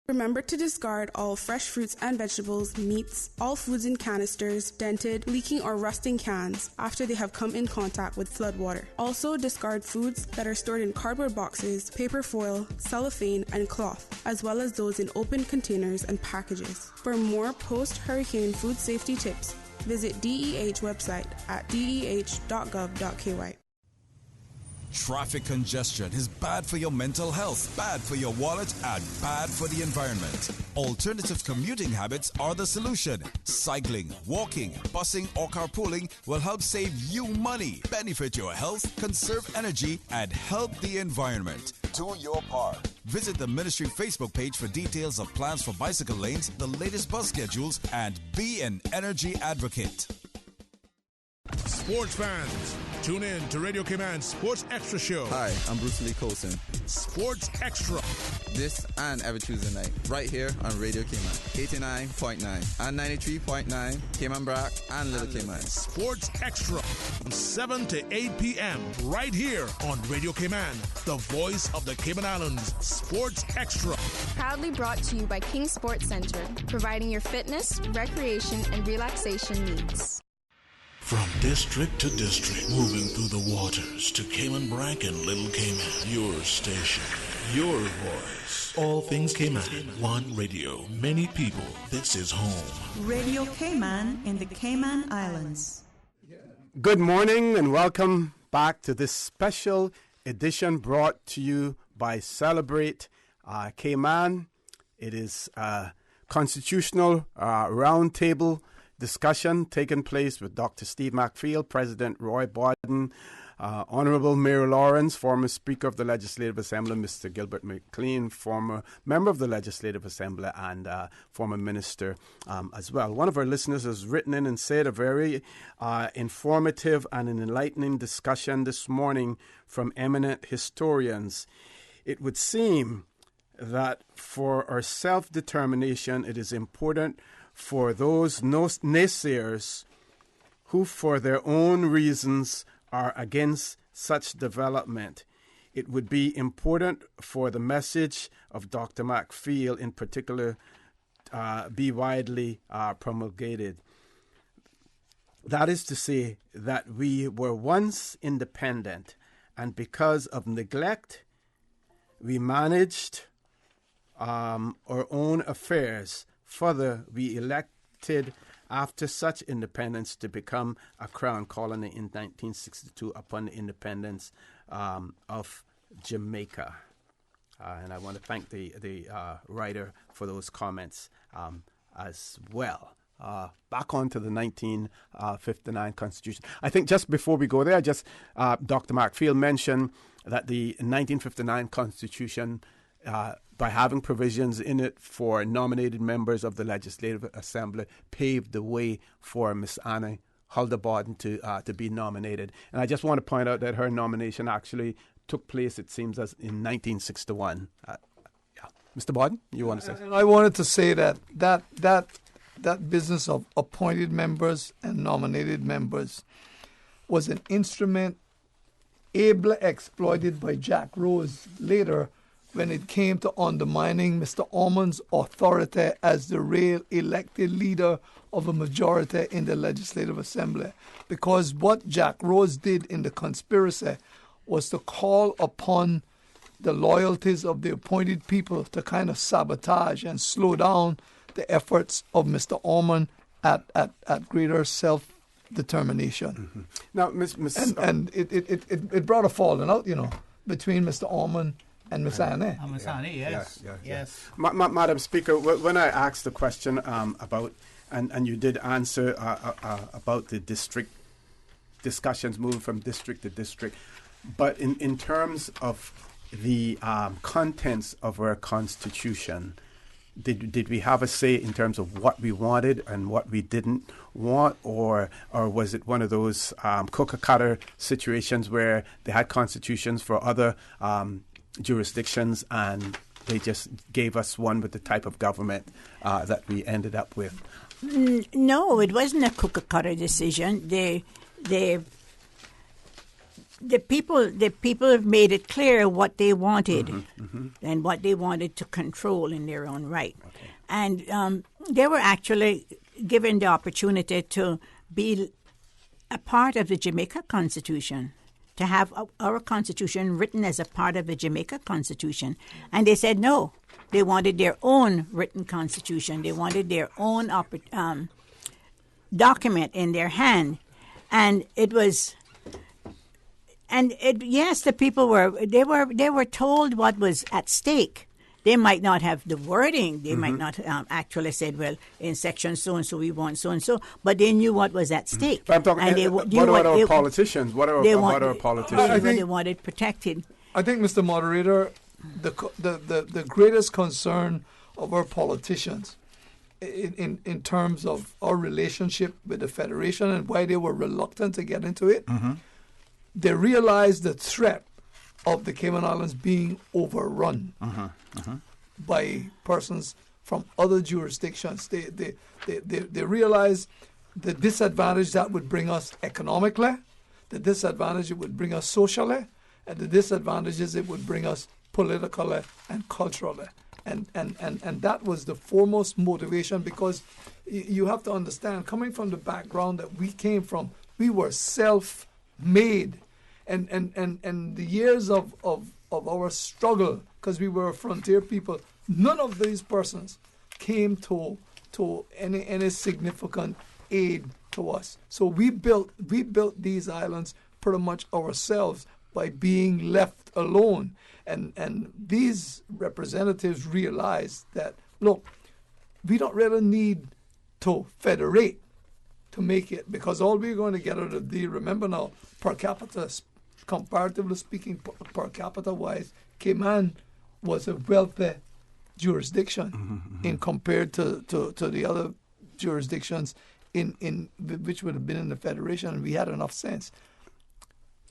Remember to discard all fresh fruits and vegetables, meats, all foods in canisters, dented, leaking or rusting cans after they have come in contact with floodwater. Also discard foods that are stored in cardboard boxes, paper foil, cellophane, and cloth, as well as those in open containers and packages. For more post-hurricane food safety tips, visit DEH website at deh.gov.ky. Traffic congestion is bad for your mental health, bad for your wallet, and bad for the environment. Alternative commuting habits are the solution. Cycling, walking, busing, or carpooling will help save you money, benefit your health, conserve energy, and help the environment. Do your part. Visit the ministry Facebook page for details of plans for bicycle lanes, the latest bus schedules, and be an energy advocate. Sports fans, tune in to Radio Cayman Sports Extra Show. Hi, I'm Bruce Lee Colson. Sports Extra. This and every Tuesday night, right here on Radio Cayman, 89.9 and 93.9, Cayman Brack and Little Cayman. Sports Extra, from 7 to 8 p.m., right here on Radio Cayman, the voice of the Cayman Islands. Sports Extra. Proudly brought to you by King Sports Center, providing your fitness, recreation, and relaxation needs. From district to district, moving through the waters to Cayman Brack and Little Cayman. Your station, your voice. All things Cayman. One radio, many people. This is home. Radio Cayman in the Cayman Islands. Good morning and welcome back to this special edition brought to you by Celebrate Cayman. It is a constitutional roundtable discussion taking place with Dr. Steve McField, President Roy Bodden, Honorable Mayor Lawrence, former Speaker of the Legislative Assembly, Mr. Gilbert McLean, former member of the Legislative Assembly and former minister as well. One of our listeners has written in and said a very informative and an enlightening discussion this morning from eminent historians. It would seem that for our self-determination, it is important for those naysayers who, for their own reasons, are against such development. It would be important for the message of Dr. McField in particular be widely promulgated. That is to say that we were once independent, and because of neglect, we managed our own affairs. Further, we elected after such independence to become a crown colony in 1962 upon the independence of Jamaica. And I want to thank the writer for those comments as well. Back on to the 1959 Constitution. I think just before we go there, Dr. McField mentioned that the 1959 Constitution, by having provisions in it for nominated members of the Legislative Assembly, paved the way for Miss Annie Hulda-Bodden to be nominated. And I just want to point out that her nomination actually took place, it seems, as in 1961. Mr. Bodden, you want to say? And I wanted to say that business of appointed members and nominated members was an instrument ably exploited by Jack Rose later when it came to undermining Mr. Ormond's authority as the real elected leader of a majority in the Legislative Assembly. Because what Jack Rose did in the conspiracy was to call upon the loyalties of the appointed people to kind of sabotage and slow down the efforts of Mr. Ormond at greater self-determination. Mm-hmm. Now, and it brought a falling out, between Mr. Ormond and Miss Annie. Miss Annie, yes. Madam Speaker, when I asked the question about, and you did answer about the district discussions moving from district to district, but in terms of the contents of our Constitution, did we have a say in terms of what we wanted and what we didn't want, or was it one of those cookie-cutter situations where they had constitutions for other jurisdictions and they just gave us one with the type of government that we ended up with? No, it wasn't a cookie-cutter decision. the people have made it clear what they wanted and what they wanted to control in their own right. Okay. And they were actually given the opportunity to be a part of the Jamaica Constitution, to have our Constitution written as a part of the Jamaica Constitution. And they said no. They wanted their own written Constitution. They wanted their own document in their hand. And it was... yes, the people were told what was at stake. They might not have the wording. They might not actually said, well, in section so-and-so we want so-and-so, but they knew what was at stake. But I'm talking, what about our politicians? What about our politicians? I think they wanted protected. I think, Mr. Moderator, the greatest concern of our politicians in terms of our relationship with the Federation and why they were reluctant to get into it, they realized the threat of the Cayman Islands being overrun by persons from other jurisdictions. They realized the disadvantage that would bring us economically, the disadvantage it would bring us socially, and the disadvantages it would bring us politically and culturally. And that was the foremost motivation, because you have to understand, coming from the background that we came from, we were self-made. And the years of our struggle, because we were a frontier people, none of these persons came to any significant aid to us. So we built these islands pretty much ourselves by being left alone. And these representatives realized that, look, we don't really need to federate to make it, because all we're going to get out of the deal, remember now, per capita, comparatively speaking, per capita wise, Cayman was a wealthy jurisdiction in compared to the other jurisdictions in which would have been in the Federation, and we had enough sense.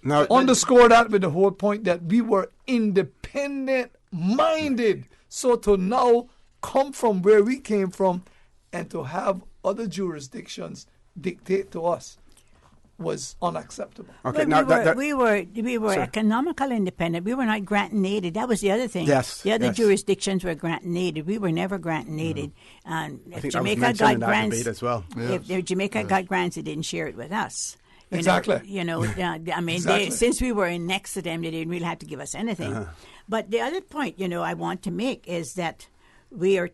Now, underscore that with the whole point that we were independent-minded. So to now come from where we came from and to have other jurisdictions dictate to us was unacceptable. Okay, now we were economically independent. We were not grant and aided. That was the other thing. Yes, the other jurisdictions were grant and aided. We were never grant and aided. If Jamaica got grants, as well. If Jamaica got grants, they didn't share it with us. Exactly. Since we were next to them, they didn't really have to give us anything. But the other point, I want to make is that the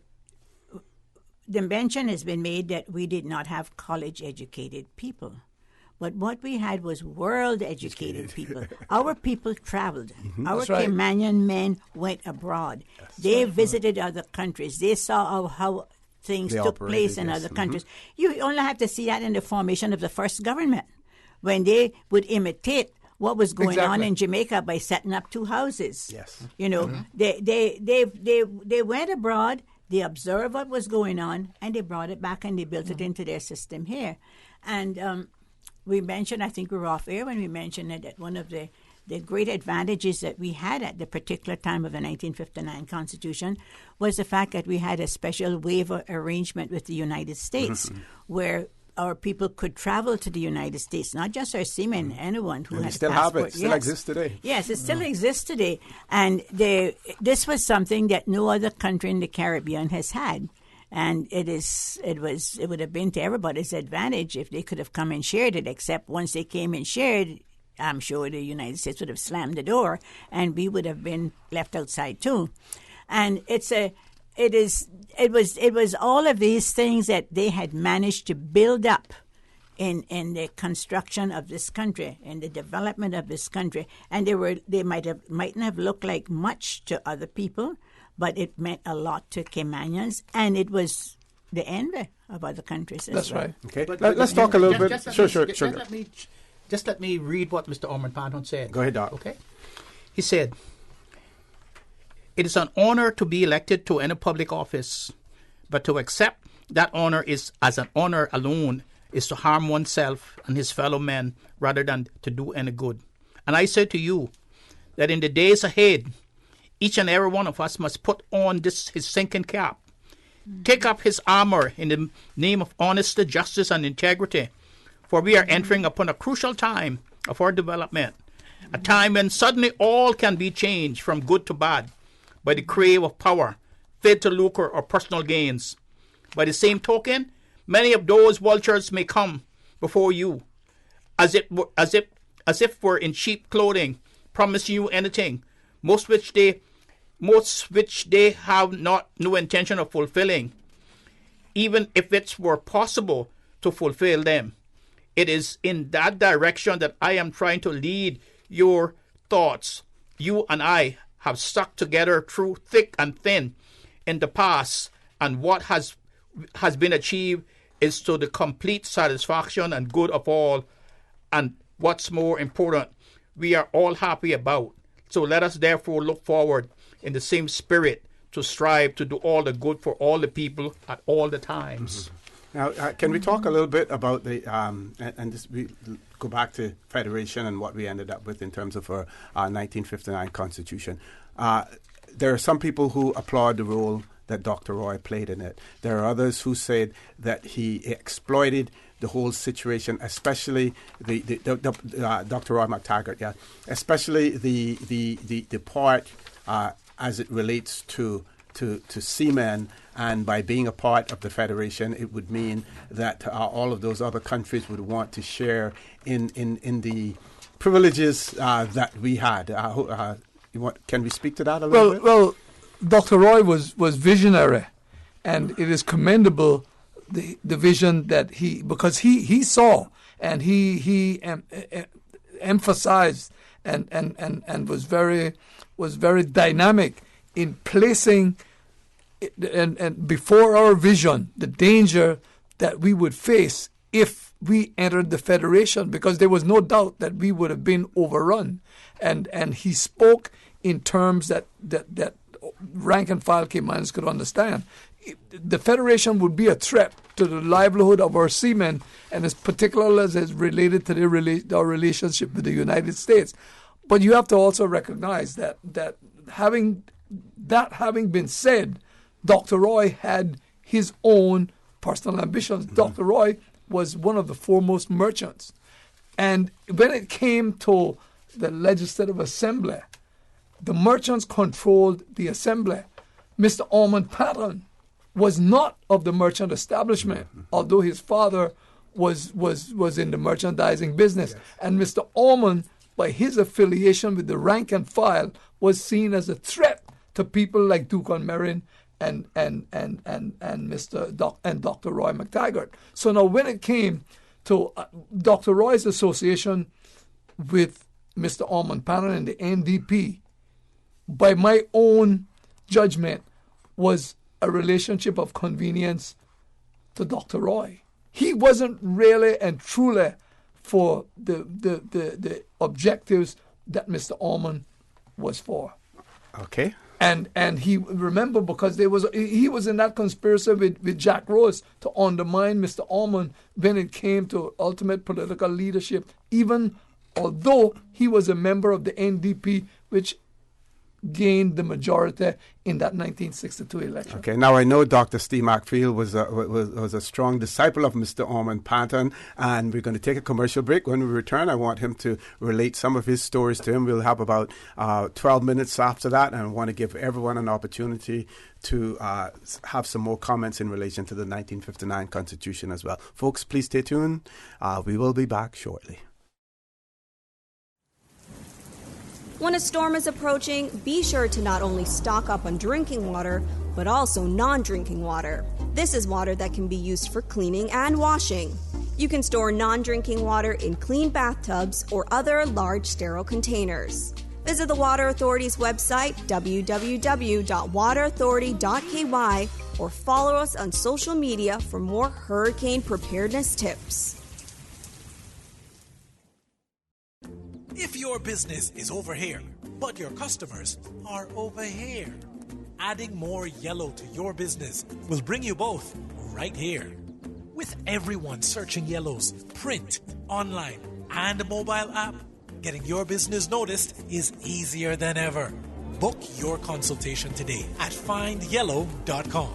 mention has been made that we did not have college-educated people. But what we had was world-educated people. Our people traveled. Our Caymanian men went abroad. They visited other countries. They saw how things took place in other countries. You only have to see that in the formation of the first government, when they would imitate what was going on in Jamaica by setting up two houses. Yes. They went abroad, they observed what was going on, and they brought it back and they built it into their system here. And we mentioned, I think we were off air when we mentioned that one of the great advantages that we had at the particular time of the 1959 Constitution was the fact that we had a special waiver arrangement with the United States, where our people could travel to the United States, not just our seamen, anyone who had a passport. It still exists today. Yes, it still exists today. And this was something that no other country in the Caribbean has had. And it would have been to everybody's advantage if they could have come and shared it, except once they came and shared, I'm sure the United States would have slammed the door and we would have been left outside too. And it was all of these things that they had managed to build up in the construction of this country, in the development of this country. And they mightn't have looked like much to other people, but it meant a lot to Caymanians, and it was the envy of other countries as That's well. right. Okay, let's talk a little bit. Sure. Just let me read what Mr. Orrett Connor said. Go ahead, Doc. Okay. He said, "It is an honor to be elected to any public office, but to accept that honor is as an honor alone is to harm oneself and his fellow men rather than to do any good. And I say to you that in the days ahead, each and every one of us must put on his sinking cap, take up his armor in the name of honesty, justice, and integrity, for we are entering upon a crucial time of our development, A time when suddenly all can be changed from good to bad by the crave of power, fed to lucre or personal gains. By the same token, many of those vultures may come before you, as if were in cheap clothing, promising you anything, most which they have no intention of fulfilling, even if it were possible to fulfill them. It is in that direction that I am trying to lead your thoughts. You and I have stuck together through thick and thin in the past, and what has been achieved is to the complete satisfaction and good of all, and what's more important, we are all happy about. So let us therefore look forward in the same spirit to strive to do all the good for all the people at all the times. Now, can we talk a little bit about we go back to Federation and what we ended up with in terms of our 1959 Constitution. There are some people who applaud the role that Dr. Roy played in it. There are others who said that he exploited the whole situation, especially the Dr. Roy McTaggart, especially the part as it relates to seamen. And by being a part of the Federation, it would mean that all of those other countries would want to share in the privileges that we had. Can we speak to that a little bit? Well, Dr. Roy was visionary, and it is commendable the vision that because he saw and he emphasized and was very dynamic in placing and before our vision the danger that we would face if we entered the Federation, because there was no doubt that we would have been overrun, and he spoke in terms that rank and file Caymanians could understand. The Federation would be a threat to the livelihood of our seamen, and as particularly as it's related to our relationship with the United States. But you have to also recognize that having been said, Dr. Roy had his own personal ambitions. Mm-hmm. Dr. Roy was one of the foremost merchants. And when it came to the Legislative Assembly, the merchants controlled the assembly. Mr. Ormond Patton was not of the merchant establishment, although his father was in the merchandising business. Yes. And Mr. Ormond, by his affiliation with the rank and file, was seen as a threat to people like Duke on Merrin and Dr. Roy McTaggart. So now, when it came to Dr. Roy's association with Mr. Ormond Patton and the NDP, by my own judgment, was a relationship of convenience to Dr. Roy. He wasn't really and truly for the objectives that Mr. Ormond was for. Okay. And he, remember, because he was in that conspiracy with Jack Rose to undermine Mr. Ormond when it came to ultimate political leadership, even although he was a member of the NDP, which gained the majority in that 1962 election. Okay, now I know Dr. Steve McField was a strong disciple of Mr. Ormond Patton, and we're going to take a commercial break. When we return, I want him to relate some of his stories to him. We'll have about 12 minutes after that, and I want to give everyone an opportunity to have some more comments in relation to the 1959 Constitution as well. Folks, please stay tuned. We will be back shortly. When a storm is approaching, be sure to not only stock up on drinking water, but also non-drinking water. This is water that can be used for cleaning and washing. You can store non-drinking water in clean bathtubs or other large sterile containers. Visit the Water Authority's website, www.waterauthority.ky, or follow us on social media for more hurricane preparedness tips. If your business is over here, but your customers are over here, adding more yellow to your business will bring you both right here. With everyone searching yellows, print, online, and mobile app, getting your business noticed is easier than ever. Book your consultation today at findyellow.com.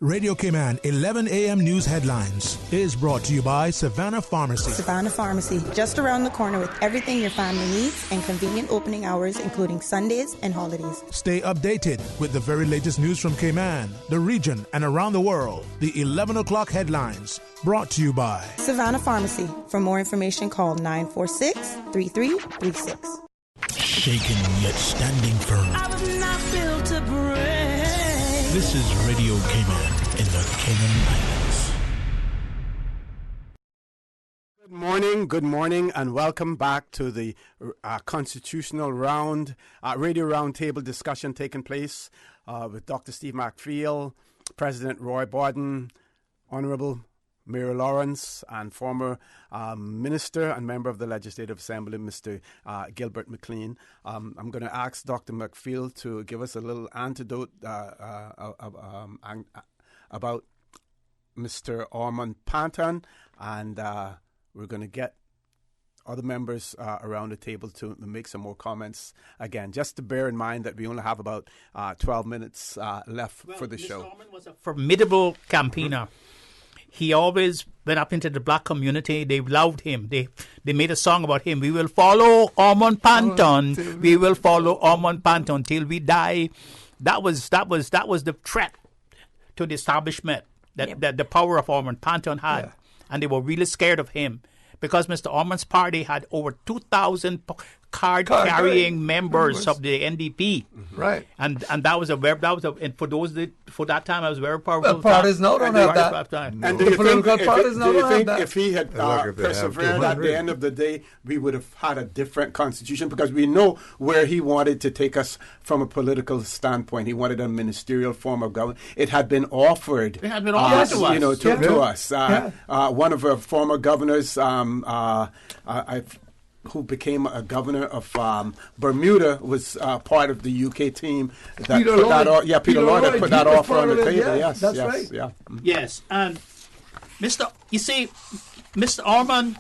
Radio Cayman 11 a.m. News Headlines is brought to you by Savannah Pharmacy. Savannah Pharmacy, just around the corner with everything your family needs and convenient opening hours, including Sundays and holidays. Stay updated with the very latest news from Cayman, the region, and around the world. The 11 o'clock headlines, brought to you by Savannah Pharmacy. For more information, call 946-3336. Shaken yet standing firm. I was not built to break. This is Radio Cayman in the Cayman Islands. Good morning, and welcome back to the constitutional round, radio roundtable discussion taking place with Dr. Steve McPhail, President Roy Borden, Honorable Mayor Lawrence, and former Minister and Member of the Legislative Assembly, Mr. Gilbert McLean. I'm going to ask Dr. McPhail to give us a little anecdote about Mr. Ormond Panton, and we're going to get other members around the table to make some more comments. Again, just to bear in mind that we only have about 12 minutes left for the show. Mr. Ormond was a formidable campaigner. He always went up into the black community. They loved him. They made a song about him. We will follow Ormond Panton. We will follow Ormond Panton till we die. That was the threat to the establishment that the power of Ormond Panton had, and they were really scared of him because Mr. Ormond's party had over 2,000 card-carrying members of the NDP, right? And that was and for that time it was very powerful. Well, parties now don't have that. And do you think if he had persevered at the end of the day, we would have had a different constitution? Because we know where he wanted to take us from a political standpoint. He wanted a ministerial form of government. It had been offered. It had been offered to us. One of our former governors, who became a governor of Bermuda, was part of the UK team. That Peter Lloyd that put that offer on the table. Yes, that's right. Yeah. Yes, and Mr. Ormond,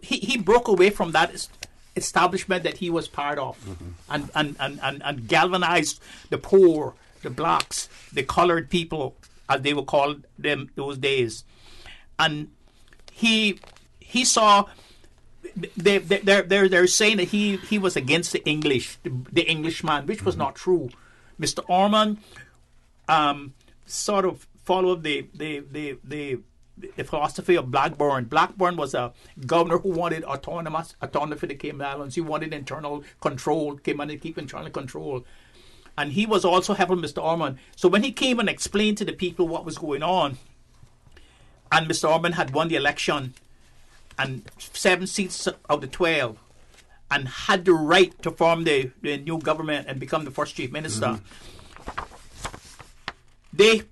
he broke away from that establishment that he was part of, and galvanized the poor, the blacks, the colored people, as they were called them those days, and he saw they're saying that he was against the Englishman, which was not true. Mr. Ormond sort of followed the philosophy of Blackburn. Blackburn was a governor who wanted autonomy for the Cayman Islands. He wanted internal control, came to keep internal control. And he was also helping Mr. Ormond. So when he came and explained to the people what was going on, and Mr. Ormond had won the election, and 7 seats out of 12, and had the right to form the new government and become the first chief minister. They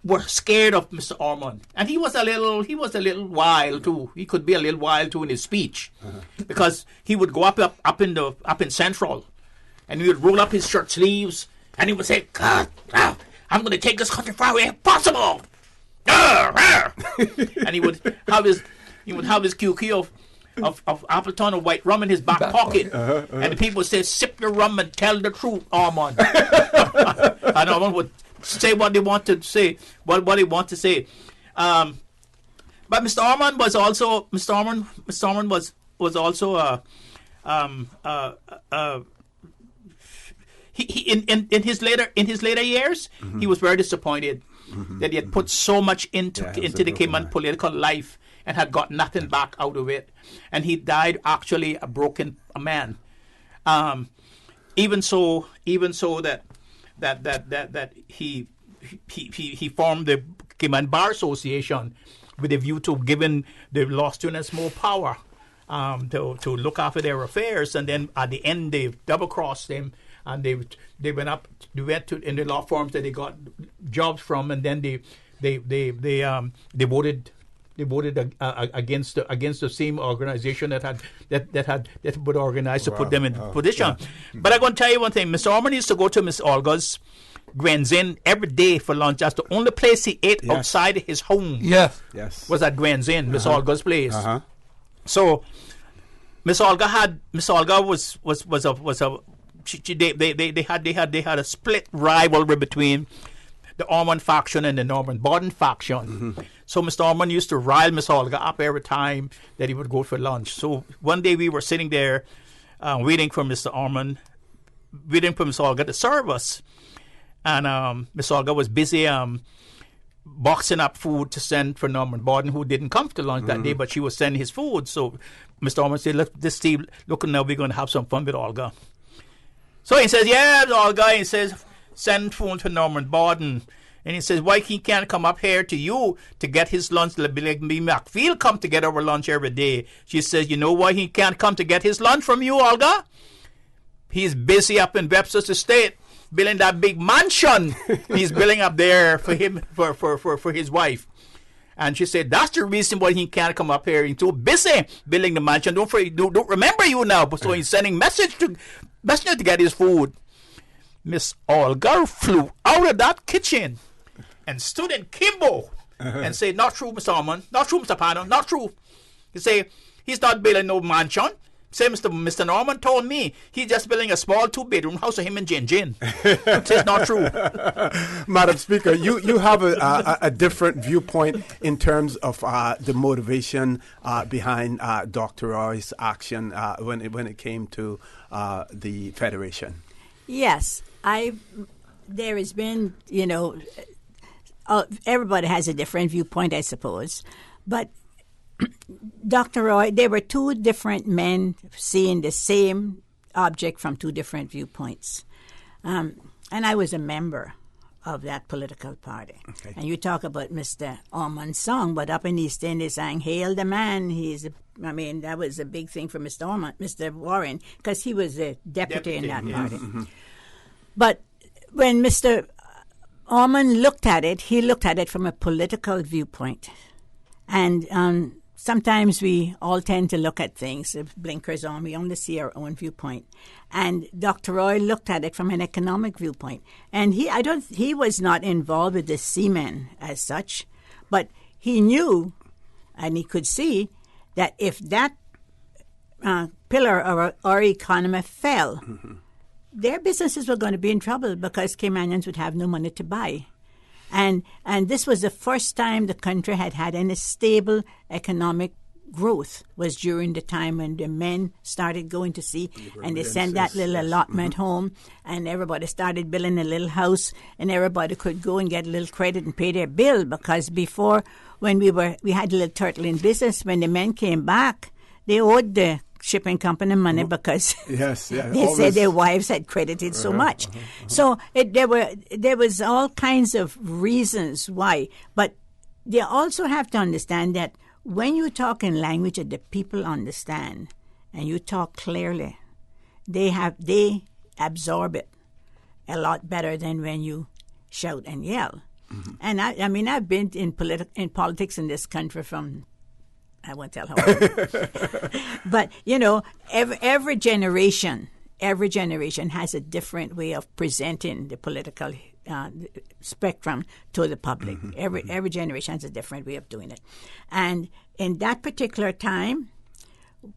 were scared of Mr. Ormond, and he was a little wild too. He could be a little wild too in his speech, because he would go up in Central, and he would roll up his shirt sleeves, and he would say, "God, I'm going to take this country far away if possible." And he would have his QQ of Appleton or white rum in his back pocket. And the people would say, "Sip your rum and tell the truth, Ormond." And Ormond would say what they want to say, what they want to say. But Mr. Ormond was also in his later years, he was very disappointed that he had put so much into the Cayman political life and had got nothing back out of it, and he died actually a broken man. Even so that he formed the Cayman Bar Association with a view to giving the law students more power to look after their affairs, and then at the end they double-crossed him, and they went to in the law firms that they got jobs from, and then they voted against the same organization that would organize to put them in position. But I'm going to tell you one thing: Mr. Ormond used to go to Miss Olga's Gwen's Inn every day for lunch. That's the only place he ate outside his home. Was at Gwen's Inn, Miss Olga's place. So Miss Olga was they had a split rivalry between the Ormond faction and the Norman Borden faction. So Mr. Ormond used to rile Miss Olga up every time that he would go for lunch. So one day we were sitting there waiting for Mr. Ormond, waiting for Miss Olga to serve us. And Miss Olga was busy boxing up food to send for Norman Borden, who didn't come to lunch that day, but she was sending his food. So Mr. Ormond said, look, now we're going to have some fun with Olga. So he says, yeah, Olga, he says, send food to Norman Borden. And he says, why he can't come up here to you to get his lunch? Like me, McFeel come to get our lunch every day. She says, you know why he can't come to get his lunch from you, Olga? He's busy up in Webster's estate building that big mansion. He's building up there for him, for his wife. And she said, that's the reason why he can't come up here. He's too busy building the mansion. Don't remember you now. But so he's sending message to get his food. Miss Olga flew out of that kitchen and stood in Kimbo and said, not true, Mr. Ormond. Not true, Mr. Pano. Not true. He say, he's not building no mansion. Say, Mr. Norman told me he's just building a small 2-bedroom house for him and Jin. It's not true. Madam Speaker, you have a different viewpoint in terms of the motivation behind Dr. Roy's action when it came to the Federation. Yes, there has been, everybody has a different viewpoint, I suppose. But Dr. Roy, there were two different men seeing the same object from two different viewpoints. And I was a member of that political party. Okay. And you talk about Mr. Ormond's song, but up in East End they sang, Hail the Man. That was a big thing for Mr. Warren, because he was a deputy in that party. Mm-hmm. But when Mr. Ormond looked at it, he looked at it from a political viewpoint. And sometimes we all tend to look at things, blinkers on, we only see our own viewpoint. And Dr. Roy looked at it from an economic viewpoint. And he was not involved with the seamen as such, but he knew and he could see that if that pillar of our economy fell, their businesses were going to be in trouble because Caymanians would have no money to buy. And this was the first time the country had any stable economic growth, was during the time when the men started going to sea and they sent that little allotment home, and everybody started building a little house, and everybody could go and get a little credit and pay their bill, because before, when we had a little turtle in business, when the men came back, they owed the shipping company money because they said their wives had credited so much. So there was all kinds of reasons why. But they also have to understand that when you talk in language that the people understand and you talk clearly, they absorb it a lot better than when you shout and yell. Mm-hmm. And I've been in politics in this country from, I won't tell how long. But, every generation has a different way of presenting the political spectrum to the public. Mm-hmm. Every generation has a different way of doing it. And in that particular time,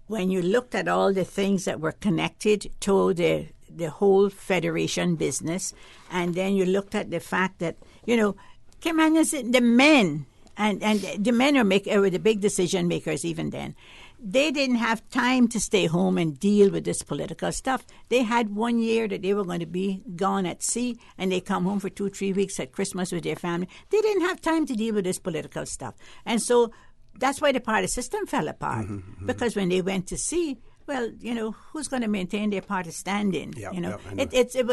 when you looked at all the things that were connected to the whole Federation business, and then you looked at the fact that, Caymanians, the men, and the men were the big decision makers even then. They didn't have time to stay home and deal with this political stuff. They had 1 year that they were going to be gone at sea, and they come home for 2-3 weeks at Christmas with their family. They didn't have time to deal with this political stuff. And so that's why the party system fell apart. Mm-hmm. Because when they went to sea, well, who's going to maintain their party standing? It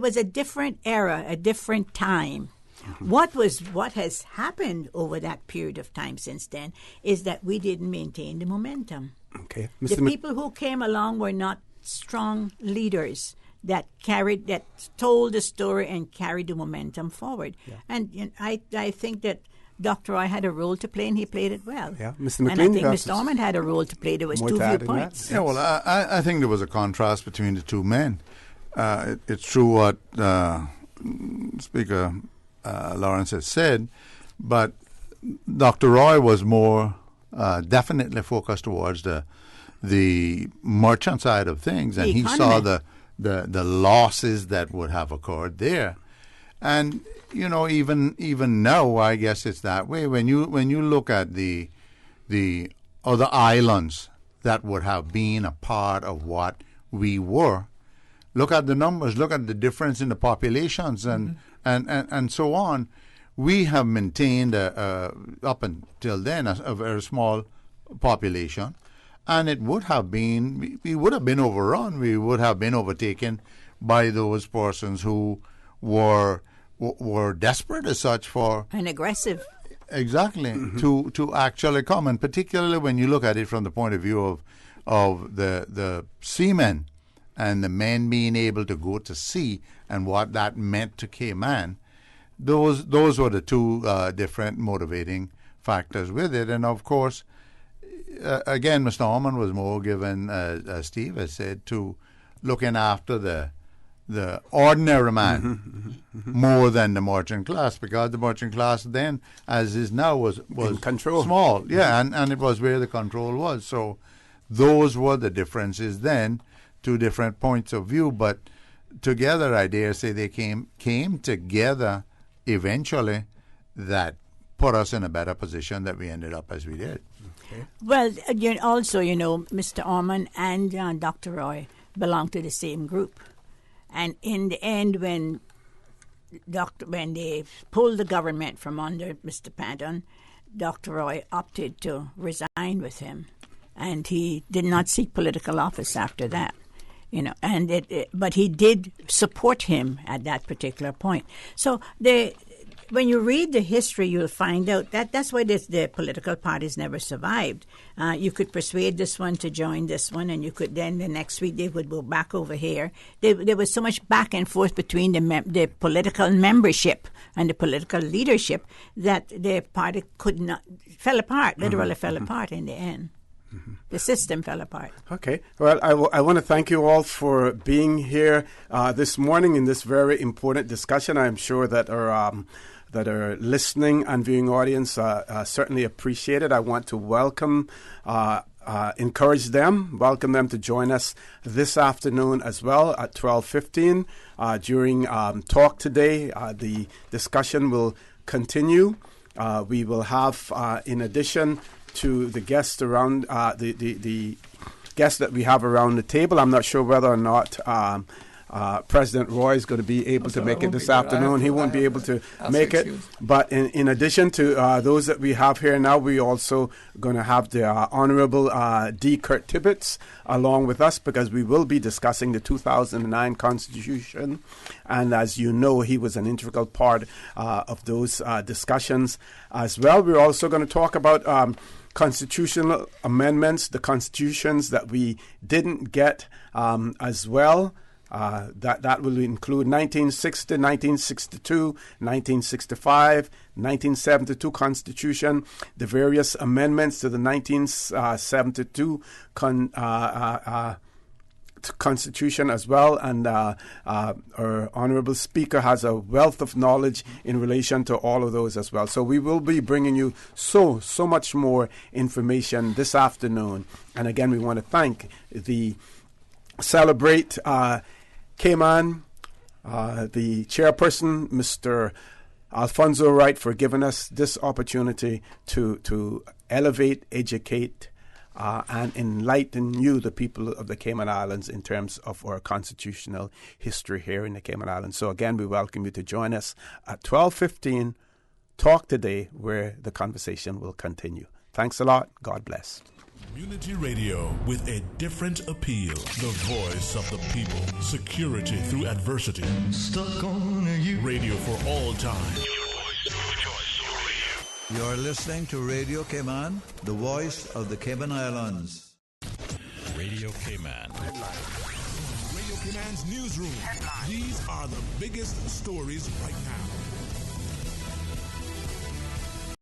was a different era, a different time. Mm-hmm. What has happened over that period of time since then is that we didn't maintain the momentum. Okay, the people who came along were not strong leaders that told the story and carried the momentum forward. Yeah. And I think that Dr. Roy had a role to play, and he played it well. Yeah, Mr. McLean. And I think Mr. Ormond had a role to play. There was two viewpoints. Yeah, well, I think there was a contrast between the two men. It's true what Speaker Lawrence has said, but Dr. Roy was more definitely focused towards the merchant side of things, and he saw the the losses that would have occurred there. And even now, I guess it's that way. When you look at the other islands that would have been a part of what we were, look at the numbers, look at the difference in the populations, and so on. We have maintained up until then a very small population, and it would have been, we would have been overrun. We would have been overtaken by those persons who were desperate as such for and aggressive. Exactly, to actually come, and particularly when you look at it from the point of view of the seamen and the men being able to go to sea and what that meant to Cayman. Those were the two different motivating factors with it. And of course, again, Mr. Orman was more given, as Steve has said, to looking after the ordinary man more than the merchant class, because the merchant class then, as is now, was in control. Small. Yeah, and it was where the control was. So those were the differences then, two different points of view, but together, I dare say, they came together eventually, that put us in a better position that we ended up as we did. Okay. Well, also, Mr. Orman and Dr. Roy belong to the same group. And in the end, when they pulled the government from under Mr. Patton, Dr. Roy opted to resign with him. And he did not seek political office after that. But he did support him at that particular point. So when you read the history, you'll find out that's why the political parties never survived. You could persuade this one to join this one, and you could then the next week they would go back over here. There was so much back and forth between the political membership and the political leadership that the party fell apart, literally fell apart in the end. The system fell apart. Okay. Well, I want to thank you all for being here this morning in this very important discussion. I'm sure that our listening and viewing audience certainly appreciate it. I want to welcome, welcome them to join us this afternoon as well at 12:15 during Talk Today. The discussion will continue. We will have, in addition to the guests around the guests that we have around the table. I'm not sure whether or not President Roy is going to be able to make it this afternoon. He won't be able to make it. But in addition to those that we have here now, we also going to have the Honorable D. Kurt Tibbetts along with us, because we will be discussing the 2009 Constitution. And as you know, he was an integral part of those discussions as well. We're also going to talk about constitutional amendments, the constitutions that we didn't get as well. That will include 1960, 1962, 1965, 1972 Constitution, the various amendments to the 1972 Constitution as well, and our Honorable Speaker has a wealth of knowledge in relation to all of those as well. So we will be bringing you so much more information this afternoon. And again, we want to thank the Celebrate Cayman, the chairperson, Mr. Alfonso Wright, for giving us this opportunity to elevate, educate, and enlighten you, the people of the Cayman Islands, in terms of our constitutional history here in the Cayman Islands. So again, we welcome you to join us at 12:15, Talk Today, where the conversation will continue. Thanks a lot. God bless. Community radio with a different appeal. The voice of the people. Security through adversity. Stuck on you. Radio for all time. You're listening to Radio Cayman, the voice of the Cayman Islands. Radio Cayman. Radio Cayman's newsroom. These are the biggest stories right now.